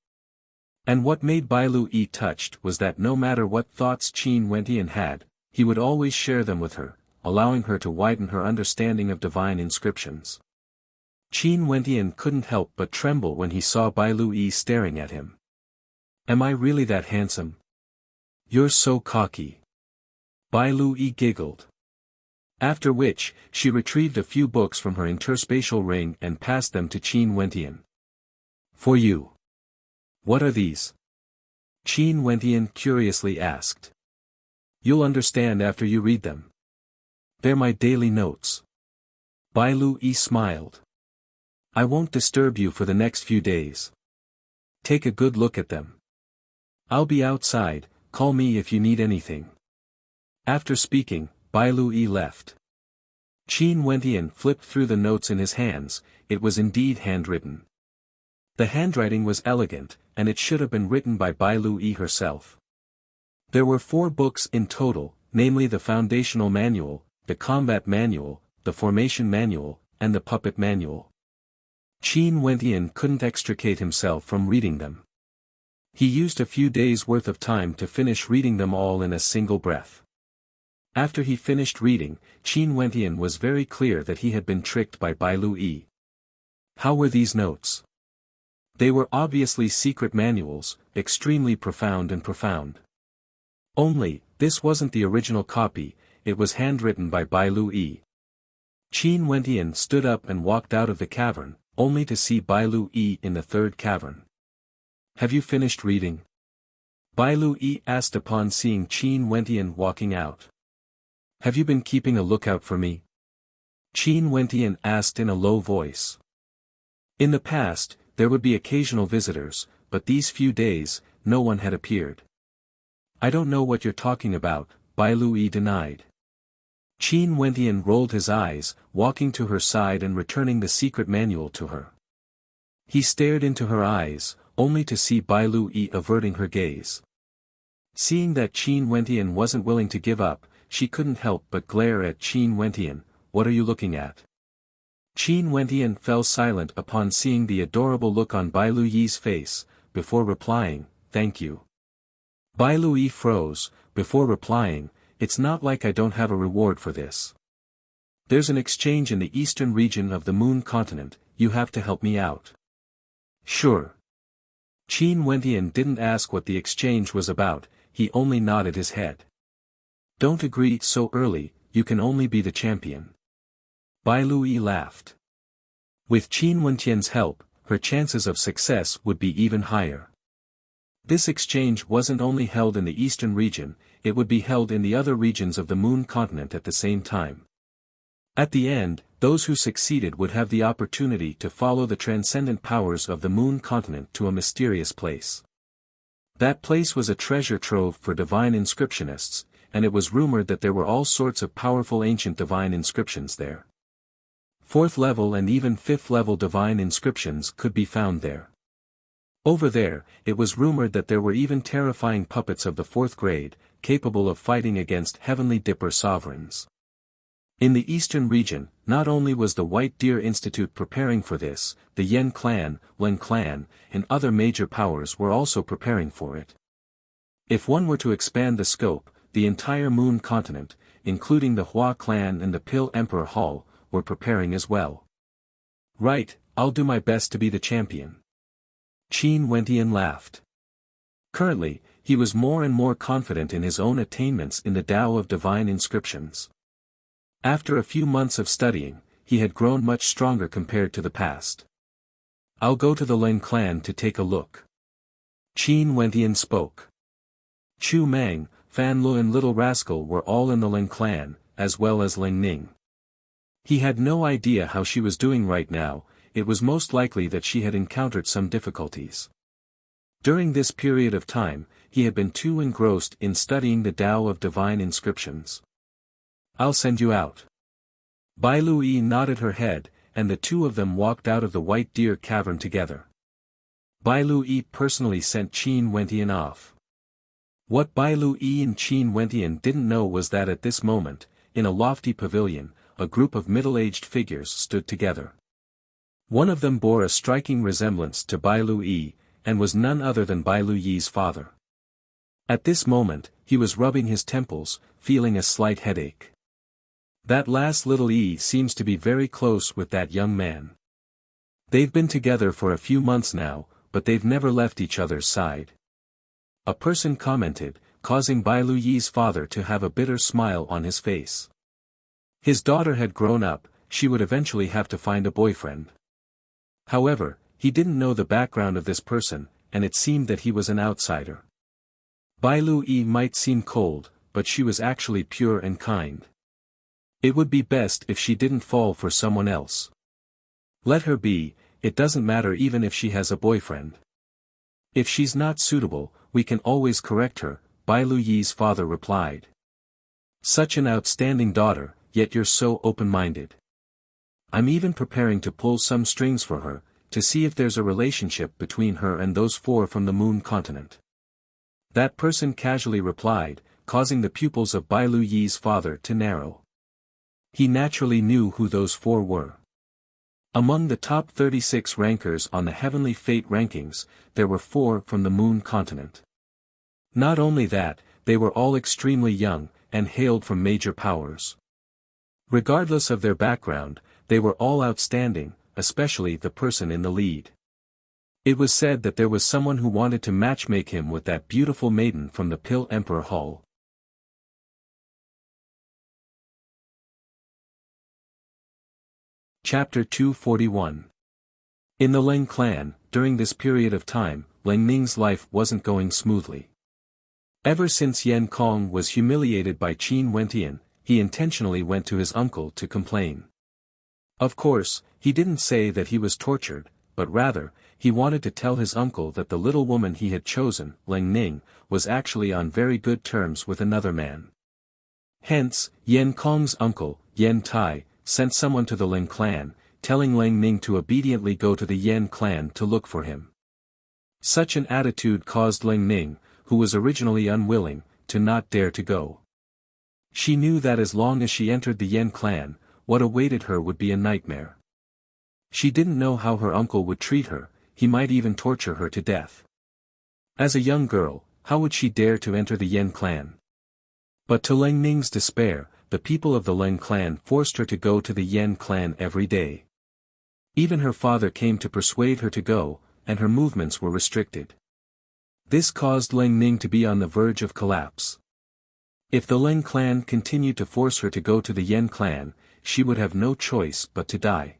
And what made Bai Lui touched was that no matter what thoughts Qin Wentian had, he would always share them with her, allowing her to widen her understanding of divine inscriptions. Qin Wentian couldn't help but tremble when he saw Bai Lui staring at him. "Am I really that handsome? You're so cocky." Bai Lui giggled. After which, she retrieved a few books from her interspatial ring and passed them to Qin Wentian. "For you." "What are these?" Qin Wentian curiously asked. "You'll understand after you read them. They're my daily notes." Bai Lui smiled. "I won't disturb you for the next few days. Take a good look at them. I'll be outside, call me if you need anything." After speaking, Bai Lui left. Qin Wentian flipped through the notes in his hands. It was indeed handwritten. The handwriting was elegant, and it should have been written by Bai Lui herself. There were 4 books in total, namely the Foundational Manual, the Combat Manual, the Formation Manual, and the Puppet Manual. Qin Wentian couldn't extricate himself from reading them. He used a few days' worth of time to finish reading them all in a single breath. After he finished reading, Qin Wentian was very clear that he had been tricked by Bai Lui. How were these notes? They were obviously secret manuals, extremely profound and profound. Only, this wasn't the original copy, it was handwritten by Bai Lui. Qin Wentian stood up and walked out of the cavern, only to see Bailu Yi in the third cavern. "Have you finished reading?" Bailu Yi asked upon seeing Qin Wentian walking out. "Have you been keeping a lookout for me?" Qin Wentian asked in a low voice. In the past, there would be occasional visitors, but these few days, no one had appeared. "I don't know what you're talking about," Bailu Yi denied. Qin Wentian rolled his eyes, walking to her side and returning the secret manual to her. He stared into her eyes, only to see Bailu Yi averting her gaze. Seeing that Qin Wentian wasn't willing to give up, she couldn't help but glare at Qin Wentian. "What are you looking at?" Qin Wentian fell silent upon seeing the adorable look on Bailu Yi's face, before replying, "Thank you." Bailu Yi froze, before replying, "It's not like I don't have a reward for this. There's an exchange in the eastern region of the Moon continent, you have to help me out." "Sure." Qin Wentian didn't ask what the exchange was about, he only nodded his head. "Don't agree so early, you can only be the champion." Bailu Yi laughed. With Qin Wentian's help, her chances of success would be even higher. This exchange wasn't only held in the eastern region, it would be held in the other regions of the Moon continent at the same time. At the end, those who succeeded would have the opportunity to follow the transcendent powers of the Moon continent to a mysterious place. That place was a treasure trove for divine inscriptionists, and it was rumored that there were all sorts of powerful ancient divine inscriptions there. 4th level and even 5th level divine inscriptions could be found there. Over there, it was rumored that there were even terrifying puppets of the 4th grade, capable of fighting against heavenly dipper sovereigns. In the eastern region, not only was the White Deer Institute preparing for this, the Yen clan, Wen clan, and other major powers were also preparing for it. If one were to expand the scope, the entire Moon continent, including the Hua clan and the Pill Emperor Hall, were preparing as well. "Right, I'll do my best to be the champion." Qin Wentian laughed. Currently, he was more and more confident in his own attainments in the Tao of divine inscriptions. After a few months of studying, he had grown much stronger compared to the past. "I'll go to the Len clan to take a look." Qin Wentian spoke. Chu Mang, Fan Lu and Little Rascal were all in the Len clan, as well as Ling Ning. He had no idea how she was doing right now, it was most likely that she had encountered some difficulties. During this period of time, he had been too engrossed in studying the Tao of divine inscriptions. "I'll send you out." Bailu Yi nodded her head, and the two of them walked out of the White Deer Cavern together. Bailu Yi personally sent Qin Wentian off. What Bailu Yi and Qin Wentian didn't know was that at this moment, in a lofty pavilion, a group of middle-aged figures stood together. One of them bore a striking resemblance to Bailu Yi, and was none other than Bailu Yi's father. At this moment, he was rubbing his temples, feeling a slight headache. "That last little Yi seems to be very close with that young man. They've been together for a few months now, but they've never left each other's side." A person commented, causing Bailu Yi's father to have a bitter smile on his face. His daughter had grown up, she would eventually have to find a boyfriend. However, he didn't know the background of this person, and it seemed that he was an outsider. Bailu Yi might seem cold, but she was actually pure and kind. It would be best if she didn't fall for someone else. "Let her be, it doesn't matter even if she has a boyfriend. If she's not suitable, we can always correct her," Bailu Yi's father replied. "Such an outstanding daughter, yet you're so open-minded. I'm even preparing to pull some strings for her, to see if there's a relationship between her and those 4 from the Moon continent." That person casually replied, causing the pupils of Bailu Yi's father to narrow. He naturally knew who those 4 were. Among the top 36 rankers on the Heavenly Fate rankings, there were 4 from the Moon continent. Not only that, they were all extremely young, and hailed from major powers. Regardless of their background, they were all outstanding, especially the person in the lead. It was said that there was someone who wanted to matchmake him with that beautiful maiden from the Pill Emperor Hall. Chapter 241. In the Leng clan, during this period of time, Lang Ning's life wasn't going smoothly. Ever since Yan Kong was humiliated by Qin Wentian, he intentionally went to his uncle to complain. Of course, he didn't say that he was tortured, but rather, he wanted to tell his uncle that the little woman he had chosen, Lang Ning, was actually on very good terms with another man. Hence, Yan Kong's uncle, Yan Tai, sent someone to the Leng clan, telling Lang Ning to obediently go to the Yan clan to look for him. Such an attitude caused Lang Ning, who was originally unwilling, to not dare to go. She knew that as long as she entered the Yan clan, what awaited her would be a nightmare. She didn't know how her uncle would treat her, he might even torture her to death. As a young girl, how would she dare to enter the Yan clan? But to Lang Ning's despair, the people of the Leng clan forced her to go to the Yan clan every day. Even her father came to persuade her to go, and her movements were restricted. This caused Lang Ning to be on the verge of collapse. If the Leng clan continued to force her to go to the Yan clan, she would have no choice but to die.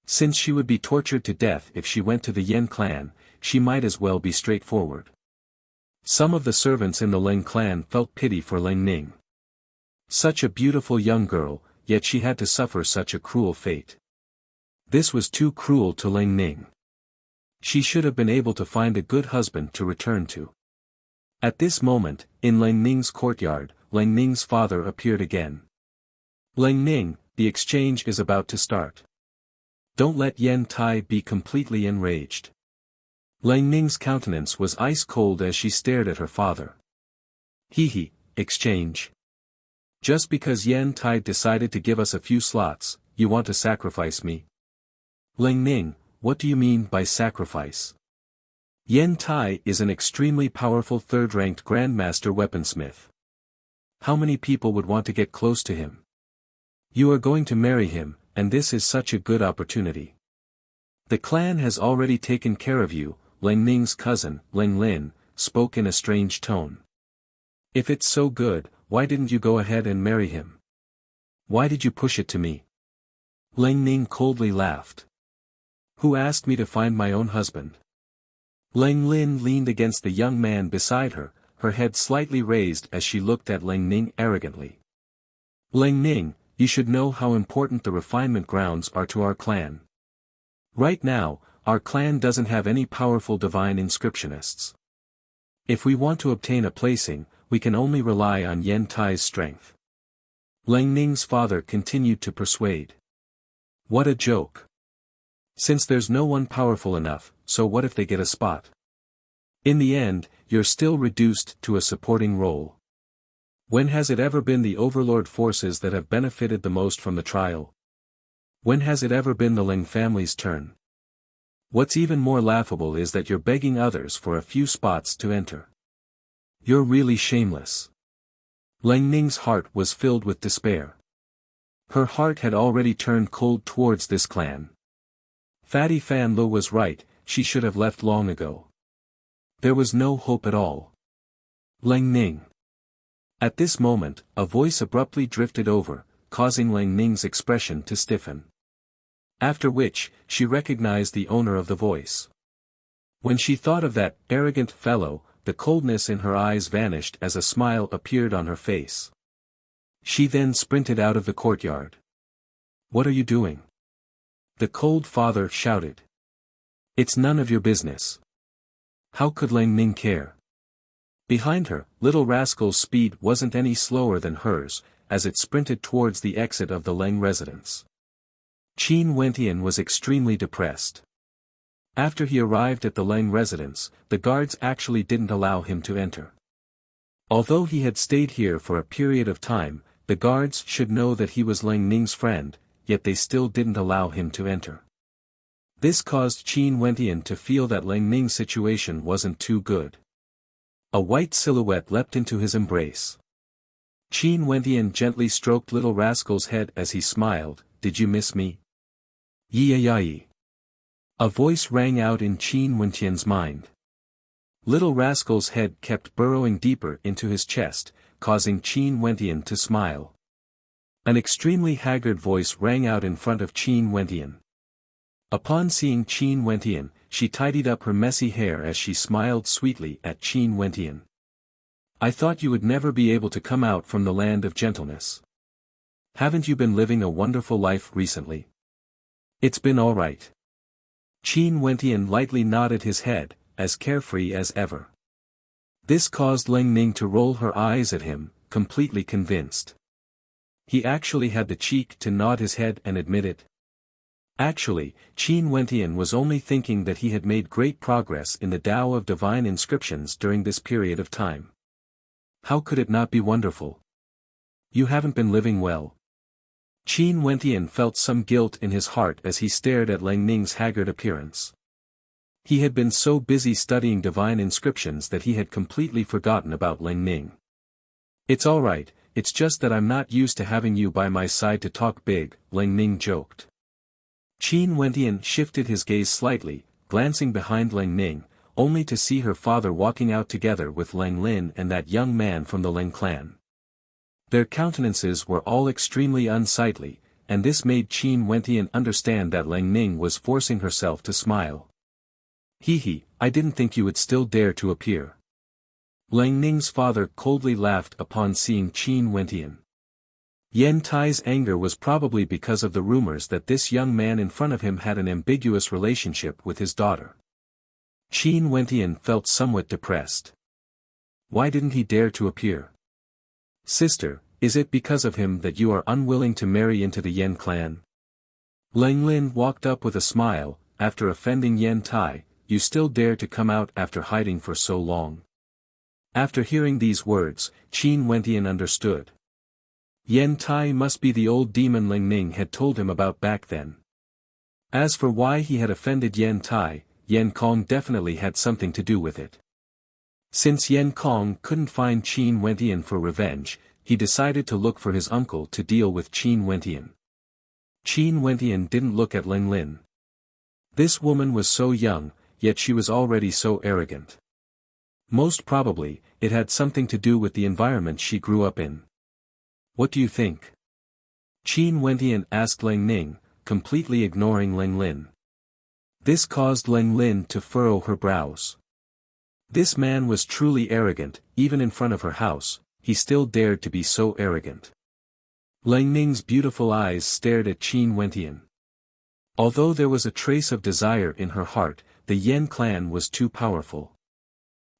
Since she would be tortured to death if she went to the Yan clan, she might as well be straightforward. Some of the servants in the Leng clan felt pity for Lang Ning. Such a beautiful young girl, yet she had to suffer such a cruel fate. This was too cruel to Lang Ning. She should have been able to find a good husband to return to. At this moment, in Lang Ning's courtyard, Lang Ning's father appeared again. Lang Ning, the exchange is about to start. Don't let Yan Tai be completely enraged. Lang Ning's countenance was ice cold as she stared at her father. Hee, exchange. Just because Yan Tai decided to give us a few slots, you want to sacrifice me? Lang Ning, what do you mean by sacrifice? Yan Tai is an extremely powerful third-ranked Grandmaster weaponsmith. How many people would want to get close to him? You are going to marry him, and this is such a good opportunity. The clan has already taken care of you, Lang Ning's cousin, Lang Lin, spoke in a strange tone. If it's so good, why didn't you go ahead and marry him? Why did you push it to me? Lang Ning coldly laughed. Who asked me to find my own husband? Lang Lin leaned against the young man beside her, her head slightly raised as she looked at Lang Ning arrogantly. Lang Ning, you should know how important the refinement grounds are to our clan. Right now, our clan doesn't have any powerful divine inscriptionists. If we want to obtain a placing, we can only rely on Yan Tai's strength. Lang Ning's father continued to persuade. What a joke. Since there's no one powerful enough, so what if they get a spot? In the end, you're still reduced to a supporting role. When has it ever been the overlord forces that have benefited the most from the trial? When has it ever been the Leng family's turn? What's even more laughable is that you're begging others for a few spots to enter. You're really shameless. Lang Ning's heart was filled with despair. Her heart had already turned cold towards this clan. Fatty Fan Lo was right, she should have left long ago. There was no hope at all. Lang Ning. At this moment, a voice abruptly drifted over, causing Lang Ning's expression to stiffen. After which, she recognized the owner of the voice. When she thought of that arrogant fellow, the coldness in her eyes vanished as a smile appeared on her face. She then sprinted out of the courtyard. What are you doing? The cold father shouted. It's none of your business. How could Lang Ning care? Behind her, Little Rascal's speed wasn't any slower than hers, as it sprinted towards the exit of the Leng residence. Qin Wentian was extremely depressed. After he arrived at the Leng residence, the guards actually didn't allow him to enter. Although he had stayed here for a period of time, the guards should know that he was Lang Ning's friend, yet they still didn't allow him to enter. This caused Qin Wentian to feel that Lang Ning's situation wasn't too good. A white silhouette leapt into his embrace. Qin Wentian gently stroked Little Rascal's head as he smiled, Did you miss me? Yi. A voice rang out in Qin Wentian's mind. Little Rascal's head kept burrowing deeper into his chest, causing Qin Wentian to smile. An extremely haggard voice rang out in front of Qin Wentian. Upon seeing Qin Wentian, she tidied up her messy hair as she smiled sweetly at Qin Wentian. I thought you would never be able to come out from the land of gentleness. Haven't you been living a wonderful life recently? It's been all right. Qin Wentian lightly nodded his head, as carefree as ever. This caused Ling Ning to roll her eyes at him, completely convinced. He actually had the cheek to nod his head and admit it. Actually, Qin Wentian was only thinking that he had made great progress in the Tao of divine inscriptions during this period of time. How could it not be wonderful? You haven't been living well. Qin Wentian felt some guilt in his heart as he stared at Ling Ning's haggard appearance. He had been so busy studying divine inscriptions that he had completely forgotten about Ling Ning. It's all right, it's just that I'm not used to having you by my side to talk big, Ling Ning joked. Qin Wentian shifted his gaze slightly, glancing behind Ling Ning, only to see her father walking out together with Lang Lin and that young man from the Ling clan. Their countenances were all extremely unsightly, and this made Qin Wentian understand that Ling Ning was forcing herself to smile. Hee, I didn't think you would still dare to appear. Lang Ning's father coldly laughed upon seeing Qin Wentian. Yen Tai's anger was probably because of the rumors that this young man in front of him had an ambiguous relationship with his daughter. Qin Wentian felt somewhat depressed. Why didn't he dare to appear? Sister, is it because of him that you are unwilling to marry into the Yen clan? Lang Lin walked up with a smile. After offending Yen Tai, you still dare to come out after hiding for so long. After hearing these words, Qin Wentian understood. Yen Tai must be the old demon Ling Ning had told him about back then. As for why he had offended Yen Tai, Yen Kong definitely had something to do with it. Since Yen Kong couldn't find Qin Wentian for revenge, he decided to look for his uncle to deal with Qin Wentian. Qin Wentian didn't look at Ling Lin. This woman was so young, yet she was already so arrogant. Most probably, it had something to do with the environment she grew up in. What do you think? Qin Wentian asked Ling Ning, completely ignoring Ling Lin. This caused Ling Lin to furrow her brows. This man was truly arrogant, even in front of her house, he still dared to be so arrogant. Ling Ning's beautiful eyes stared at Qin Wentian. Although there was a trace of desire in her heart, the Yen clan was too powerful.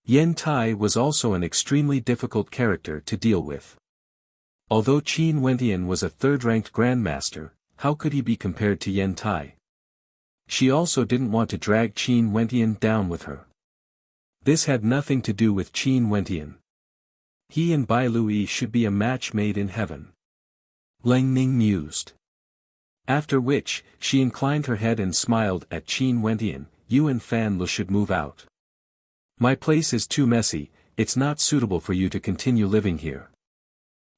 Yen Tai was also an extremely difficult character to deal with. Although Qin Wentian was a third-ranked grandmaster, how could he be compared to Yen Tai? She also didn't want to drag Qin Wentian down with her. This had nothing to do with Qin Wentian. He and Bai Lui should be a match made in heaven. Ling Ning mused. After which, she inclined her head and smiled at Qin Wentian. You and Fan Lu should move out. My place is too messy, it's not suitable for you to continue living here.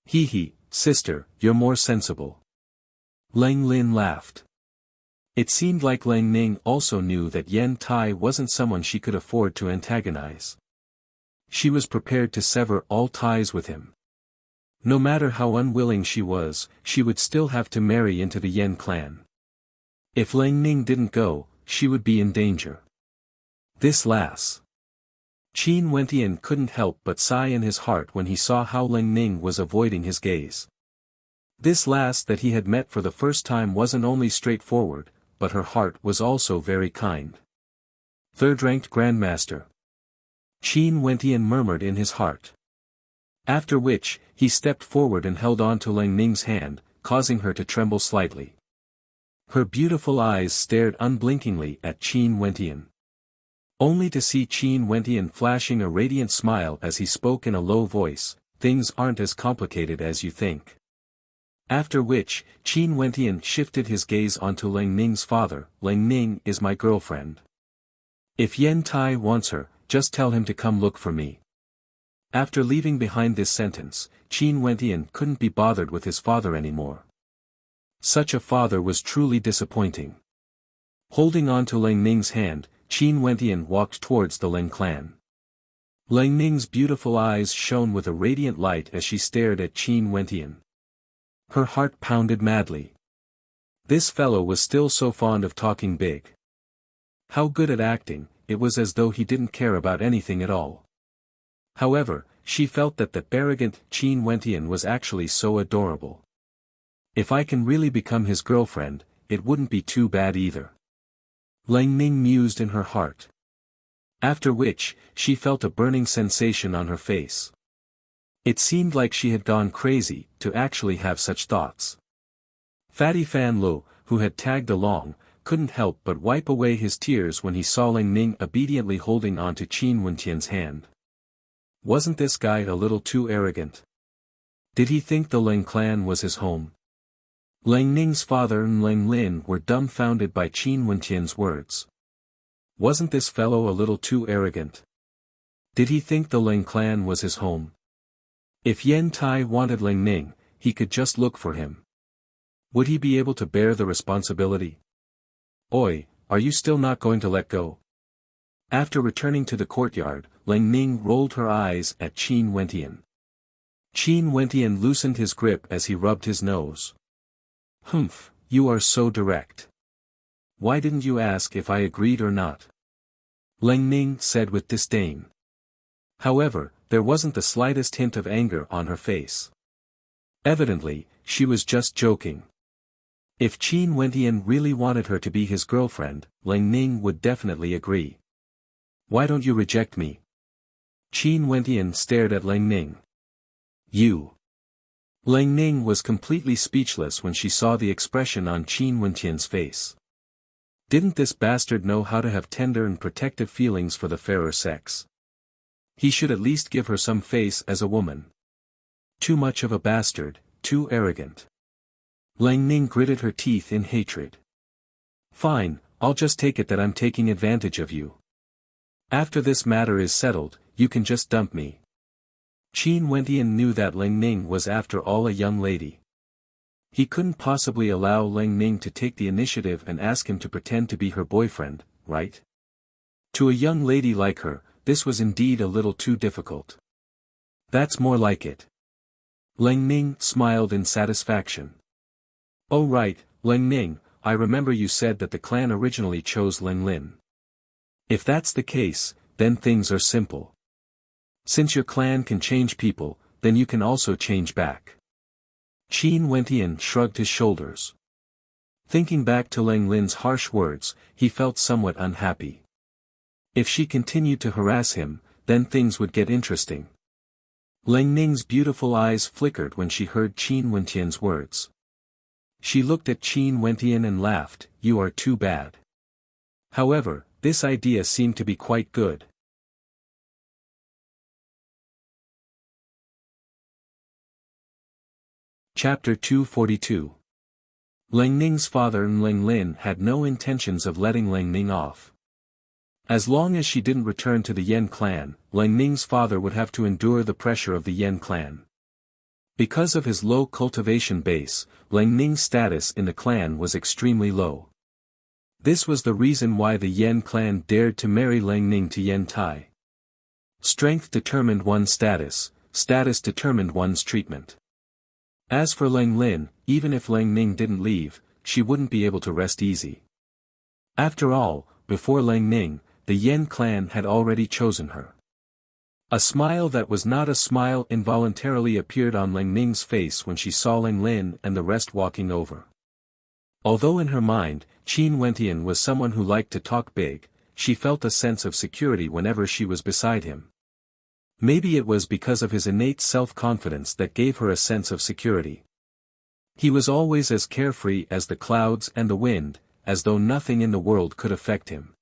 Hee, sister, you're more sensible. Lang Lin laughed. It seemed like Ling Ning also knew that Yen Tai wasn't someone she could afford to antagonize. She was prepared to sever all ties with him. No matter how unwilling she was, she would still have to marry into the Yen clan. If Ling Ning didn't go, she would be in danger. This lass. Qin Wentian couldn't help but sigh in his heart when he saw how Ling Ning was avoiding his gaze. This lass that he had met for the first time wasn't only straightforward, but her heart was also very kind. Third-ranked grandmaster. Qin Wentian murmured in his heart. After which, he stepped forward and held on to Ling Ning's hand, causing her to tremble slightly. Her beautiful eyes stared unblinkingly at Qin Wentian. Only to see Qin Wentian flashing a radiant smile as he spoke in a low voice, things aren't as complicated as you think. After which, Qin Wentian shifted his gaze onto Ling Ning's father. Ling Ning is my girlfriend. If Yen Tai wants her, just tell him to come look for me. After leaving behind this sentence, Qin Wentian couldn't be bothered with his father anymore. Such a father was truly disappointing. Holding on to Ling Ning's hand, Qin Wentian walked towards the Ling clan. Ling Ning's beautiful eyes shone with a radiant light as she stared at Qin Wentian. Her heart pounded madly. This fellow was still so fond of talking big. How good at acting, it was as though he didn't care about anything at all. However, she felt that the arrogant Qin Wentian was actually so adorable. If I can really become his girlfriend, it wouldn't be too bad either. Lang Ning mused in her heart. After which, she felt a burning sensation on her face. It seemed like she had gone crazy, to actually have such thoughts. Fatty Fan Lo, who had tagged along, couldn't help but wipe away his tears when he saw Lang Ning obediently holding on to Qin Wentian's hand. Wasn't this guy a little too arrogant? Did he think the Lang clan was his home? Lang Ning's father and Lang Lin were dumbfounded by Qin Wentian's words. Wasn't this fellow a little too arrogant? Did he think the Lang clan was his home? If Yen Tai wanted Lang Ning, he could just look for him. Would he be able to bear the responsibility? Oi, are you still not going to let go? After returning to the courtyard, Lang Ning rolled her eyes at Qin Wentian. Qin Wentian loosened his grip as he rubbed his nose. Humph, you are so direct. Why didn't you ask if I agreed or not? Lang Ning said with disdain. However, there wasn't the slightest hint of anger on her face. Evidently, she was just joking. If Qin Wentian really wanted her to be his girlfriend, Lang Ning would definitely agree. Why don't you reject me? Qin Wentian stared at Lang Ning. You. Lang Ning was completely speechless when she saw the expression on Qin Wentian's face. Didn't this bastard know how to have tender and protective feelings for the fairer sex? He should at least give her some face as a woman. Too much of a bastard, too arrogant. Lang Ning gritted her teeth in hatred. Fine, I'll just take it that I'm taking advantage of you. After this matter is settled, you can just dump me. Qin Wentian knew that Lang Ning was after all a young lady. He couldn't possibly allow Lang Ning to take the initiative and ask him to pretend to be her boyfriend, right? To a young lady like her, this was indeed a little too difficult. That's more like it. Lang Ning smiled in satisfaction. Oh right, Lang Ning, I remember you said that the clan originally chose Lang Lin. If that's the case, then things are simple. Since your clan can change people, then you can also change back. Qin Wentian shrugged his shoulders. Thinking back to Lang Lin's harsh words, he felt somewhat unhappy. If she continued to harass him, then things would get interesting. Lang Ning's beautiful eyes flickered when she heard Qin Wentian's words. She looked at Qin Wentian and laughed, you are too bad. However, this idea seemed to be quite good. Chapter 242. Lang Ning's father and Lang Lin had no intentions of letting Lang Ning off. As long as she didn't return to the Yen clan, Lang Ning's father would have to endure the pressure of the Yen clan. Because of his low cultivation base, Lang Ning's status in the clan was extremely low. This was the reason why the Yen clan dared to marry Lang Ning to Yen Tai. Strength determined one's status, status determined one's treatment. As for Lang Lin, even if Lang Ning didn't leave, she wouldn't be able to rest easy. After all, before Lang Ning, the Yen clan had already chosen her. A smile that was not a smile involuntarily appeared on Lang Ning's face when she saw Lang Lin and the rest walking over. Although in her mind, Qin Wentian was someone who liked to talk big, she felt a sense of security whenever she was beside him. Maybe it was because of his innate self-confidence that gave her a sense of security. He was always as carefree as the clouds and the wind, as though nothing in the world could affect him.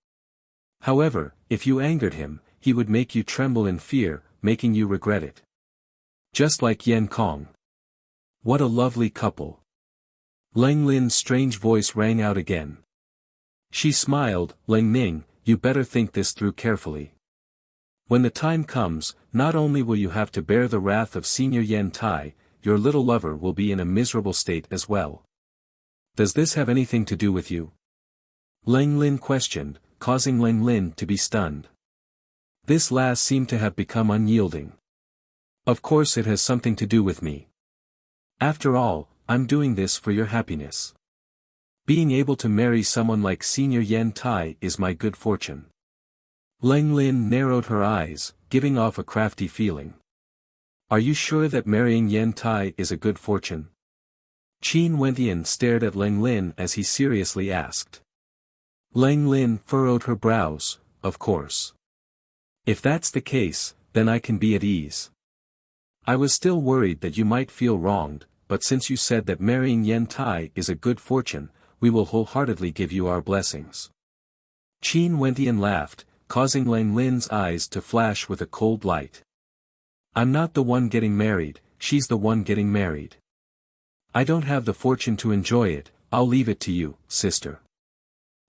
However, if you angered him, he would make you tremble in fear, making you regret it. Just like Yen Kong. What a lovely couple. Lang Lin's strange voice rang out again. She smiled, Lang Ning, you better think this through carefully. When the time comes, not only will you have to bear the wrath of Senior Yen Tai, your little lover will be in a miserable state as well. Does this have anything to do with you? Lang Lin questioned, causing Lang Lin to be stunned. This last seemed to have become unyielding. Of course it has something to do with me. After all, I'm doing this for your happiness. Being able to marry someone like Senior Yen Tai is my good fortune. Leng Lin narrowed her eyes, giving off a crafty feeling. Are you sure that marrying Yen Tai is a good fortune? Qin Wentian stared at Leng Lin as he seriously asked. Leng Lin furrowed her brows, of course. If that's the case, then I can be at ease. I was still worried that you might feel wronged, but since you said that marrying Yen Tai is a good fortune, we will wholeheartedly give you our blessings. Qin Wentian laughed, causing Leng Lin's eyes to flash with a cold light. I'm not the one getting married, she's the one getting married. I don't have the fortune to enjoy it, I'll leave it to you, sister.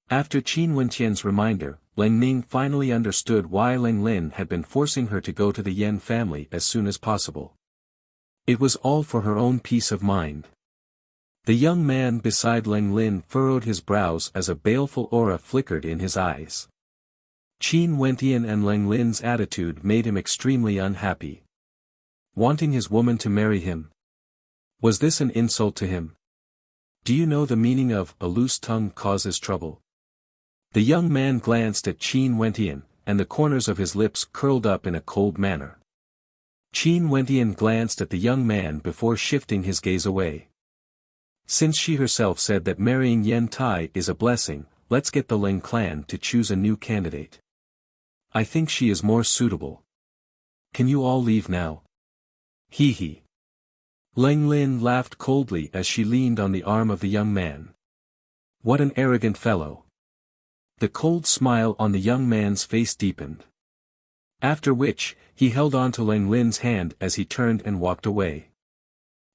After Qin Wentian's reminder, Leng Ning finally understood why Leng Lin had been forcing her to go to the Yen family as soon as possible. It was all for her own peace of mind. The young man beside Leng Lin furrowed his brows as a baleful aura flickered in his eyes. Qin Wentian and Leng Lin's attitude made him extremely unhappy. Wanting his woman to marry him? Was this an insult to him? Do you know the meaning of "a loose tongue causes trouble"? The young man glanced at Qin Wentian, and the corners of his lips curled up in a cold manner. Qin Wentian glanced at the young man before shifting his gaze away. Since she herself said that marrying Yen Tai is a blessing, let's get the Leng clan to choose a new candidate. I think she is more suitable. Can you all leave now? Hee hee. Leng Lin laughed coldly as she leaned on the arm of the young man. What an arrogant fellow. The cold smile on the young man's face deepened. After which, he held on to Leng Lin's hand as he turned and walked away.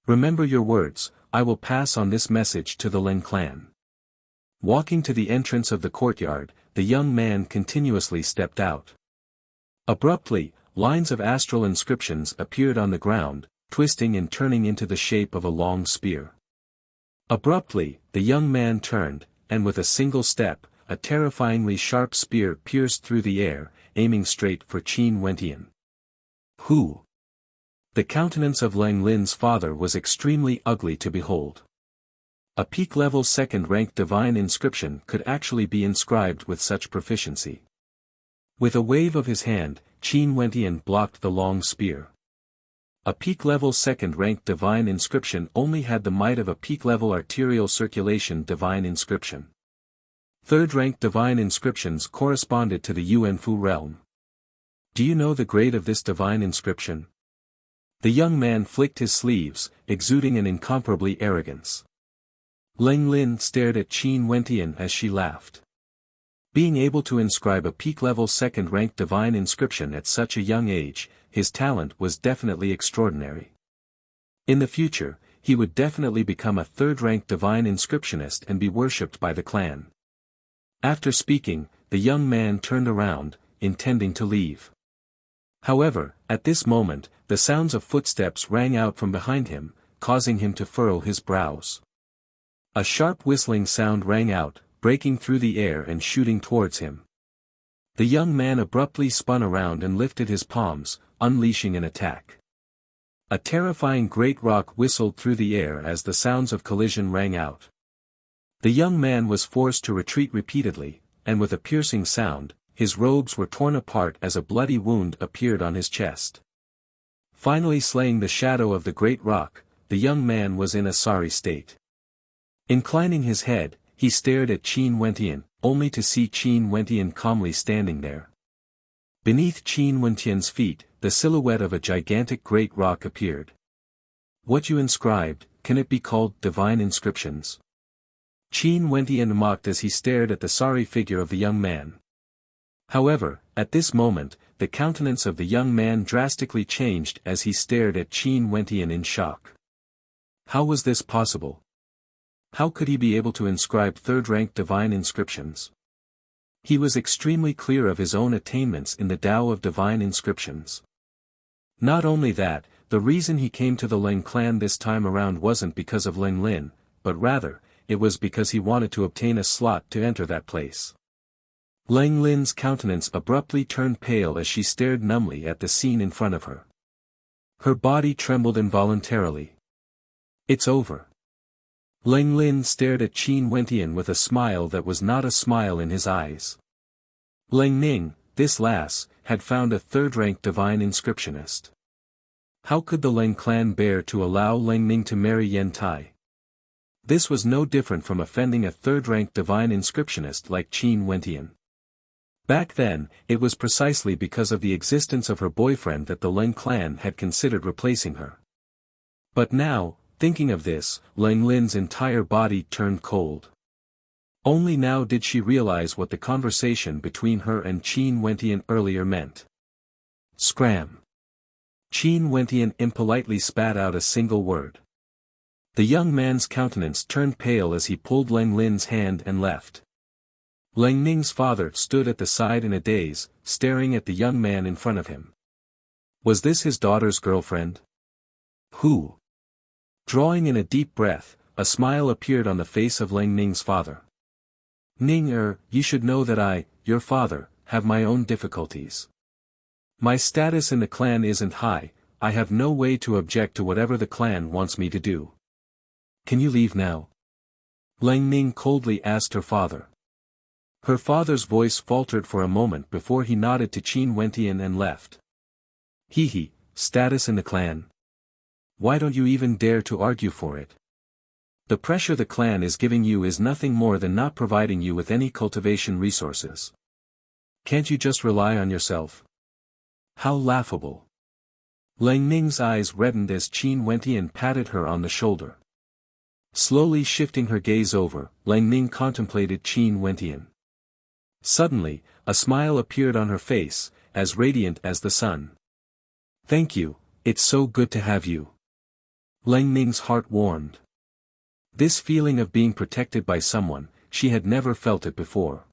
Remember your words, I will pass on this message to the Leng clan. Walking to the entrance of the courtyard, the young man continuously stepped out. Abruptly, lines of astral inscriptions appeared on the ground, twisting and turning into the shape of a long spear. Abruptly, the young man turned, and with a single step, a terrifyingly sharp spear pierced through the air, aiming straight for Qin Wentian. Who? The countenance of Leng Lin's father was extremely ugly to behold. A peak-level second-rank divine inscription could actually be inscribed with such proficiency. With a wave of his hand, Qin Wentian blocked the long spear. A peak-level second-rank divine inscription only had the might of a peak-level arterial circulation divine inscription. Third-rank divine inscriptions corresponded to the Yuanfu realm. Do you know the grade of this divine inscription? The young man flicked his sleeves, exuding an incomparably arrogance. Leng Lin stared at Qin Wentian as she laughed. Being able to inscribe a peak-level second-rank divine inscription at such a young age, his talent was definitely extraordinary. In the future, he would definitely become a third-rank divine inscriptionist and be worshipped by the clan. After speaking, the young man turned around, intending to leave. However, at this moment, the sounds of footsteps rang out from behind him, causing him to furrow his brows. A sharp whistling sound rang out, breaking through the air and shooting towards him. The young man abruptly spun around and lifted his palms, unleashing an attack. A terrifying great rock whistled through the air as the sounds of collision rang out. The young man was forced to retreat repeatedly, and with a piercing sound, his robes were torn apart as a bloody wound appeared on his chest. Finally slaying the shadow of the great rock, the young man was in a sorry state. Inclining his head, he stared at Qin Wentian, only to see Qin Wentian calmly standing there. Beneath Qin Wentian's feet, the silhouette of a gigantic great rock appeared. What you inscribed, can it be called divine inscriptions? Qin Wentian mocked as he stared at the sorry figure of the young man. However, at this moment, the countenance of the young man drastically changed as he stared at Qin Wentian in shock. How was this possible? How could he be able to inscribe third-rank divine inscriptions? He was extremely clear of his own attainments in the Tao of divine inscriptions. Not only that, the reason he came to the Leng clan this time around wasn't because of Leng Lin, but rather, it was because he wanted to obtain a slot to enter that place. Leng Lin's countenance abruptly turned pale as she stared numbly at the scene in front of her. Her body trembled involuntarily. It's over. Lang Lin stared at Qin Wentian with a smile that was not a smile in his eyes. Lang Ning, this lass, had found a third-rank divine inscriptionist. How could the Lang clan bear to allow Lang Ning to marry Yen Tai? This was no different from offending a third-rank divine inscriptionist like Qin Wentian. Back then, it was precisely because of the existence of her boyfriend that the Lang clan had considered replacing her. But now, thinking of this, Lang Lin's entire body turned cold. Only now did she realize what the conversation between her and Qin Wentian earlier meant. Scram. Qin Wentian impolitely spat out a single word. The young man's countenance turned pale as he pulled Lang Lin's hand and left. Lang Ning's father stood at the side in a daze, staring at the young man in front of him. Was this his daughter's girlfriend? Who? Drawing in a deep breath, a smile appeared on the face of Lang Ning's father. Ning, you should know that I, your father, have my own difficulties. My status in the clan isn't high, I have no way to object to whatever the clan wants me to do. Can you leave now? Lang Ning coldly asked her father. Her father's voice faltered for a moment before he nodded to Qin Wentian and left. Hee, status in the clan. Why don't you even dare to argue for it? The pressure the clan is giving you is nothing more than not providing you with any cultivation resources. Can't you just rely on yourself? How laughable. Lang Ning's eyes reddened as Qin Wentian patted her on the shoulder. Slowly shifting her gaze over, Lang Ning contemplated Qin Wentian. Suddenly, a smile appeared on her face, as radiant as the sun. Thank you, it's so good to have you. Lang Ning's heart warmed. This feeling of being protected by someone, she had never felt it before.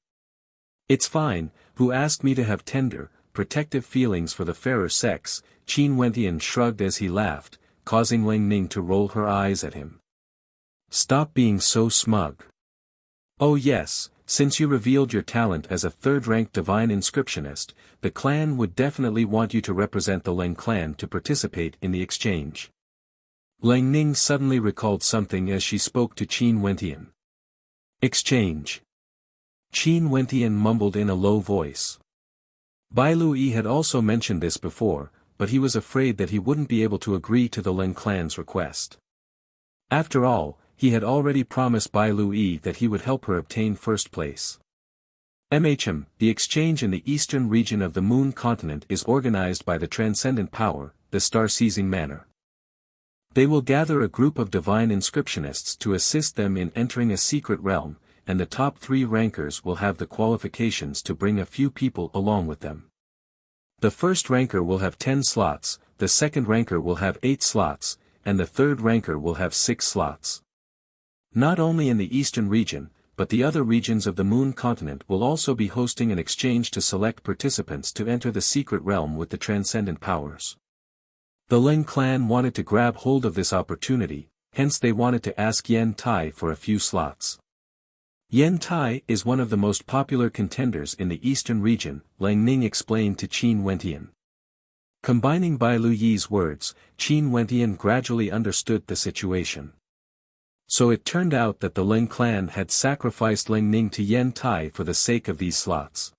It's fine, who asked me to have tender, protective feelings for the fairer sex, Qin Wentian shrugged as he laughed, causing Lang Ning to roll her eyes at him. Stop being so smug. Oh yes, since you revealed your talent as a third-rank divine inscriptionist, the clan would definitely want you to represent the Lang clan to participate in the exchange. Lang Ning suddenly recalled something as she spoke to Qin Wentian. Exchange. Qin Wentian mumbled in a low voice. Bai Lui had also mentioned this before, but he was afraid that he wouldn't be able to agree to the Lang clan's request. After all, he had already promised Bai Lui that he would help her obtain first place. The exchange in the eastern region of the Moon continent is organized by the Transcendent Power, the Star-Seizing Manor. They will gather a group of divine inscriptionists to assist them in entering a secret realm, and the top 3 rankers will have the qualifications to bring a few people along with them. The first ranker will have 10 slots, the second ranker will have 8 slots, and the third ranker will have 6 slots. Not only in the eastern region, but the other regions of the Moon continent will also be hosting an exchange to select participants to enter the secret realm with the transcendent powers. The Lang clan wanted to grab hold of this opportunity, hence they wanted to ask Yen Tai for a few slots. Yen Tai is one of the most popular contenders in the eastern region, Lang Ning explained to Qin Wentian. Combining Bai Luyi's words, Qin Wentian gradually understood the situation. So it turned out that the Lang clan had sacrificed Lang Ning to Yen Tai for the sake of these slots.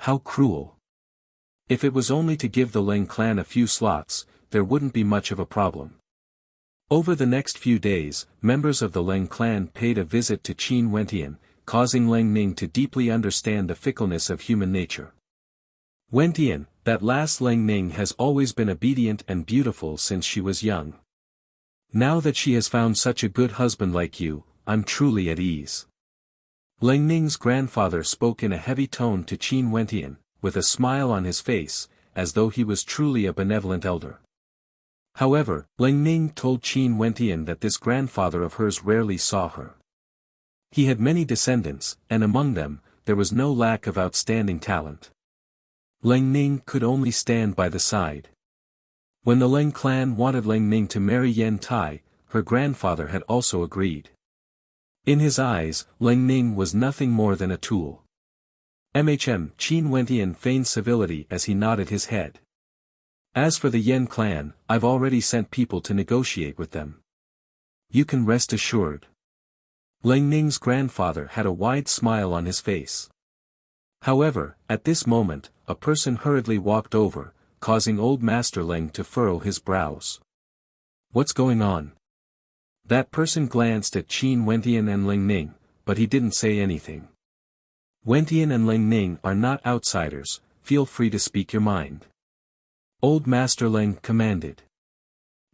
How cruel. If it was only to give the Lang clan a few slots, there wouldn't be much of a problem. Over the next few days, members of the Lang clan paid a visit to Qin Wentian, causing Lang Ning to deeply understand the fickleness of human nature. Wentian, that lass Lang Ning has always been obedient and beautiful since she was young. Now that she has found such a good husband like you, I'm truly at ease. Lang Ning's grandfather spoke in a heavy tone to Qin Wentian, with a smile on his face, as though he was truly a benevolent elder. However, Lang Ning told Qin Wentian that this grandfather of hers rarely saw her. He had many descendants, and among them, there was no lack of outstanding talent. Lang Ning could only stand by the side. When the Lang clan wanted Lang Ning to marry Yen Tai, her grandfather had also agreed. In his eyes, Lang Ning was nothing more than a tool. Qin Wentian feigned civility as he nodded his head. As for the Yen clan, I've already sent people to negotiate with them. You can rest assured. Ling Ning's grandfather had a wide smile on his face. However, at this moment, a person hurriedly walked over, causing old Master Ling to furrow his brows. What's going on? That person glanced at Qin Wentian and Ling Ning, but he didn't say anything. Wentian and Ling Ning are not outsiders, feel free to speak your mind. Old Master Ling commanded.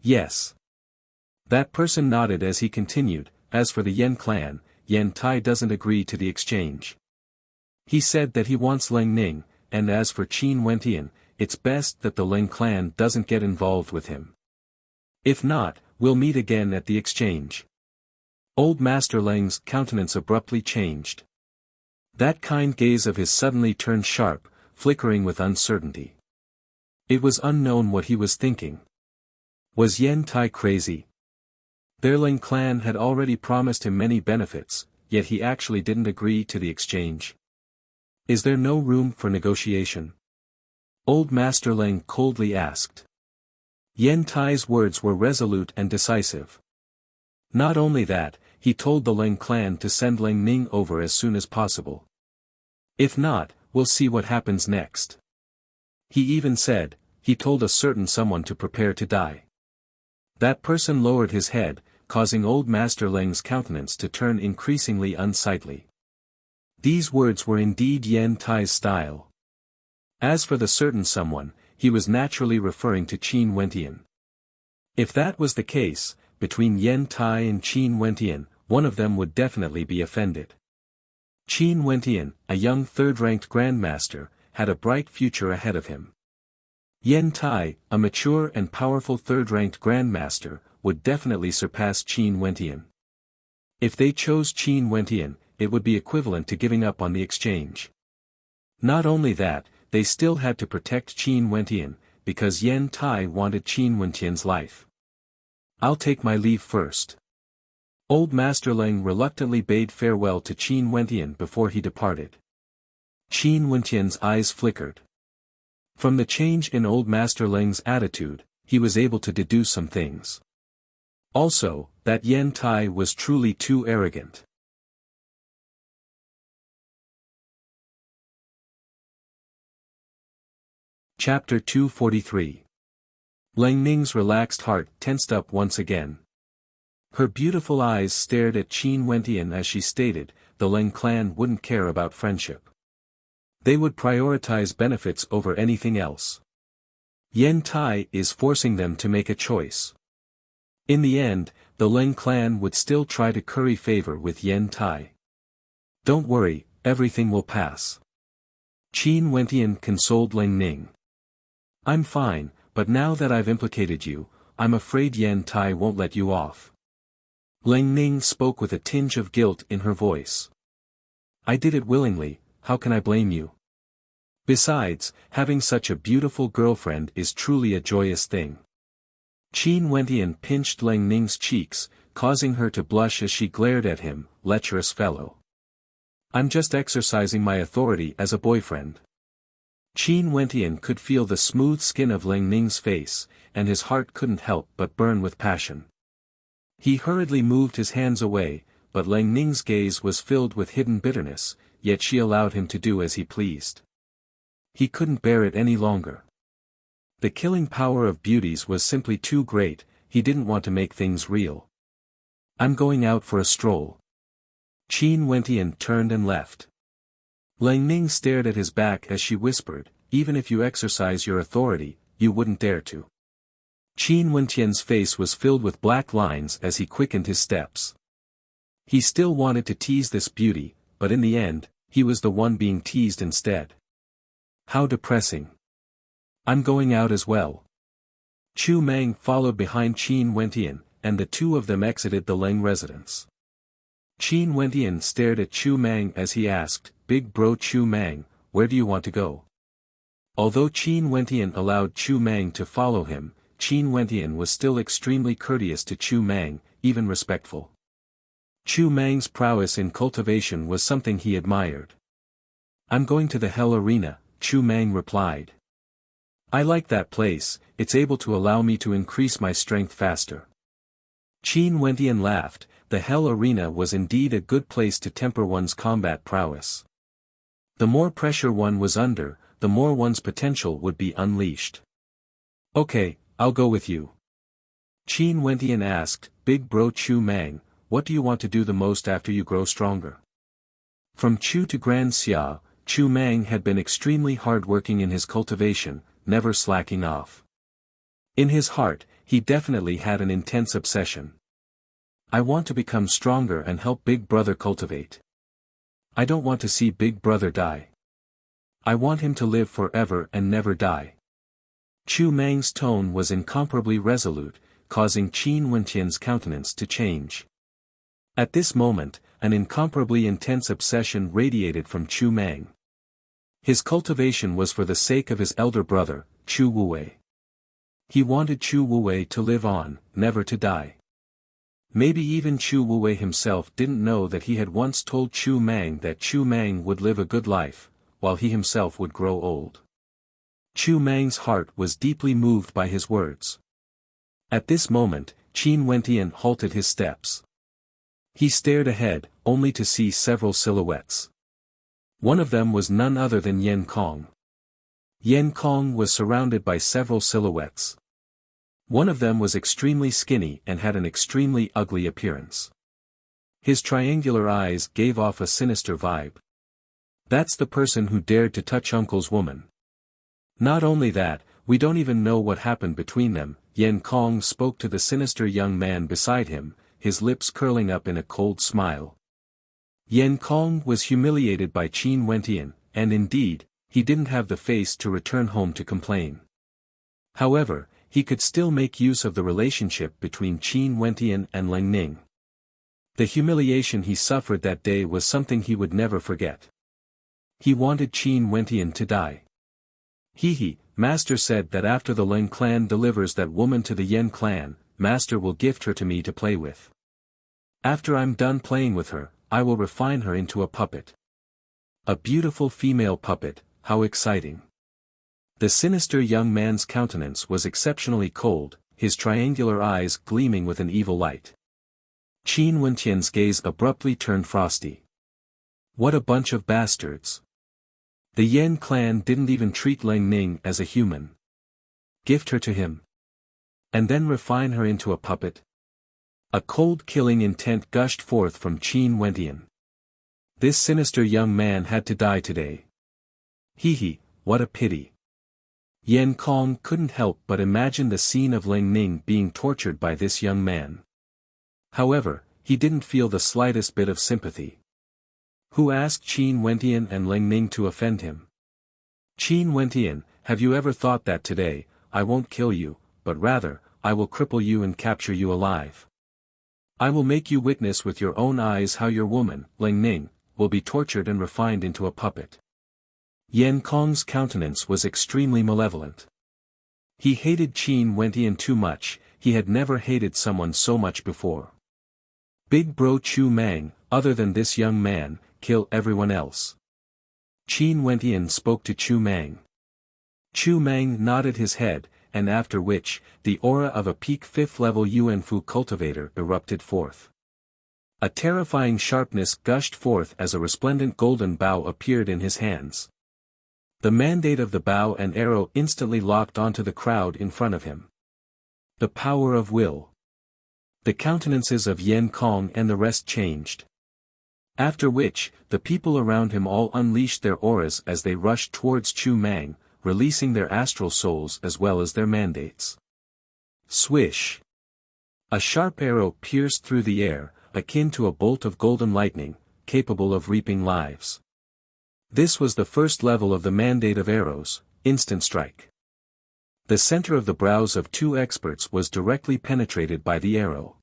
Yes. That person nodded as he continued, as for the Yen clan, Yen Tai doesn't agree to the exchange. He said that he wants Ling Ning, and as for Qin Wentian, it's best that the Ling clan doesn't get involved with him. If not, we'll meet again at the exchange. Old Master Ling's countenance abruptly changed. That kind gaze of his suddenly turned sharp, flickering with uncertainty. It was unknown what he was thinking. Was Yen Tai crazy? Their Ling clan had already promised him many benefits, yet he actually didn't agree to the exchange. Is there no room for negotiation? Old Master Ling coldly asked. Yen Tai's words were resolute and decisive. Not only that, he told the Ling clan to send Ling Ning over as soon as possible. If not, we'll see what happens next. He even said, he told a certain someone to prepare to die. That person lowered his head, causing old Master Ling's countenance to turn increasingly unsightly. These words were indeed Yen Tai's style. As for the certain someone, he was naturally referring to Qin Wentian. If that was the case, between Yen Tai and Qin Wentian, one of them would definitely be offended. Qin Wentian, a young third-ranked grandmaster, had a bright future ahead of him. Yen Tai, a mature and powerful third-ranked grandmaster, would definitely surpass Qin Wentian. If they chose Qin Wentian, it would be equivalent to giving up on the exchange. Not only that, they still had to protect Qin Wentian, because Yen Tai wanted Qin Wentian's life. I'll take my leave first. Old Master Ling reluctantly bade farewell to Qin Wentian before he departed. Qin Wentian's eyes flickered. From the change in Old Master Ling's attitude, he was able to deduce some things. Also, that Yen Tai was truly too arrogant. Chapter 243. Ling Ning's relaxed heart tensed up once again. Her beautiful eyes stared at Qin Wentian as she stated, the Ling clan wouldn't care about friendship. They would prioritize benefits over anything else. Yen Tai is forcing them to make a choice. In the end, the Ling clan would still try to curry favor with Yen Tai. Don't worry, everything will pass. Qin Wentian consoled Ling Ning. I'm fine, but now that I've implicated you, I'm afraid Yen Tai won't let you off. Ling Ning spoke with a tinge of guilt in her voice. I did it willingly, how can I blame you? Besides, having such a beautiful girlfriend is truly a joyous thing. Qin Wentian pinched Ling Ning's cheeks, causing her to blush as she glared at him, lecherous fellow. I'm just exercising my authority as a boyfriend. Qin Wentian could feel the smooth skin of Ling Ning's face, and his heart couldn't help but burn with passion. He hurriedly moved his hands away, but Ling Ning's gaze was filled with hidden bitterness, yet she allowed him to do as he pleased. He couldn't bear it any longer. The killing power of beauties was simply too great, he didn't want to make things real. I'm going out for a stroll. Qin Wentian turned and left. Ling Ning stared at his back as she whispered, even if you exercise your authority, you wouldn't dare to. Qin Wentian's face was filled with black lines as he quickened his steps. He still wanted to tease this beauty, but in the end, he was the one being teased instead. How depressing. I'm going out as well. Chu Meng followed behind Qin Wentian, and the two of them exited the Ling residence. Qin Wentian stared at Chu Meng as he asked, Big bro Chu Meng, where do you want to go? Although Qin Wentian allowed Chu Meng to follow him, Qin Wentian was still extremely courteous to Chu Meng, even respectful. Chu Meng's prowess in cultivation was something he admired. I'm going to the Hell Arena, Chu Meng replied. I like that place, it's able to allow me to increase my strength faster. Qin Wentian laughed, the Hell Arena was indeed a good place to temper one's combat prowess. The more pressure one was under, the more one's potential would be unleashed. Okay, I'll go with you. Qin Wentian asked, Big Bro Chu Mang, what do you want to do the most after you grow stronger? From Chu to Grand Xia, Chu Mang had been extremely hard-working in his cultivation, never slacking off. In his heart, he definitely had an intense obsession. I want to become stronger and help Big Brother cultivate. I don't want to see Big Brother die. I want him to live forever and never die. Chu Mang's tone was incomparably resolute, causing Qin Wentian's countenance to change. At this moment, an incomparably intense obsession radiated from Chu Mang. His cultivation was for the sake of his elder brother, Chu Wuwei. He wanted Chu Wuwei to live on, never to die. Maybe even Chu Wuwei himself didn't know that he had once told Chu Mang that Chu Mang would live a good life, while he himself would grow old. Chu Mang's heart was deeply moved by his words. At this moment, Qin Wentian halted his steps. He stared ahead, only to see several silhouettes. One of them was none other than Yan Kong. Yan Kong was surrounded by several silhouettes. One of them was extremely skinny and had an extremely ugly appearance. His triangular eyes gave off a sinister vibe. That's the person who dared to touch Uncle's woman. Not only that, we don't even know what happened between them. Yan Kong spoke to the sinister young man beside him, his lips curling up in a cold smile. Yan Kong was humiliated by Qin Wentian, and indeed, he didn't have the face to return home to complain. However, he could still make use of the relationship between Qin Wentian and Lang Ning. The humiliation he suffered that day was something he would never forget. He wanted Qin Wentian to die. Master said that after the Leng clan delivers that woman to the Yen clan, Master will gift her to me to play with. After I'm done playing with her, I will refine her into a puppet. A beautiful female puppet, how exciting. The sinister young man's countenance was exceptionally cold, his triangular eyes gleaming with an evil light. Qin Wentian's gaze abruptly turned frosty. What a bunch of bastards. The Yen clan didn't even treat Lang Ning as a human. Gift her to him. And then refine her into a puppet. A cold killing intent gushed forth from Qin Wentian. This sinister young man had to die today. What a pity. Yan Kong couldn't help but imagine the scene of Lang Ning being tortured by this young man. However, he didn't feel the slightest bit of sympathy. Who asked Qin Wentian and Lang Ning to offend him? Qin Wentian, have you ever thought that today, I won't kill you, but rather, I will cripple you and capture you alive. I will make you witness with your own eyes how your woman, Lang Ning, will be tortured and refined into a puppet. Yan Kong's countenance was extremely malevolent. He hated Qin Wentian too much, he had never hated someone so much before. Big Bro Chu Mang, other than this young man, kill everyone else. Qin Wentian spoke to Chu Mang. Chu Mang nodded his head, and after which, the aura of a peak 5th level Yuanfu cultivator erupted forth. A terrifying sharpness gushed forth as a resplendent golden bow appeared in his hands. The mandate of the bow and arrow instantly locked onto the crowd in front of him. The power of will. The countenances of Yan Kong and the rest changed. After which, the people around him all unleashed their auras as they rushed towards Chu Mang, releasing their astral souls as well as their mandates. Swish! A sharp arrow pierced through the air, akin to a bolt of golden lightning, capable of reaping lives. This was the first level of the mandate of arrows, instant strike. The center of the brows of two experts was directly penetrated by the arrow.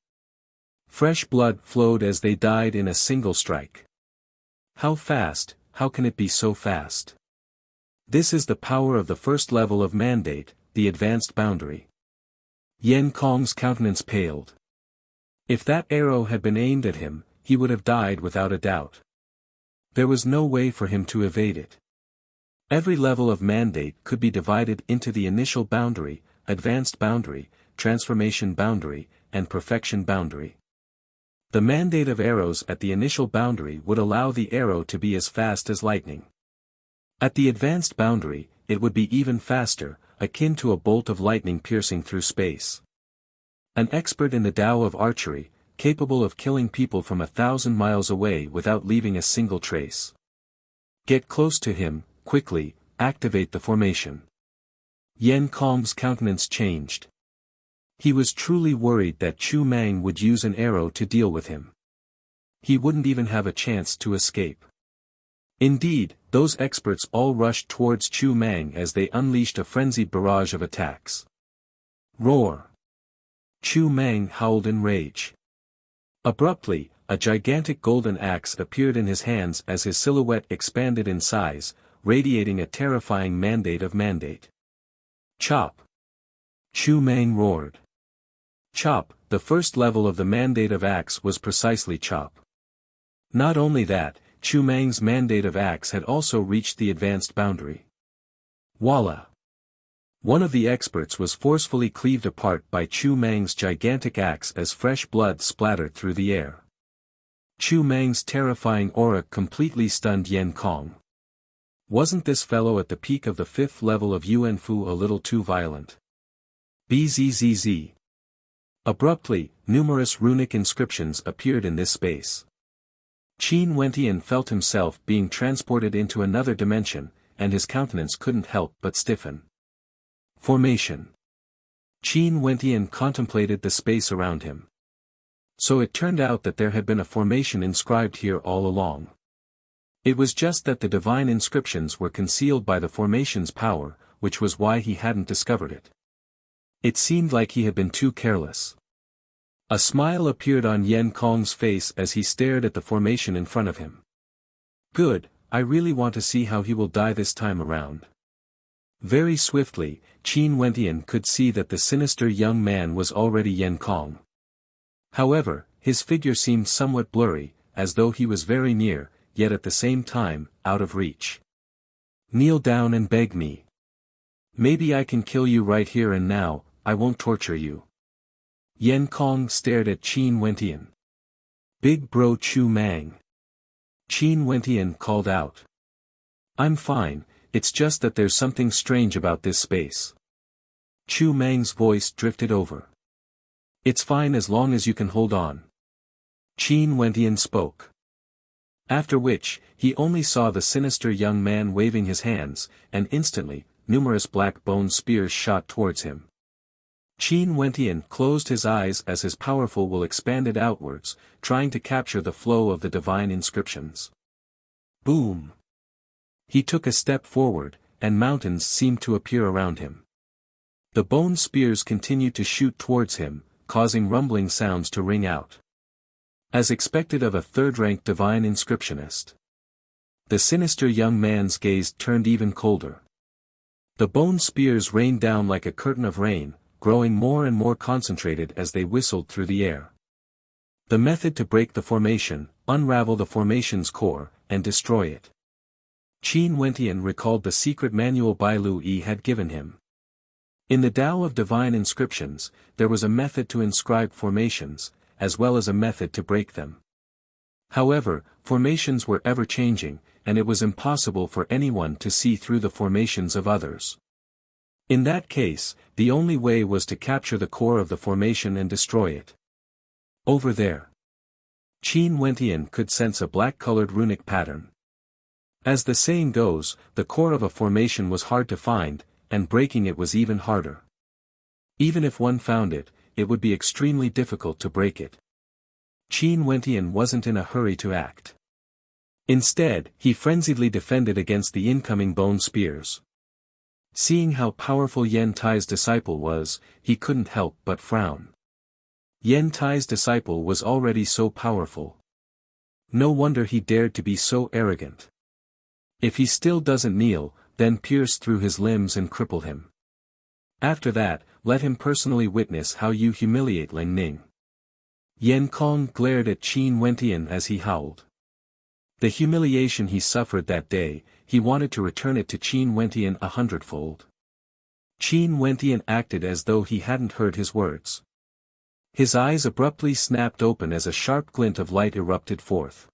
Fresh blood flowed as they died in a single strike. How fast, how can it be so fast? This is the power of the first level of mandate, the advanced boundary. Yan Kong's countenance paled. If that arrow had been aimed at him, he would have died without a doubt. There was no way for him to evade it. Every level of mandate could be divided into the initial boundary, advanced boundary, transformation boundary, and perfection boundary. The mandate of arrows at the initial boundary would allow the arrow to be as fast as lightning. At the advanced boundary, it would be even faster, akin to a bolt of lightning piercing through space. An expert in the Tao of archery, capable of killing people from 1,000 miles away without leaving a single trace. Get close to him, quickly, activate the formation. Yan Kong's countenance changed. He was truly worried that Chu Mang would use an arrow to deal with him. He wouldn't even have a chance to escape. Indeed, those experts all rushed towards Chu Mang as they unleashed a frenzied barrage of attacks. Roar! Chu Mang howled in rage. Abruptly, a gigantic golden axe appeared in his hands as his silhouette expanded in size, radiating a terrifying mandate. Chop! Chu Mang roared. Chop, the first level of the mandate of axe was precisely chop. Not only that, Chu Mang's mandate of axe had also reached the advanced boundary. Voila! One of the experts was forcefully cleaved apart by Chu Mang's gigantic axe as fresh blood splattered through the air. Chu Mang's terrifying aura completely stunned Yan Kong. Wasn't this fellow at the peak of the 5th level of Yuan Fu a little too violent? Bzzz. Abruptly, numerous runic inscriptions appeared in this space. Qin Wentian felt himself being transported into another dimension, and his countenance couldn't help but stiffen. Formation. Qin Wentian contemplated the space around him. So it turned out that there had been a formation inscribed here all along. It was just that the divine inscriptions were concealed by the formation's power, which was why he hadn't discovered it. It seemed like he had been too careless. A smile appeared on Yan Kong's face as he stared at the formation in front of him. Good, I really want to see how he will die this time around. Very swiftly, Qin Wentian could see that the sinister young man was already Yan Kong. However, his figure seemed somewhat blurry, as though he was very near, yet at the same time, out of reach. Kneel down and beg me. Maybe I can kill you right here and now, I won't torture you. Yan Kong stared at Qin Wentian. Big bro Chu Mang. Qin Wentian called out. I'm fine, it's just that there's something strange about this space. Chu Mang's voice drifted over. It's fine as long as you can hold on. Qin Wentian spoke. After which, he only saw the sinister young man waving his hands, and instantly, numerous black bone spears shot towards him. Qin Wentian closed his eyes as his powerful will expanded outwards, trying to capture the flow of the divine inscriptions. Boom! He took a step forward, and mountains seemed to appear around him. The bone spears continued to shoot towards him, causing rumbling sounds to ring out. As expected of a third-rank divine inscriptionist. The sinister young man's gaze turned even colder. The bone spears rained down like a curtain of rain, growing more and more concentrated as they whistled through the air. The method to break the formation, unravel the formation's core, and destroy it. Qin Wentian recalled the secret manual Bai Lu Yi had given him. In the Tao of Divine Inscriptions, there was a method to inscribe formations, as well as a method to break them. However, formations were ever-changing, and it was impossible for anyone to see through the formations of others. In that case, the only way was to capture the core of the formation and destroy it. Over there. Qin Wentian could sense a black-colored runic pattern. As the saying goes, the core of a formation was hard to find, and breaking it was even harder. Even if one found it, it would be extremely difficult to break it. Qin Wentian wasn't in a hurry to act. Instead, he frenziedly defended against the incoming bone spears. Seeing how powerful Yen Tai's disciple was, he couldn't help but frown. Yen Tai's disciple was already so powerful. No wonder he dared to be so arrogant. If he still doesn't kneel, then pierce through his limbs and cripple him. After that, let him personally witness how you humiliate Ling Ning. Yan Kong glared at Qin Wentian as he howled. The humiliation he suffered that day, he wanted to return it to Qin Wentian 100-fold. Qin Wentian acted as though he hadn't heard his words. His eyes abruptly snapped open as a sharp glint of light erupted forth.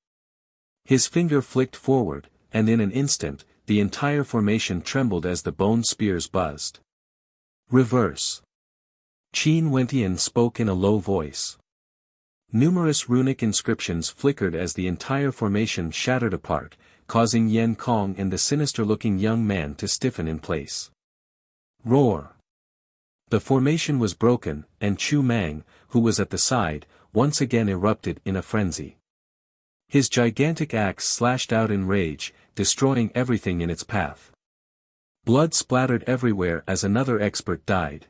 His finger flicked forward, and in an instant, the entire formation trembled as the bone spears buzzed. Reverse. Qin Wentian spoke in a low voice. Numerous runic inscriptions flickered as the entire formation shattered apart, causing Yan Kong and the sinister-looking young man to stiffen in place. Roar! The formation was broken, and Chu Mang, who was at the side, once again erupted in a frenzy. His gigantic axe slashed out in rage, destroying everything in its path. Blood splattered everywhere as another expert died.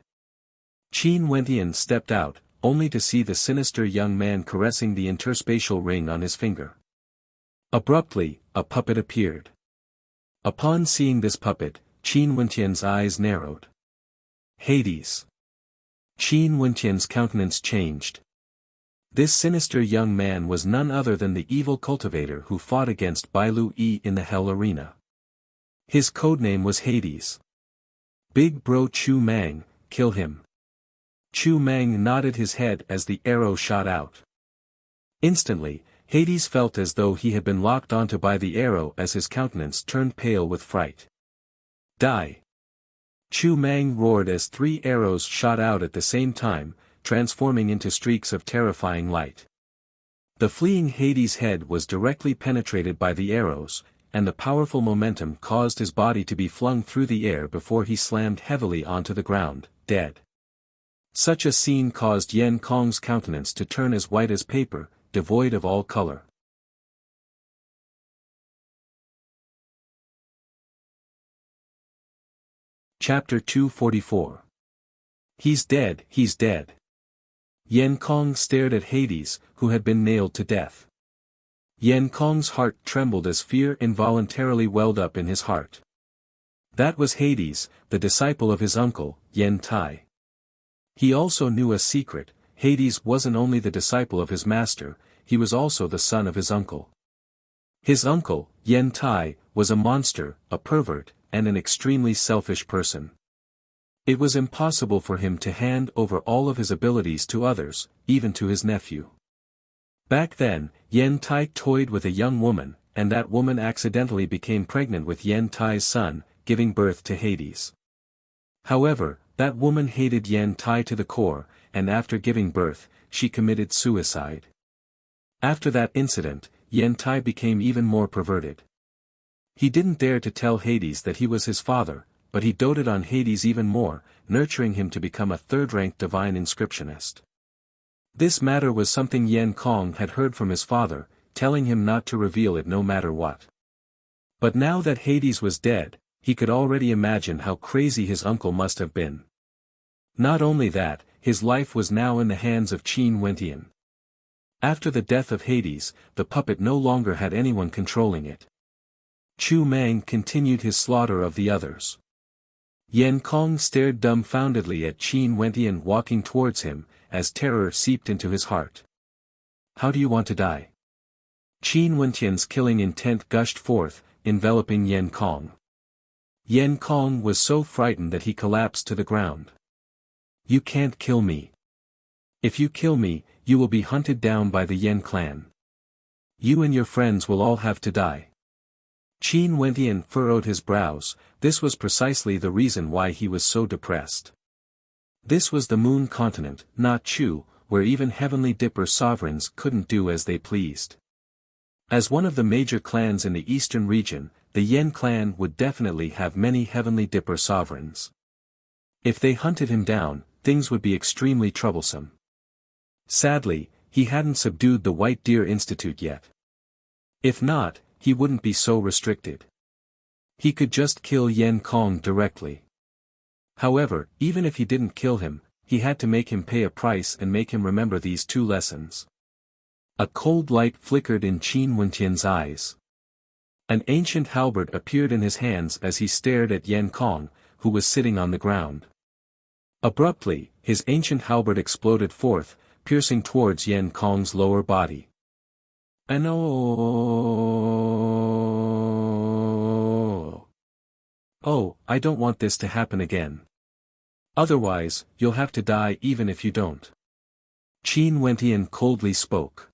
Qin Wentian stepped out, only to see the sinister young man caressing the interspatial ring on his finger. Abruptly, a puppet appeared. Upon seeing this puppet, Qin Wentian's eyes narrowed. Hades. Qin Wentian's countenance changed. This sinister young man was none other than the evil cultivator who fought against Bailu Yi in the Hell Arena. His codename was Hades. Big Bro Chu Mang, kill him. Chu Mang nodded his head as the arrow shot out. Instantly, Hades felt as though he had been locked onto by the arrow as his countenance turned pale with fright. Die! Chu Mang roared as 3 arrows shot out at the same time, transforming into streaks of terrifying light. The fleeing Hades' head was directly penetrated by the arrows, and the powerful momentum caused his body to be flung through the air before he slammed heavily onto the ground, dead. Such a scene caused Yan Kong's countenance to turn as white as paper, devoid of all color. Chapter 244. He's dead, he's dead. Yan Kong stared at Hades, who had been nailed to death. Yan Kong's heart trembled as fear involuntarily welled up in his heart. That was Hades, the disciple of his uncle, Yen Tai. He also knew a secret: Hades wasn't only the disciple of his master, he was also the son of his uncle. His uncle, Yen Tai, was a monster, a pervert, and an extremely selfish person. It was impossible for him to hand over all of his abilities to others, even to his nephew. Back then, Yen Tai toyed with a young woman, and that woman accidentally became pregnant with Yen Tai's son, giving birth to Hades. However, that woman hated Yen Tai to the core, and after giving birth, she committed suicide. After that incident, Yen Tai became even more perverted. He didn't dare to tell Hades that he was his father, but he doted on Hades even more, nurturing him to become a third-ranked divine inscriptionist. This matter was something Yan Kong had heard from his father, telling him not to reveal it no matter what. But now that Hades was dead, he could already imagine how crazy his uncle must have been. Not only that, his life was now in the hands of Qin Wentian. After the death of Hades, the puppet no longer had anyone controlling it. Chu Mang continued his slaughter of the others. Yan Kong stared dumbfoundedly at Qin Wentian walking towards him, as terror seeped into his heart. How do you want to die? Qin Wentian's killing intent gushed forth, enveloping Yan Kong. Yan Kong was so frightened that he collapsed to the ground. You can't kill me. If you kill me, you will be hunted down by the Yan clan. You and your friends will all have to die. Qin Wentian furrowed his brows. This was precisely the reason why he was so depressed. This was the Moon Continent, not Chu, where even Heavenly Dipper sovereigns couldn't do as they pleased. As one of the major clans in the eastern region, the Yen clan would definitely have many Heavenly Dipper sovereigns. If they hunted him down, things would be extremely troublesome. Sadly, he hadn't subdued the White Deer Institute yet. If not, he wouldn't be so restricted. He could just kill Yan Kong directly. However, even if he didn't kill him, he had to make him pay a price and make him remember these 2 lessons. A cold light flickered in Qin Wentian's eyes. An ancient halberd appeared in his hands as he stared at Yan Kong, who was sitting on the ground. Abruptly, his ancient halberd exploded forth, piercing towards Yan Kong's lower body. Oh, I don't want this to happen again. Otherwise, you'll have to die even if you don't. Qin Wentian coldly spoke.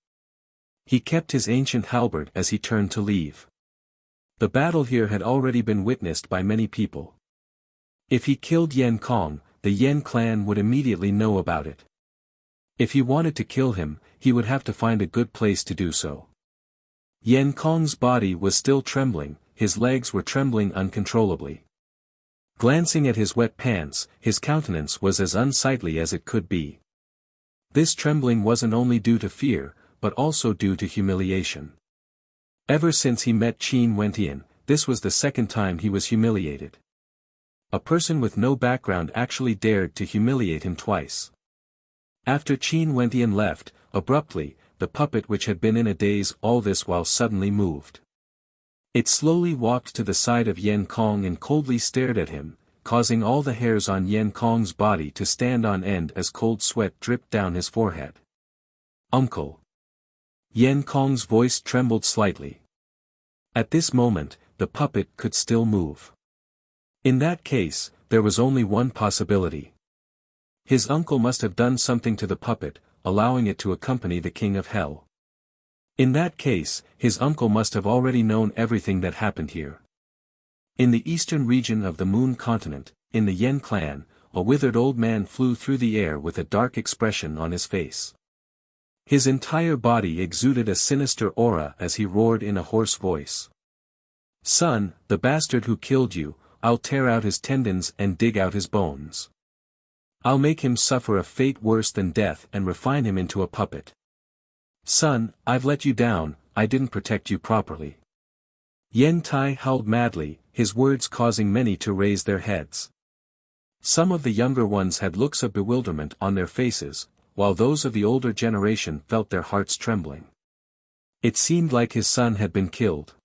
He kept his ancient halberd as he turned to leave. The battle here had already been witnessed by many people. If he killed Yan Kong, the Yan clan would immediately know about it. If he wanted to kill him, he would have to find a good place to do so. Yan Kong's body was still trembling, his legs were trembling uncontrollably. Glancing at his wet pants, his countenance was as unsightly as it could be. This trembling wasn't only due to fear, but also due to humiliation. Ever since he met Qin Wentian, this was the second time he was humiliated. A person with no background actually dared to humiliate him twice. After Qin Wentian left, abruptly, the puppet which had been in a daze all this while suddenly moved. It slowly walked to the side of Yan Kong and coldly stared at him, causing all the hairs on Yan Kong's body to stand on end as cold sweat dripped down his forehead. "Uncle." Yan Kong's voice trembled slightly. At this moment, the puppet could still move. In that case, there was only one possibility. His uncle must have done something to the puppet, allowing it to accompany the King of Hell. In that case, his uncle must have already known everything that happened here. In the eastern region of the Moon Continent, in the Yen clan, a withered old man flew through the air with a dark expression on his face. His entire body exuded a sinister aura as he roared in a hoarse voice. "Son, the bastard who killed you, I'll tear out his tendons and dig out his bones. I'll make him suffer a fate worse than death and refine him into a puppet. Son, I've let you down, I didn't protect you properly." Yen Tai howled madly, his words causing many to raise their heads. Some of the younger ones had looks of bewilderment on their faces, while those of the older generation felt their hearts trembling. It seemed like his son had been killed.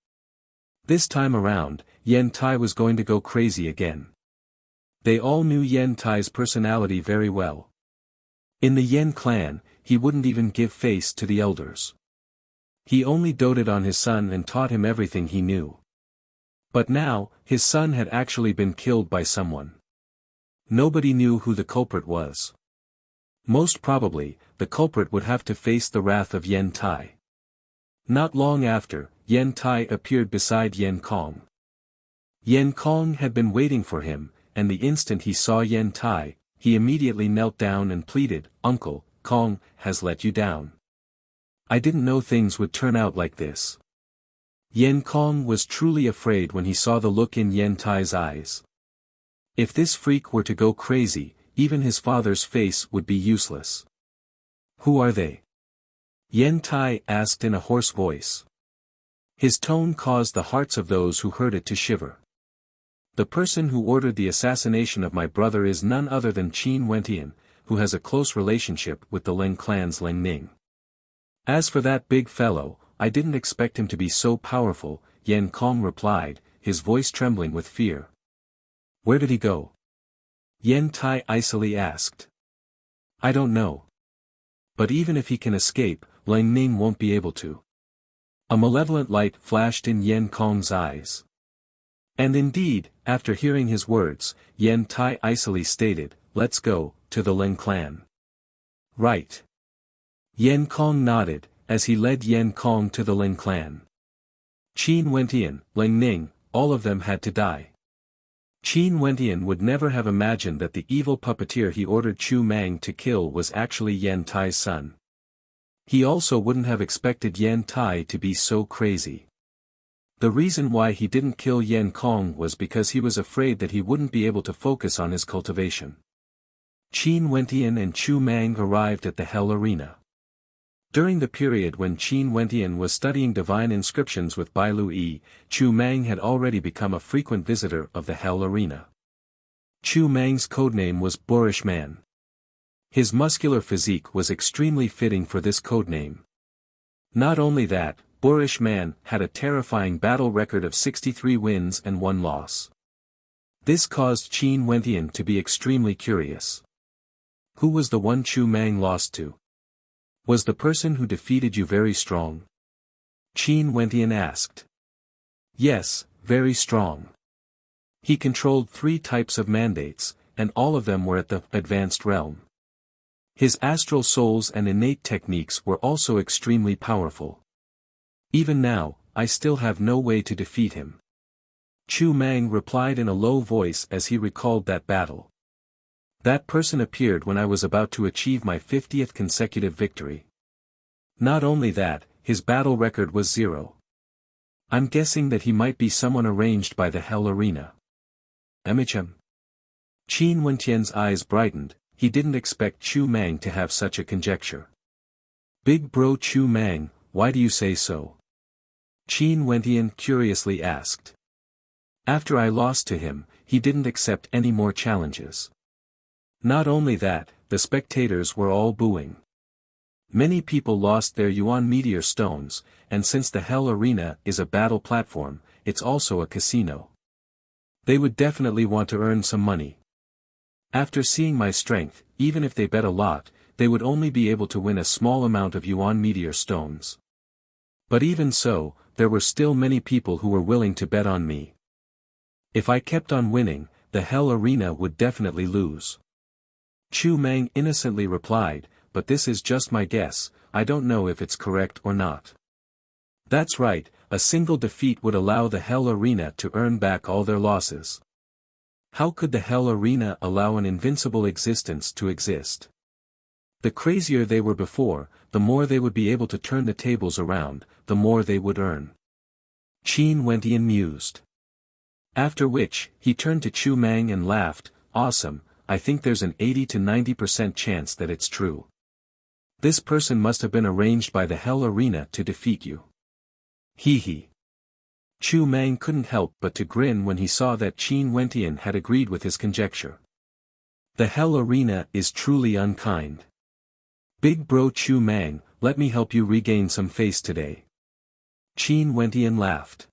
This time around, Yen Tai was going to go crazy again. They all knew Yen Tai's personality very well. In the Yen clan, he wouldn't even give face to the elders. He only doted on his son and taught him everything he knew. But now, his son had actually been killed by someone. Nobody knew who the culprit was. Most probably, the culprit would have to face the wrath of Yen Tai. Not long after, Yen Tai appeared beside Yen Kong. Yen Kong had been waiting for him, and the instant he saw Yen Tai, he immediately knelt down and pleaded, "Uncle, Kong has let you down. I didn't know things would turn out like this." Yen Kong was truly afraid when he saw the look in Yen Tai's eyes. If this freak were to go crazy, even his father's face would be useless. "Who are they?" Yen Tai asked in a hoarse voice. His tone caused the hearts of those who heard it to shiver. "The person who ordered the assassination of my brother is none other than Qin Wentian, who has a close relationship with the Leng clan's Leng Ning. As for that big fellow, I didn't expect him to be so powerful," Yen Kong replied, his voice trembling with fear. "Where did he go?" Yen Tai icily asked. "I don't know. But even if he can escape, Leng Ning won't be able to." A malevolent light flashed in Yen Kong's eyes. And indeed, after hearing his words, Yen Tai icily stated, "Let's go, to the Leng clan." "Right." Yen Kong nodded, as he led Yen Kong to the Leng clan. Qin Wentian, Leng Ning, all of them had to die. Qin Wentian would never have imagined that the evil puppeteer he ordered Chu Mang to kill was actually Yen Tai's son. He also wouldn't have expected Yen Tai to be so crazy. The reason why he didn't kill Yen Kong was because he was afraid that he wouldn't be able to focus on his cultivation. Qin Wentian and Chu Mang arrived at the Hell Arena. During the period when Qin Wentian was studying divine inscriptions with Bai Lui, Chu Mang had already become a frequent visitor of the Hell Arena. Chu Mang's codename was Boorish Man. His muscular physique was extremely fitting for this codename. Not only that, Boorish Man had a terrifying battle record of 63 wins and 1 loss. This caused Qin Wentian to be extremely curious. Who was the one Chu Mang lost to? Was the person who defeated you very strong? Qin Wentian asked. Yes, very strong. He controlled 3 types of mandates, and all of them were at the advanced realm. His astral souls and innate techniques were also extremely powerful. Even now, I still have no way to defeat him. Chu Mang replied in a low voice as he recalled that battle. That person appeared when I was about to achieve my 50th consecutive victory. Not only that, his battle record was 0. I'm guessing that he might be someone arranged by the Hell Arena. Qin Wentian's eyes brightened. He didn't expect Chu Mang to have such a conjecture. Big bro Chu Mang, why do you say so? Qin Wentian curiously asked. After I lost to him, he didn't accept any more challenges. Not only that, the spectators were all booing. Many people lost their Yuan meteor stones, and since the Hell Arena is a battle platform, it's also a casino. They would definitely want to earn some money. After seeing my strength, even if they bet a lot, they would only be able to win a small amount of Yuan meteor stones. But even so, there were still many people who were willing to bet on me. If I kept on winning, the Hell Arena would definitely lose. Chu Mang innocently replied, but this is just my guess, I don't know if it's correct or not. That's right, a single defeat would allow the Hell Arena to earn back all their losses. How could the Hell Arena allow an invincible existence to exist? The crazier they were before, the more they would be able to turn the tables around, the more they would earn. Qin Wentian mused. After which, he turned to Chu Mang and laughed, awesome, I think there's an 80 to 90% chance that it's true. This person must have been arranged by the Hell Arena to defeat you. Hee hee. Chu Mang couldn't help but to grin when he saw that Qin Wentian had agreed with his conjecture. The Hell Arena is truly unkind. Big bro Chu Mang, let me help you regain some face today. Qin Wentian laughed.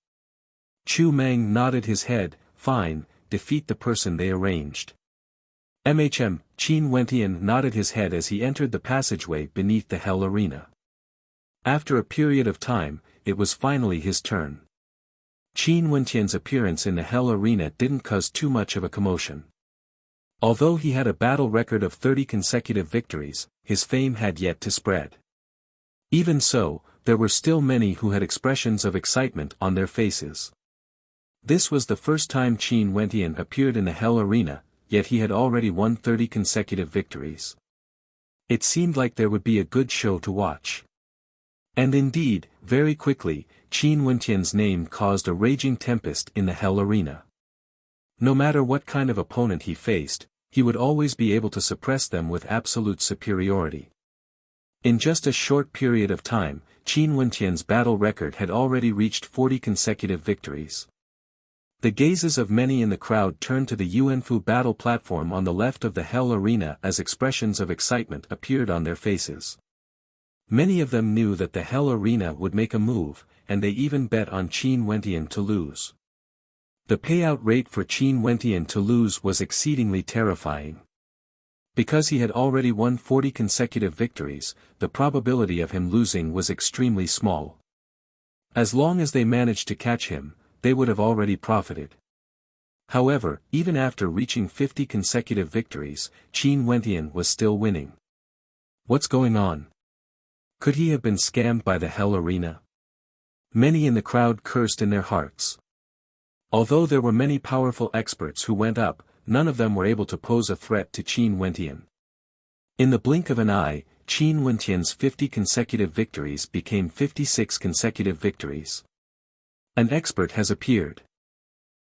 Chu Mang nodded his head, fine, defeat the person they arranged. Qin Wentian nodded his head as he entered the passageway beneath the Hell Arena. After a period of time, it was finally his turn. Qin Wentian's appearance in the Hell Arena didn't cause too much of a commotion. Although he had a battle record of 30 consecutive victories, his fame had yet to spread. Even so, there were still many who had expressions of excitement on their faces. This was the first time Qin Wentian appeared in the Hell Arena, yet he had already won 30 consecutive victories. It seemed like there would be a good show to watch. And indeed, very quickly, Qin Wentian's name caused a raging tempest in the Hell Arena. No matter what kind of opponent he faced, he would always be able to suppress them with absolute superiority. In just a short period of time, Qin Wentian's battle record had already reached 40 consecutive victories. The gazes of many in the crowd turned to the Yuanfu battle platform on the left of the Hell Arena as expressions of excitement appeared on their faces. Many of them knew that the Hell Arena would make a move, and they even bet on Qin Wentian to lose. The payout rate for Qin Wentian to lose was exceedingly terrifying. Because he had already won 40 consecutive victories, the probability of him losing was extremely small. As long as they managed to catch him, they would have already profited. However, even after reaching 50 consecutive victories, Qin Wentian was still winning. What's going on? Could he have been scammed by the Hell Arena? Many in the crowd cursed in their hearts. Although there were many powerful experts who went up, none of them were able to pose a threat to Qin Wentian. In the blink of an eye, Qin Wentian's 50 consecutive victories became 56 consecutive victories. An expert has appeared.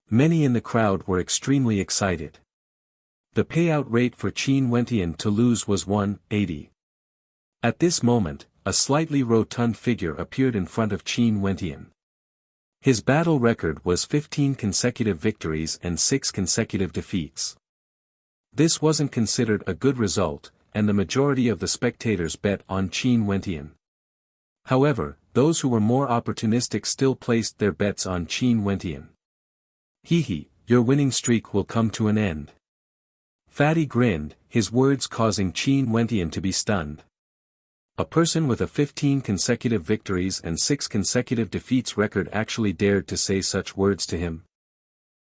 Many in the crowd were extremely excited. The payout rate for Qin Wentian to lose was 180. At this moment, a slightly rotund figure appeared in front of Qin Wentian. His battle record was 15 consecutive victories and 6 consecutive defeats. This wasn't considered a good result, and the majority of the spectators bet on Qin Wentian. However, those who were more opportunistic still placed their bets on Qin Wentian. Hee hee, your winning streak will come to an end. Fatty grinned, his words causing Qin Wentian to be stunned. A person with a 15 consecutive victories and 6 consecutive defeats record actually dared to say such words to him.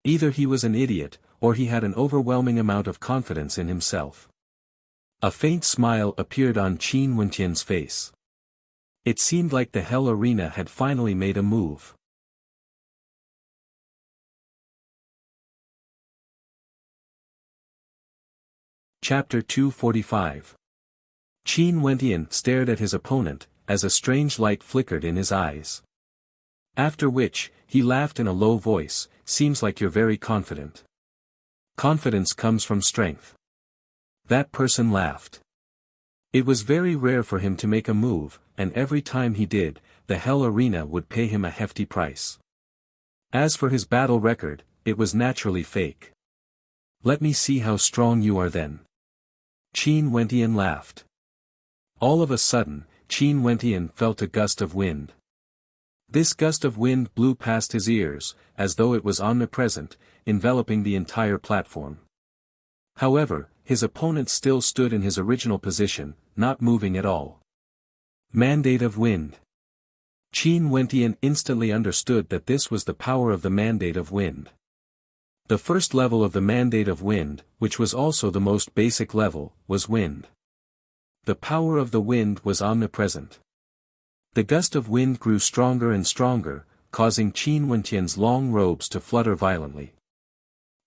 Either he was an idiot, or he had an overwhelming amount of confidence in himself. A faint smile appeared on Qin Wentian's face. It seemed like the Hell Arena had finally made a move. Chapter 245. Qin Wentian stared at his opponent, as a strange light flickered in his eyes. After which, he laughed in a low voice, "Seems like you're very confident." "Confidence comes from strength." That person laughed. It was very rare for him to make a move, and every time he did, the Hell Arena would pay him a hefty price. As for his battle record, it was naturally fake. "Let me see how strong you are then." Qin Wentian laughed. All of a sudden, Qin Wentian felt a gust of wind. This gust of wind blew past his ears, as though it was omnipresent, enveloping the entire platform. However, his opponent still stood in his original position, not moving at all. Mandate of Wind. Qin Wentian instantly understood that this was the power of the Mandate of Wind. The first level of the Mandate of Wind, which was also the most basic level, was wind. The power of the wind was omnipresent. The gust of wind grew stronger and stronger, causing Qin Wentian's long robes to flutter violently.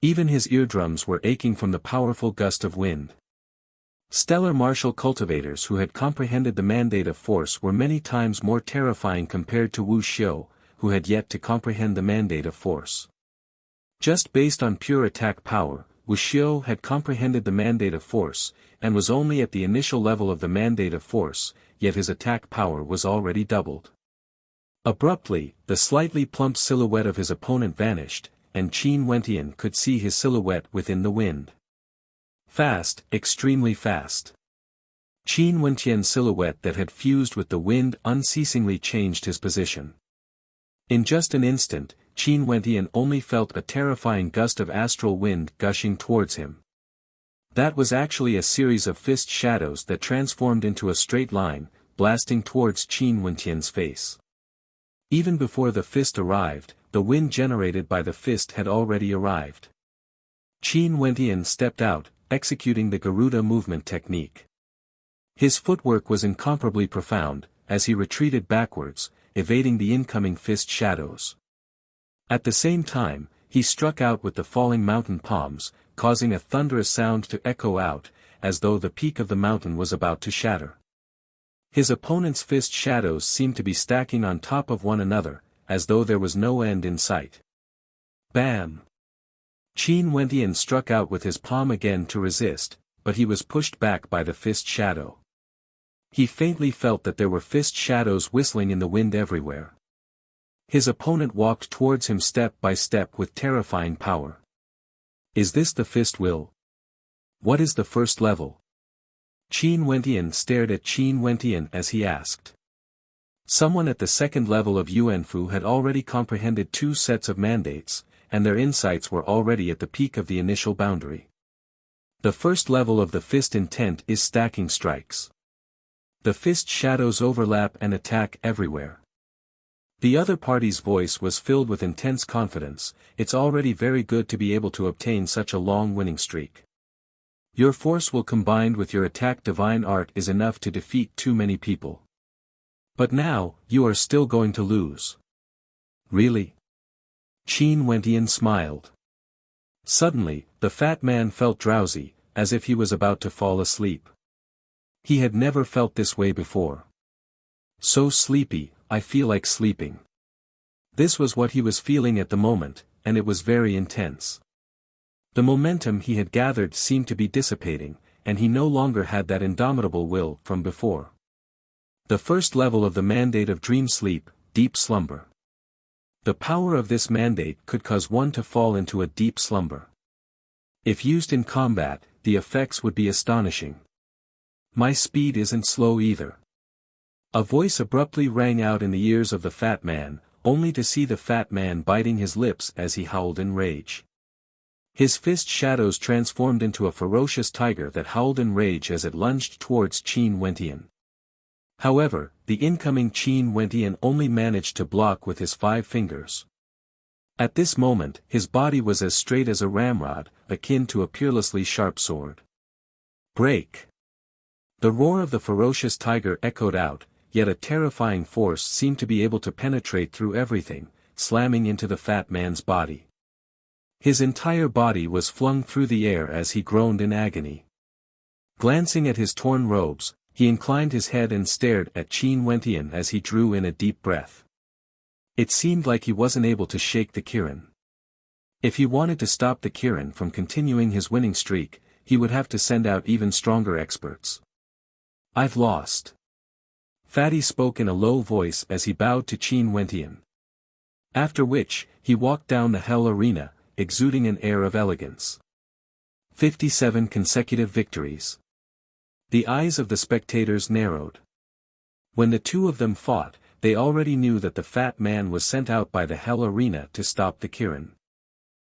Even his eardrums were aching from the powerful gust of wind. Stellar martial cultivators who had comprehended the mandate of force were many times more terrifying compared to Wuxia, who had yet to comprehend the mandate of force. Just based on pure attack power, Wuxia had comprehended the mandate of force, and was only at the initial level of the mandate of force, yet his attack power was already doubled. Abruptly, the slightly plump silhouette of his opponent vanished, and Qin Wentian could see his silhouette within the wind. Fast, extremely fast. Qin Wentian's silhouette that had fused with the wind unceasingly changed his position. In just an instant, Qin Wentian only felt a terrifying gust of astral wind gushing towards him. That was actually a series of fist shadows that transformed into a straight line, blasting towards Qin Wentian's face. Even before the fist arrived, the wind generated by the fist had already arrived. Qin Wentian stepped out, executing the Garuda movement technique. His footwork was incomparably profound, as he retreated backwards, evading the incoming fist shadows. At the same time, he struck out with the falling mountain palms, causing a thunderous sound to echo out, as though the peak of the mountain was about to shatter. His opponent's fist shadows seemed to be stacking on top of one another, as though there was no end in sight. Bam! Qin Wentian struck out with his palm again to resist, but he was pushed back by the fist shadow. He faintly felt that there were fist shadows whistling in the wind everywhere. His opponent walked towards him step by step with terrifying power. Is this the fist will? What is the first level? Qin Wentian stared at Qin Wentian as he asked. Someone at the second level of Yuanfu had already comprehended 2 sets of mandates, and their insights were already at the peak of the initial boundary. The first level of the fist intent is stacking strikes. The fist shadows overlap and attack everywhere. The other party's voice was filled with intense confidence. It's already very good to be able to obtain such a long winning streak. Your force will combined with your attack divine art is enough to defeat too many people. But now, you are still going to lose. Really? Qin Wentian smiled. Suddenly, the fat man felt drowsy, as if he was about to fall asleep. He had never felt this way before. So sleepy, I feel like sleeping. This was what he was feeling at the moment, and it was very intense. The momentum he had gathered seemed to be dissipating, and he no longer had that indomitable will from before. The first level of the mandate of dream sleep, deep slumber. The power of this mandate could cause one to fall into a deep slumber. If used in combat, the effects would be astonishing. My speed isn't slow either. A voice abruptly rang out in the ears of the fat man, only to see the fat man biting his lips as he howled in rage. His fist shadows transformed into a ferocious tiger that howled in rage as it lunged towards Qin Wentian. However, the incoming Qin Wentian only managed to block with his 5 fingers. At this moment, his body was as straight as a ramrod, akin to a peerlessly sharp sword. Break! The roar of the ferocious tiger echoed out, yet a terrifying force seemed to be able to penetrate through everything, slamming into the fat man's body. His entire body was flung through the air as he groaned in agony. Glancing at his torn robes, he inclined his head and stared at Qin Wentian as he drew in a deep breath. It seemed like he wasn't able to shake the Kirin. If he wanted to stop the Kirin from continuing his winning streak, he would have to send out even stronger experts. "I've lost." Fatty spoke in a low voice as he bowed to Qin Wentian. After which, he walked down the Hell Arena, exuding an air of elegance. 57 consecutive victories. The eyes of the spectators narrowed. When the two of them fought, they already knew that the fat man was sent out by the Hell Arena to stop the Kirin.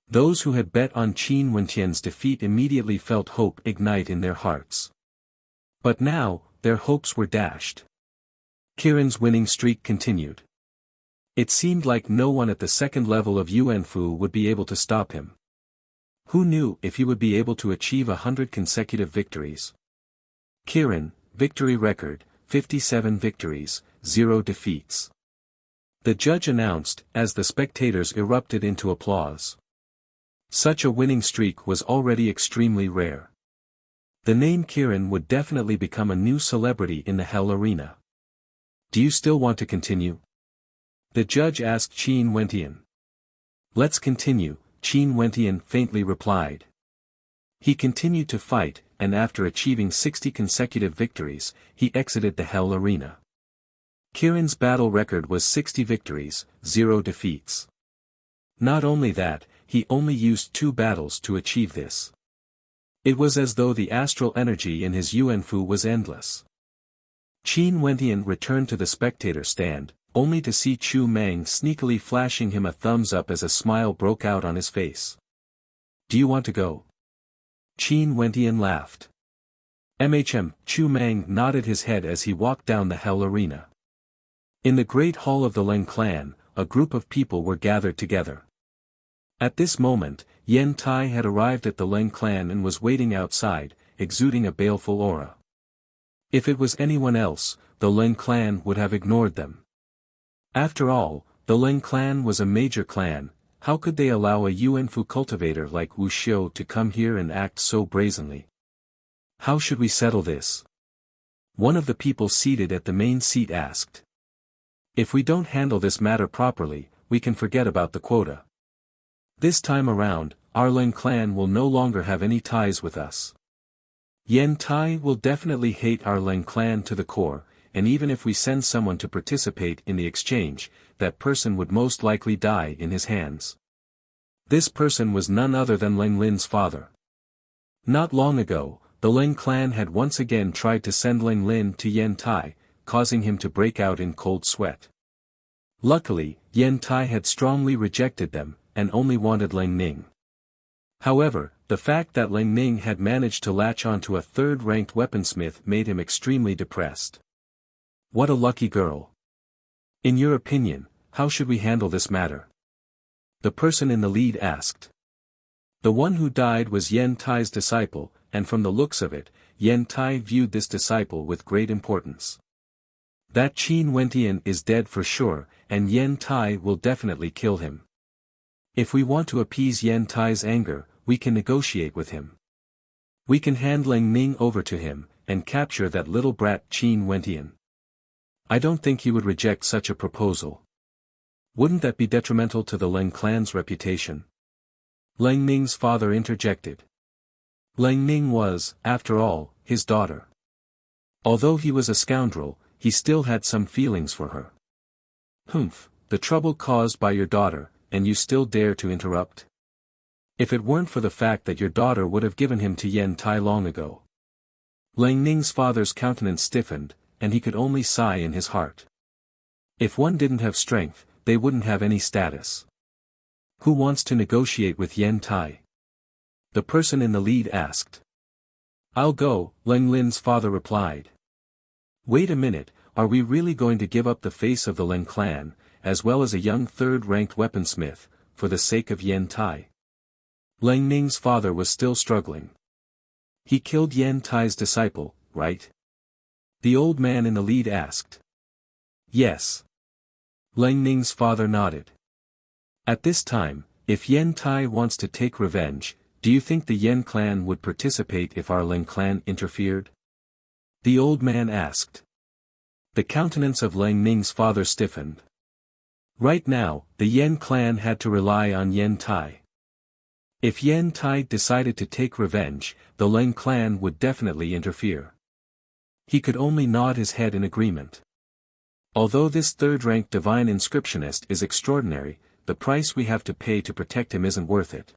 Those who had bet on Qin Wentian's defeat immediately felt hope ignite in their hearts. But now, their hopes were dashed. Kirin's winning streak continued. It seemed like no one at the second level of Yuanfu would be able to stop him. Who knew if he would be able to achieve 100 consecutive victories? Kirin, victory record, 57 victories, 0 defeats. The judge announced, as the spectators erupted into applause. Such a winning streak was already extremely rare. The name Kirin would definitely become a new celebrity in the Hell Arena. "Do you still want to continue?" the judge asked Qin Wentian. "Let's continue," Qin Wentian faintly replied. He continued to fight, and after achieving 60 consecutive victories, he exited the Hell Arena. Kirin's battle record was 60 victories, 0 defeats. Not only that, he only used 2 battles to achieve this. It was as though the astral energy in his Yuanfu was endless. Qin Wentian returned to the spectator stand, only to see Chu Meng sneakily flashing him a thumbs up as a smile broke out on his face. "Do you want to go?" Qin Wentian laughed. Chu Meng nodded his head as he walked down the Hell Arena. In the great hall of the Leng clan, a group of people were gathered together. At this moment, Yen Tai had arrived at the Leng clan and was waiting outside, exuding a baleful aura. If it was anyone else, the Leng clan would have ignored them. After all, the Leng clan was a major clan. How could they allow a Yuanfu cultivator like Wu Xiu to come here and act so brazenly? "How should we settle this?" one of the people seated at the main seat asked. "If we don't handle this matter properly, we can forget about the quota. This time around, our Leng clan will no longer have any ties with us. Yen Tai will definitely hate our Leng clan to the core, and even if we send someone to participate in the exchange, that person would most likely die in his hands." This person was none other than Leng Lin's father. Not long ago, the Leng clan had once again tried to send Leng Lin to Yen Tai, causing him to break out in cold sweat. Luckily, Yen Tai had strongly rejected them, and only wanted Leng Ning. However, the fact that Leng Ning had managed to latch onto a third-ranked weaponsmith made him extremely depressed. "What a lucky girl. In your opinion, how should we handle this matter?" the person in the lead asked. The one who died was Yen Tai's disciple, and from the looks of it, Yen Tai viewed this disciple with great importance. That Qin Wentian is dead for sure, and Yen Tai will definitely kill him. If we want to appease Yen Tai's anger, we can negotiate with him. We can hand Leng Ning over to him, and capture that little brat Qin Wentian. I don't think he would reject such a proposal. Wouldn't that be detrimental to the Leng clan's reputation? Leng Ning's father interjected. Leng Ning was, after all, his daughter. Although he was a scoundrel, he still had some feelings for her. "Humph, the trouble caused by your daughter, and you still dare to interrupt? If it weren't for the fact that your daughter would have given him to Yen Tai long ago." Leng Ning's father's countenance stiffened, and he could only sigh in his heart. If one didn't have strength, they wouldn't have any status. "Who wants to negotiate with Yen Tai?" the person in the lead asked. "I'll go," Leng Lin's father replied. "Wait a minute, are we really going to give up the face of the Leng clan, as well as a young third-ranked weaponsmith, for the sake of Yen Tai?" Leng Ning's father was still struggling. "He killed Yen Tai's disciple, right?" The old man in the lead asked. Yes. Lang Ning's father nodded. At this time, if Yen Tai wants to take revenge, do you think the Yen clan would participate if our Ling clan interfered? The old man asked. The countenance of Lang Ning's father stiffened. Right now, the Yen clan had to rely on Yen Tai. If Yen Tai decided to take revenge, the Lang clan would definitely interfere. He could only nod his head in agreement. Although this third-rank divine inscriptionist is extraordinary, the price we have to pay to protect him isn't worth it.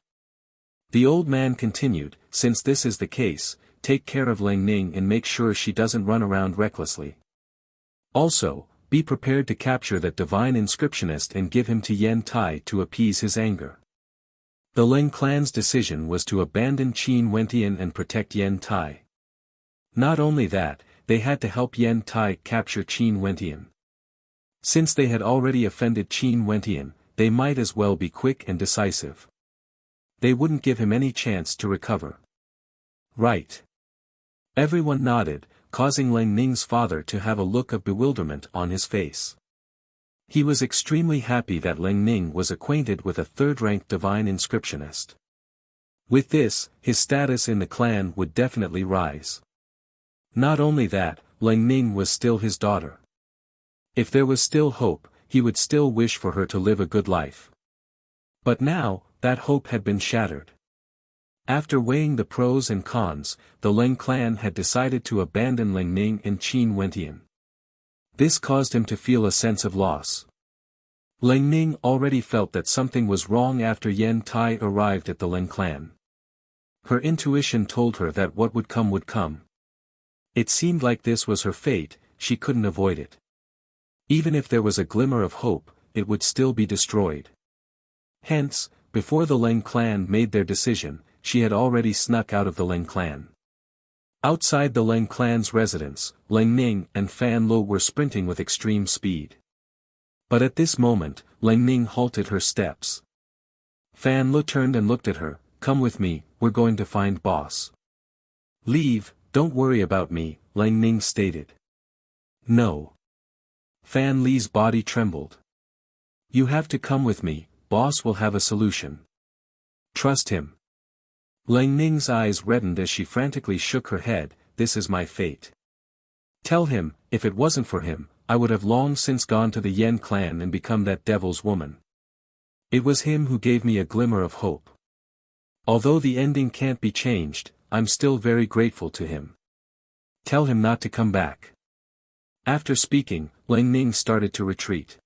The old man continued, since this is the case, take care of Lang Ning and make sure she doesn't run around recklessly. Also, be prepared to capture that divine inscriptionist and give him to Yen Tai to appease his anger. The Ling clan's decision was to abandon Qin Wentian and protect Yen Tai. Not only that, they had to help Yen Tai capture Qin Wentian. Since they had already offended Qin Wentian, they might as well be quick and decisive. They wouldn't give him any chance to recover. Right. Everyone nodded, causing Lang Ning's father to have a look of bewilderment on his face. He was extremely happy that Lang Ning was acquainted with a third-rank divine inscriptionist. With this, his status in the clan would definitely rise. Not only that, Lang Ning was still his daughter. If there was still hope, he would still wish for her to live a good life. But now, that hope had been shattered. After weighing the pros and cons, the Lang clan had decided to abandon Lang Ning and Qin Wentian. This caused him to feel a sense of loss. Lang Ning already felt that something was wrong after Yen Tai arrived at the Lang clan. Her intuition told her that what would come would come. It seemed like this was her fate, she couldn't avoid it. Even if there was a glimmer of hope, it would still be destroyed. Hence, before the Lang clan made their decision, she had already snuck out of the Lang clan. Outside the Lang clan's residence, Lang Ning and Fan Lo were sprinting with extreme speed. But at this moment, Lang Ning halted her steps. Fan Lo turned and looked at her, "Come with me, we're going to find boss." "Leave, don't worry about me," Lang Ning stated. "No." Fan Li's body trembled. "You have to come with me, boss will have a solution. Trust him." Lang Ning's eyes reddened as she frantically shook her head, "This is my fate. Tell him, if it wasn't for him, I would have long since gone to the Yen clan and become that devil's woman. It was him who gave me a glimmer of hope. Although the ending can't be changed, I'm still very grateful to him. Tell him not to come back." After speaking, Lang Ning started to retreat.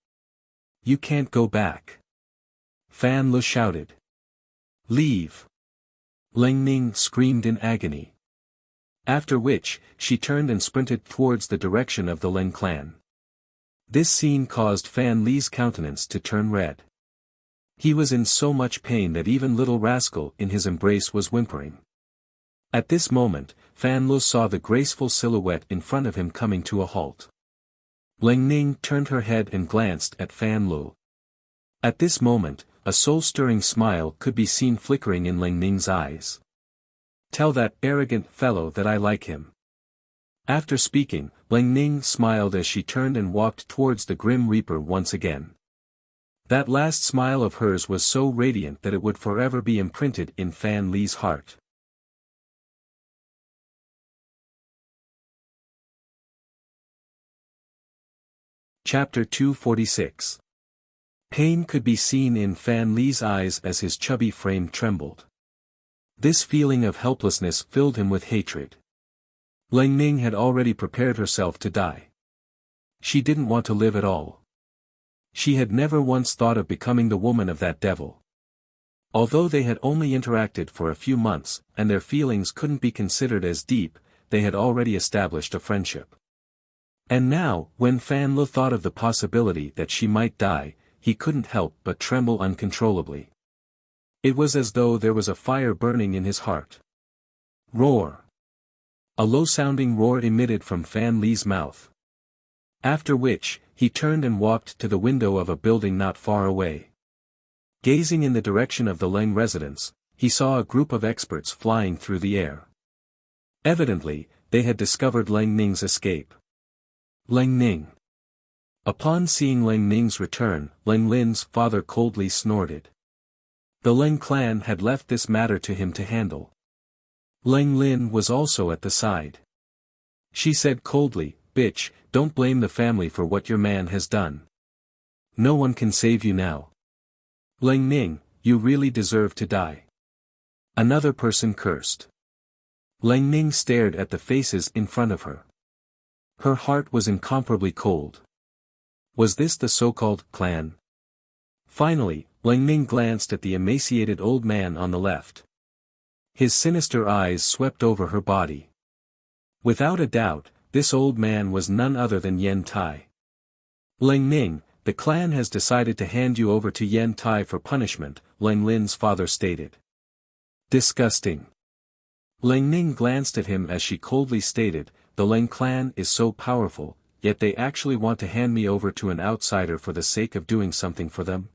"You can't go back." Fan Lo shouted. "Leave." Lang Ning screamed in agony. After which, she turned and sprinted towards the direction of the Lang clan. This scene caused Fan Li's countenance to turn red. He was in so much pain that even little rascal in his embrace was whimpering. At this moment, Fan Lo saw the graceful silhouette in front of him coming to a halt. Lang Ning turned her head and glanced at Fan Lo. At this moment, a soul-stirring smile could be seen flickering in Lang Ning's eyes. "Tell that arrogant fellow that I like him." After speaking, Lang Ning smiled as she turned and walked towards the Grim Reaper once again. That last smile of hers was so radiant that it would forever be imprinted in Fan Li's heart. Chapter 246. Pain could be seen in Fan Li's eyes as his chubby frame trembled. This feeling of helplessness filled him with hatred. Lang Ning had already prepared herself to die. She didn't want to live at all. She had never once thought of becoming the woman of that devil. Although they had only interacted for a few months, and their feelings couldn't be considered as deep, they had already established a friendship. And now, when Fan Lo thought of the possibility that she might die, he couldn't help but tremble uncontrollably. It was as though there was a fire burning in his heart. Roar! A low-sounding roar emitted from Fan Li's mouth. After which, he turned and walked to the window of a building not far away. Gazing in the direction of the Lang residence, he saw a group of experts flying through the air. Evidently, they had discovered Lang Ning's escape. Leng Ning. Upon seeing Leng Ning's return, Leng Lin's father coldly snorted. The Leng clan had left this matter to him to handle. Leng Lin was also at the side. She said coldly, "Bitch, don't blame the family for what your man has done. No one can save you now. Leng Ning, you really deserve to die." Another person cursed. Leng Ning stared at the faces in front of her. Her heart was incomparably cold. Was this the so-called clan? Finally, Leng Ning glanced at the emaciated old man on the left. His sinister eyes swept over her body. Without a doubt, this old man was none other than Yen Tai. "Leng Ning, the clan has decided to hand you over to Yen Tai for punishment," Leng Lin's father stated. Disgusting. Leng Ning glanced at him as she coldly stated, "The Leng clan is so powerful, yet they actually want to hand me over to an outsider for the sake of doing something for them?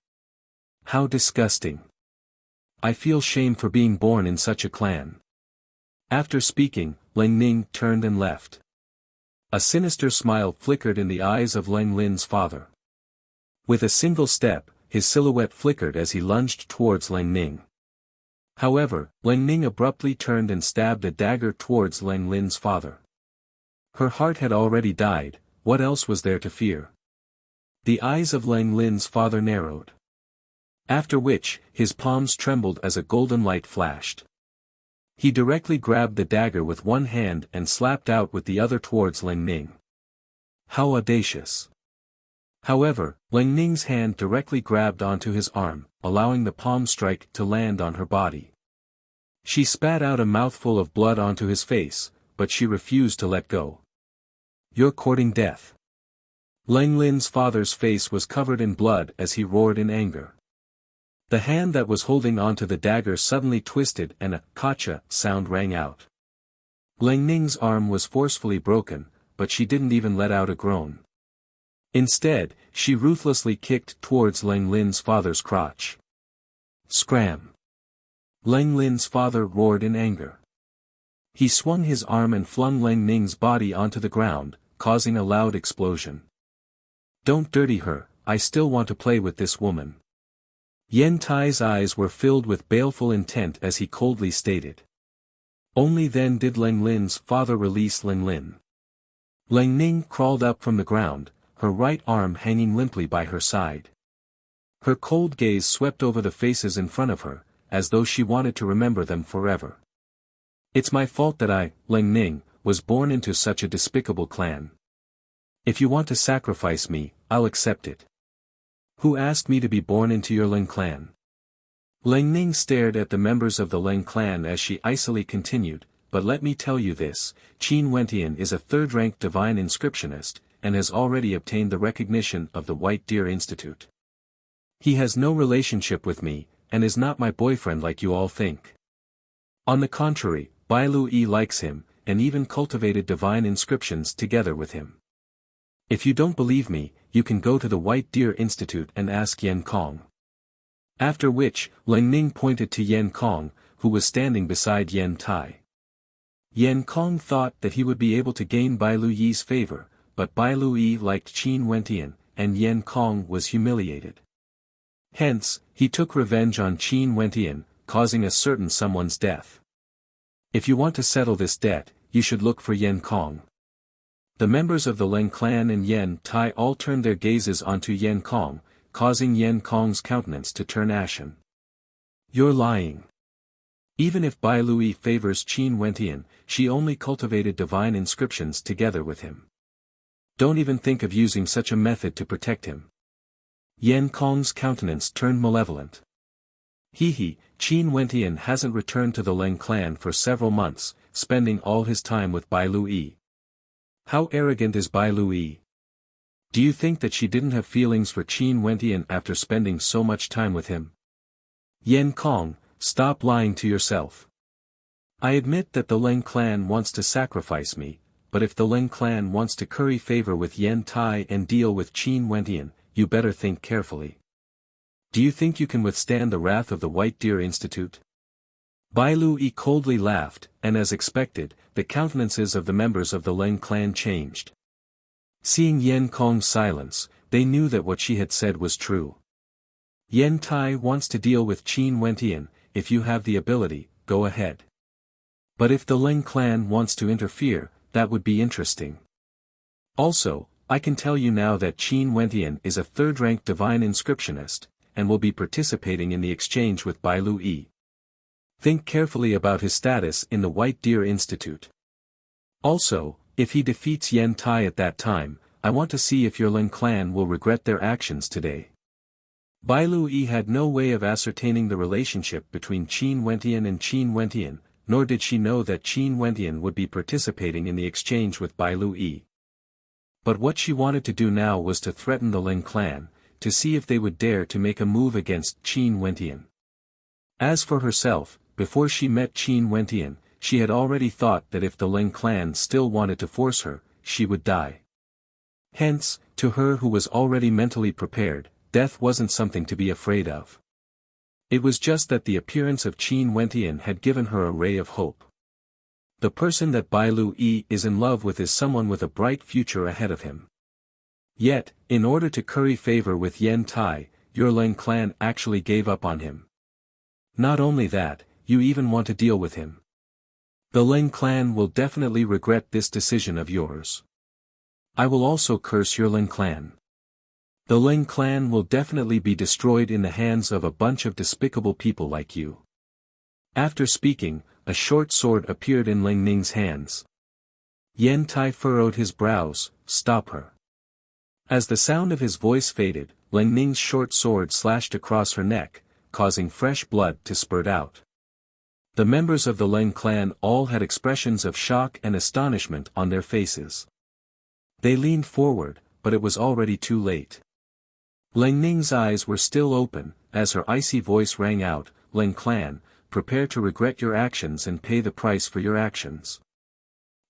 How disgusting. I feel shame for being born in such a clan." After speaking, Leng Ning turned and left. A sinister smile flickered in the eyes of Leng Lin's father. With a single step, his silhouette flickered as he lunged towards Leng Ning. However, Leng Ning abruptly turned and stabbed a dagger towards Leng Lin's father. Her heart had already died, what else was there to fear? The eyes of Leng Lin's father narrowed. After which, his palms trembled as a golden light flashed. He directly grabbed the dagger with one hand and slapped out with the other towards Leng Ning. How audacious. However, Leng Ning's hand directly grabbed onto his arm, allowing the palm strike to land on her body. She spat out a mouthful of blood onto his face, but she refused to let go. "You're courting death." Leng Lin's father's face was covered in blood as he roared in anger. The hand that was holding onto the dagger suddenly twisted and a "kacha" sound rang out. Leng Ning's arm was forcefully broken, but she didn't even let out a groan. Instead, she ruthlessly kicked towards Leng Lin's father's crotch. Scram! Leng Lin's father roared in anger. He swung his arm and flung Leng Ning's body onto the ground, causing a loud explosion. "Don't dirty her, I still want to play with this woman." Yen Tai's eyes were filled with baleful intent as he coldly stated. Only then did Leng Lin's father release Leng Lin. Leng Ning crawled up from the ground, her right arm hanging limply by her side. Her cold gaze swept over the faces in front of her, as though she wanted to remember them forever. "It's my fault that I, Leng Ning, was born into such a despicable clan. If you want to sacrifice me, I'll accept it. Who asked me to be born into your Leng clan?" Leng Ning stared at the members of the Leng clan as she icily continued, "But let me tell you this, Qin Wentian is a third-rank divine inscriptionist, and has already obtained the recognition of the White Deer Institute. He has no relationship with me, and is not my boyfriend like you all think. On the contrary, Bai Lui likes him, and even cultivated divine inscriptions together with him. If you don't believe me, you can go to the White Deer Institute and ask Yen Kong." After which, Leng Ning pointed to Yen Kong, who was standing beside Yen Tai. Yen Kong thought that he would be able to gain Bai Lui's favor, but Bai Lui liked Qin Wentian, and Yen Kong was humiliated. Hence, he took revenge on Qin Wentian, causing a certain someone's death. If you want to settle this debt, you should look for Yen Kong. The members of the Leng clan and Yen Tai all turned their gazes onto Yen Kong, causing Yen Kong's countenance to turn ashen. "You're lying. Even if Bai Lui favors Qin Wentian, she only cultivated divine inscriptions together with him. Don't even think of using such a method to protect him." Yen Kong's countenance turned malevolent. Qin Wentian hasn't returned to the Leng clan for several months, spending all his time with Bai Lui. How arrogant is Bai Lui? Do you think that she didn't have feelings for Qin Wentian after spending so much time with him? Yen Kong, stop lying to yourself. I admit that the Leng clan wants to sacrifice me, but if the Leng clan wants to curry favor with Yen Tai and deal with Qin Wentian, you better think carefully. Do you think you can withstand the wrath of the White Deer Institute? Bai Lui coldly laughed, and as expected, the countenances of the members of the Leng clan changed. Seeing Yen Kong's silence, they knew that what she had said was true. Yen Tai wants to deal with Qin Wentian. If you have the ability, go ahead. But if the Ling clan wants to interfere, that would be interesting. Also, I can tell you now that Qin Wentian is a third-rank divine inscriptionist, and will be participating in the exchange with Bai Lu Yi. Think carefully about his status in the White Deer Institute. Also, if he defeats Yen Tai at that time, I want to see if your Ling clan will regret their actions today. Bai Lu Yi had no way of ascertaining the relationship between Qin Wentian and Qin Wentian, nor did she know that Qin Wentian would be participating in the exchange with Bai Lu Yi. But what she wanted to do now was to threaten the Ling clan, to see if they would dare to make a move against Qin Wentian. As for herself, before she met Qin Wentian, she had already thought that if the Ling clan still wanted to force her, she would die. Hence, to her who was already mentally prepared, death wasn't something to be afraid of. It was just that the appearance of Qin Wentian had given her a ray of hope. The person that Bai Lu Yi is in love with is someone with a bright future ahead of him. Yet, in order to curry favor with Yen Tai, your Ling clan actually gave up on him. Not only that, you even want to deal with him. The Ling clan will definitely regret this decision of yours. I will also curse your Ling clan. The Ling clan will definitely be destroyed in the hands of a bunch of despicable people like you. After speaking, a short sword appeared in Ling Ning's hands. Yen Tai furrowed his brows. Stop her. As the sound of his voice faded, Ling Ning's short sword slashed across her neck, causing fresh blood to spurt out. The members of the Ling clan all had expressions of shock and astonishment on their faces. They leaned forward, but it was already too late. Ling Ning's eyes were still open, as her icy voice rang out, Ling clan, prepare to regret your actions and pay the price for your actions.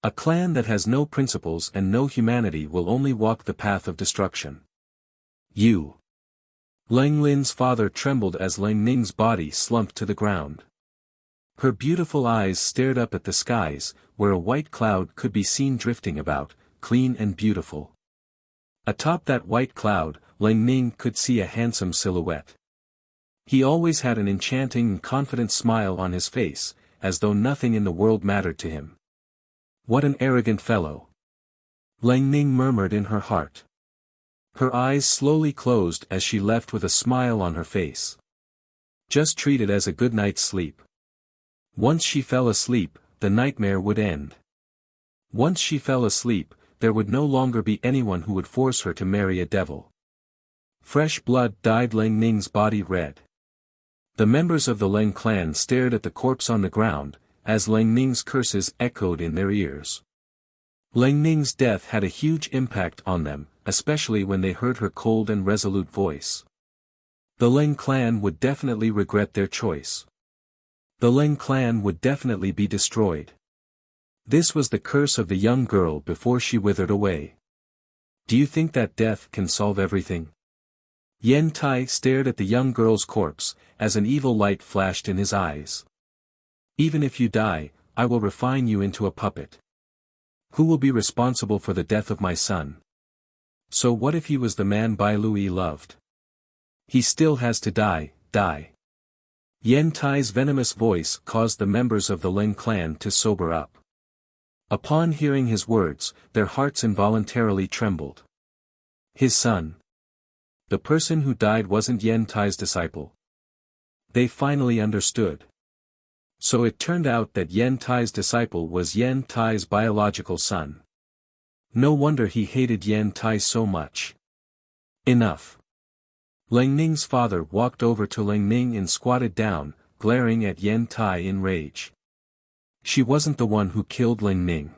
A clan that has no principles and no humanity will only walk the path of destruction. You. Ling Lin's father trembled as Ling Ning's body slumped to the ground. Her beautiful eyes stared up at the skies, where a white cloud could be seen drifting about, clean and beautiful. Atop that white cloud, Ling Ning could see a handsome silhouette. He always had an enchanting and confident smile on his face, as though nothing in the world mattered to him. What an arrogant fellow! Ling Ning murmured in her heart. Her eyes slowly closed as she left with a smile on her face. Just treat it as a good night's sleep. Once she fell asleep, the nightmare would end. Once she fell asleep, there would no longer be anyone who would force her to marry a devil. Fresh blood dyed Ling Ning's body red. The members of the Ling clan stared at the corpse on the ground, as Ling Ning's curses echoed in their ears. Ling Ning's death had a huge impact on them, especially when they heard her cold and resolute voice. The Ling clan would definitely regret their choice. The Ling clan would definitely be destroyed. This was the curse of the young girl before she withered away. Do you think that death can solve everything? Yen Tai stared at the young girl's corpse, as an evil light flashed in his eyes. Even if you die, I will refine you into a puppet. Who will be responsible for the death of my son? So what if he was the man Bai Lu Yi loved? He still has to die. Yen Tai's venomous voice caused the members of the Ling clan to sober up. Upon hearing his words, their hearts involuntarily trembled. His son. The person who died wasn't Yen Tai's disciple. They finally understood. So it turned out that Yen Tai's disciple was Yen Tai's biological son. No wonder he hated Yen Tai so much. Enough. Ling Ning's father walked over to Ling Ning and squatted down, glaring at Yen Tai in rage. She wasn't the one who killed Ling Ning.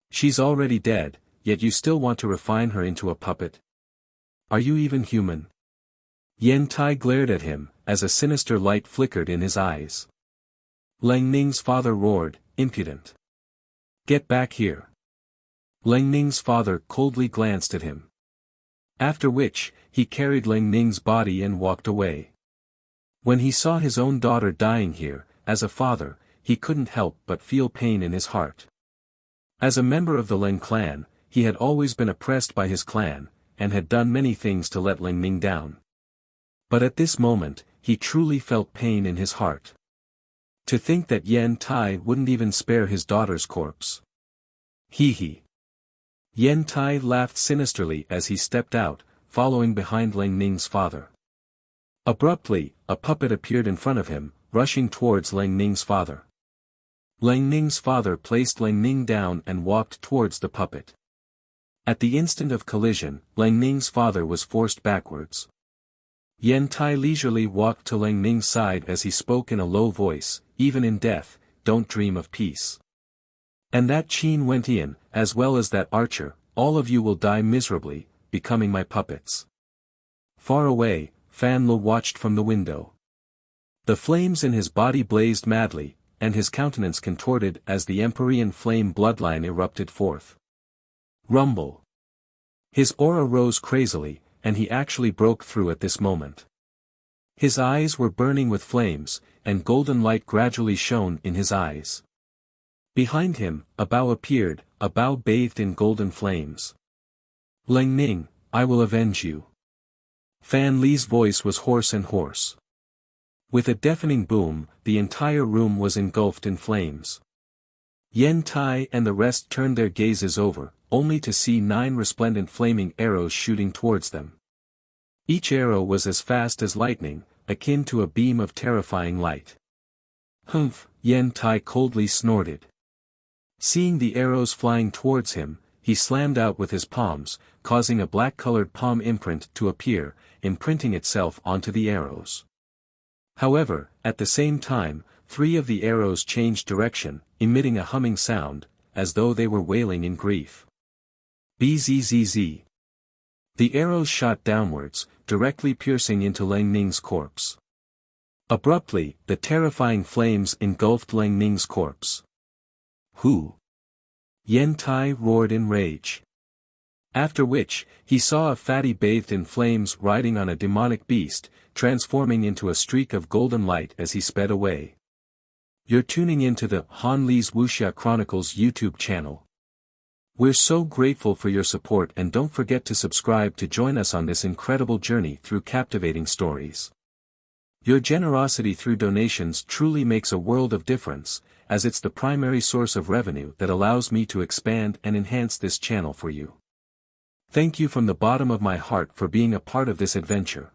She's already dead, yet you still want to refine her into a puppet? Are you even human? Yen Tai glared at him, as a sinister light flickered in his eyes. Ling Ning's father roared, impudent. Get back here. Ling Ning's father coldly glanced at him. After which, he carried Ling Ning's body and walked away. When he saw his own daughter dying here, as a father, he couldn't help but feel pain in his heart. As a member of the Ling clan, he had always been oppressed by his clan, and had done many things to let Ling Ning down. But at this moment, he truly felt pain in his heart. To think that Yan Tai wouldn't even spare his daughter's corpse. Hee. Yan Tai laughed sinisterly as he stepped out, following behind Ling Ning's father. Abruptly, a puppet appeared in front of him, rushing towards Ling Ning's father. Ling Ning's father placed Ling Ning down and walked towards the puppet. At the instant of collision, Ling Ning's father was forced backwards. Yan Tai leisurely walked to Ling Ning's side as he spoke in a low voice, "Even in death, don't dream of peace. And that Qin Wentian, as well as that archer, all of you will die miserably, becoming my puppets." Far away, Fan Lo watched from the window. The flames in his body blazed madly, and his countenance contorted as the Empyrean flame bloodline erupted forth. Rumble. His aura rose crazily, and he actually broke through at this moment. His eyes were burning with flames, and golden light gradually shone in his eyes. Behind him, a bow appeared, a bow bathed in golden flames. "Ling Ning, I will avenge you." Fan Li's voice was hoarse. With a deafening boom, the entire room was engulfed in flames. Yan Tai and the rest turned their gazes over, only to see 9 resplendent flaming arrows shooting towards them. Each arrow was as fast as lightning, akin to a beam of terrifying light. "Humph," Yan Tai coldly snorted. Seeing the arrows flying towards him, he slammed out with his palms, causing a black-colored palm imprint to appear, imprinting itself onto the arrows. However, at the same time, 3 of the arrows changed direction, emitting a humming sound, as though they were wailing in grief. Bzzz. The arrows shot downwards, directly piercing into Ling Ning's corpse. Abruptly, the terrifying flames engulfed Ling Ning's corpse. "Who?" Yan Tai roared in rage. After which, he saw a fatty bathed in flames riding on a demonic beast, transforming into a streak of golden light as he sped away. You're tuning into the Han Li's Wuxia Chronicles YouTube channel. We're so grateful for your support, and don't forget to subscribe to join us on this incredible journey through captivating stories. Your generosity through donations truly makes a world of difference, as it's the primary source of revenue that allows me to expand and enhance this channel for you. Thank you from the bottom of my heart for being a part of this adventure.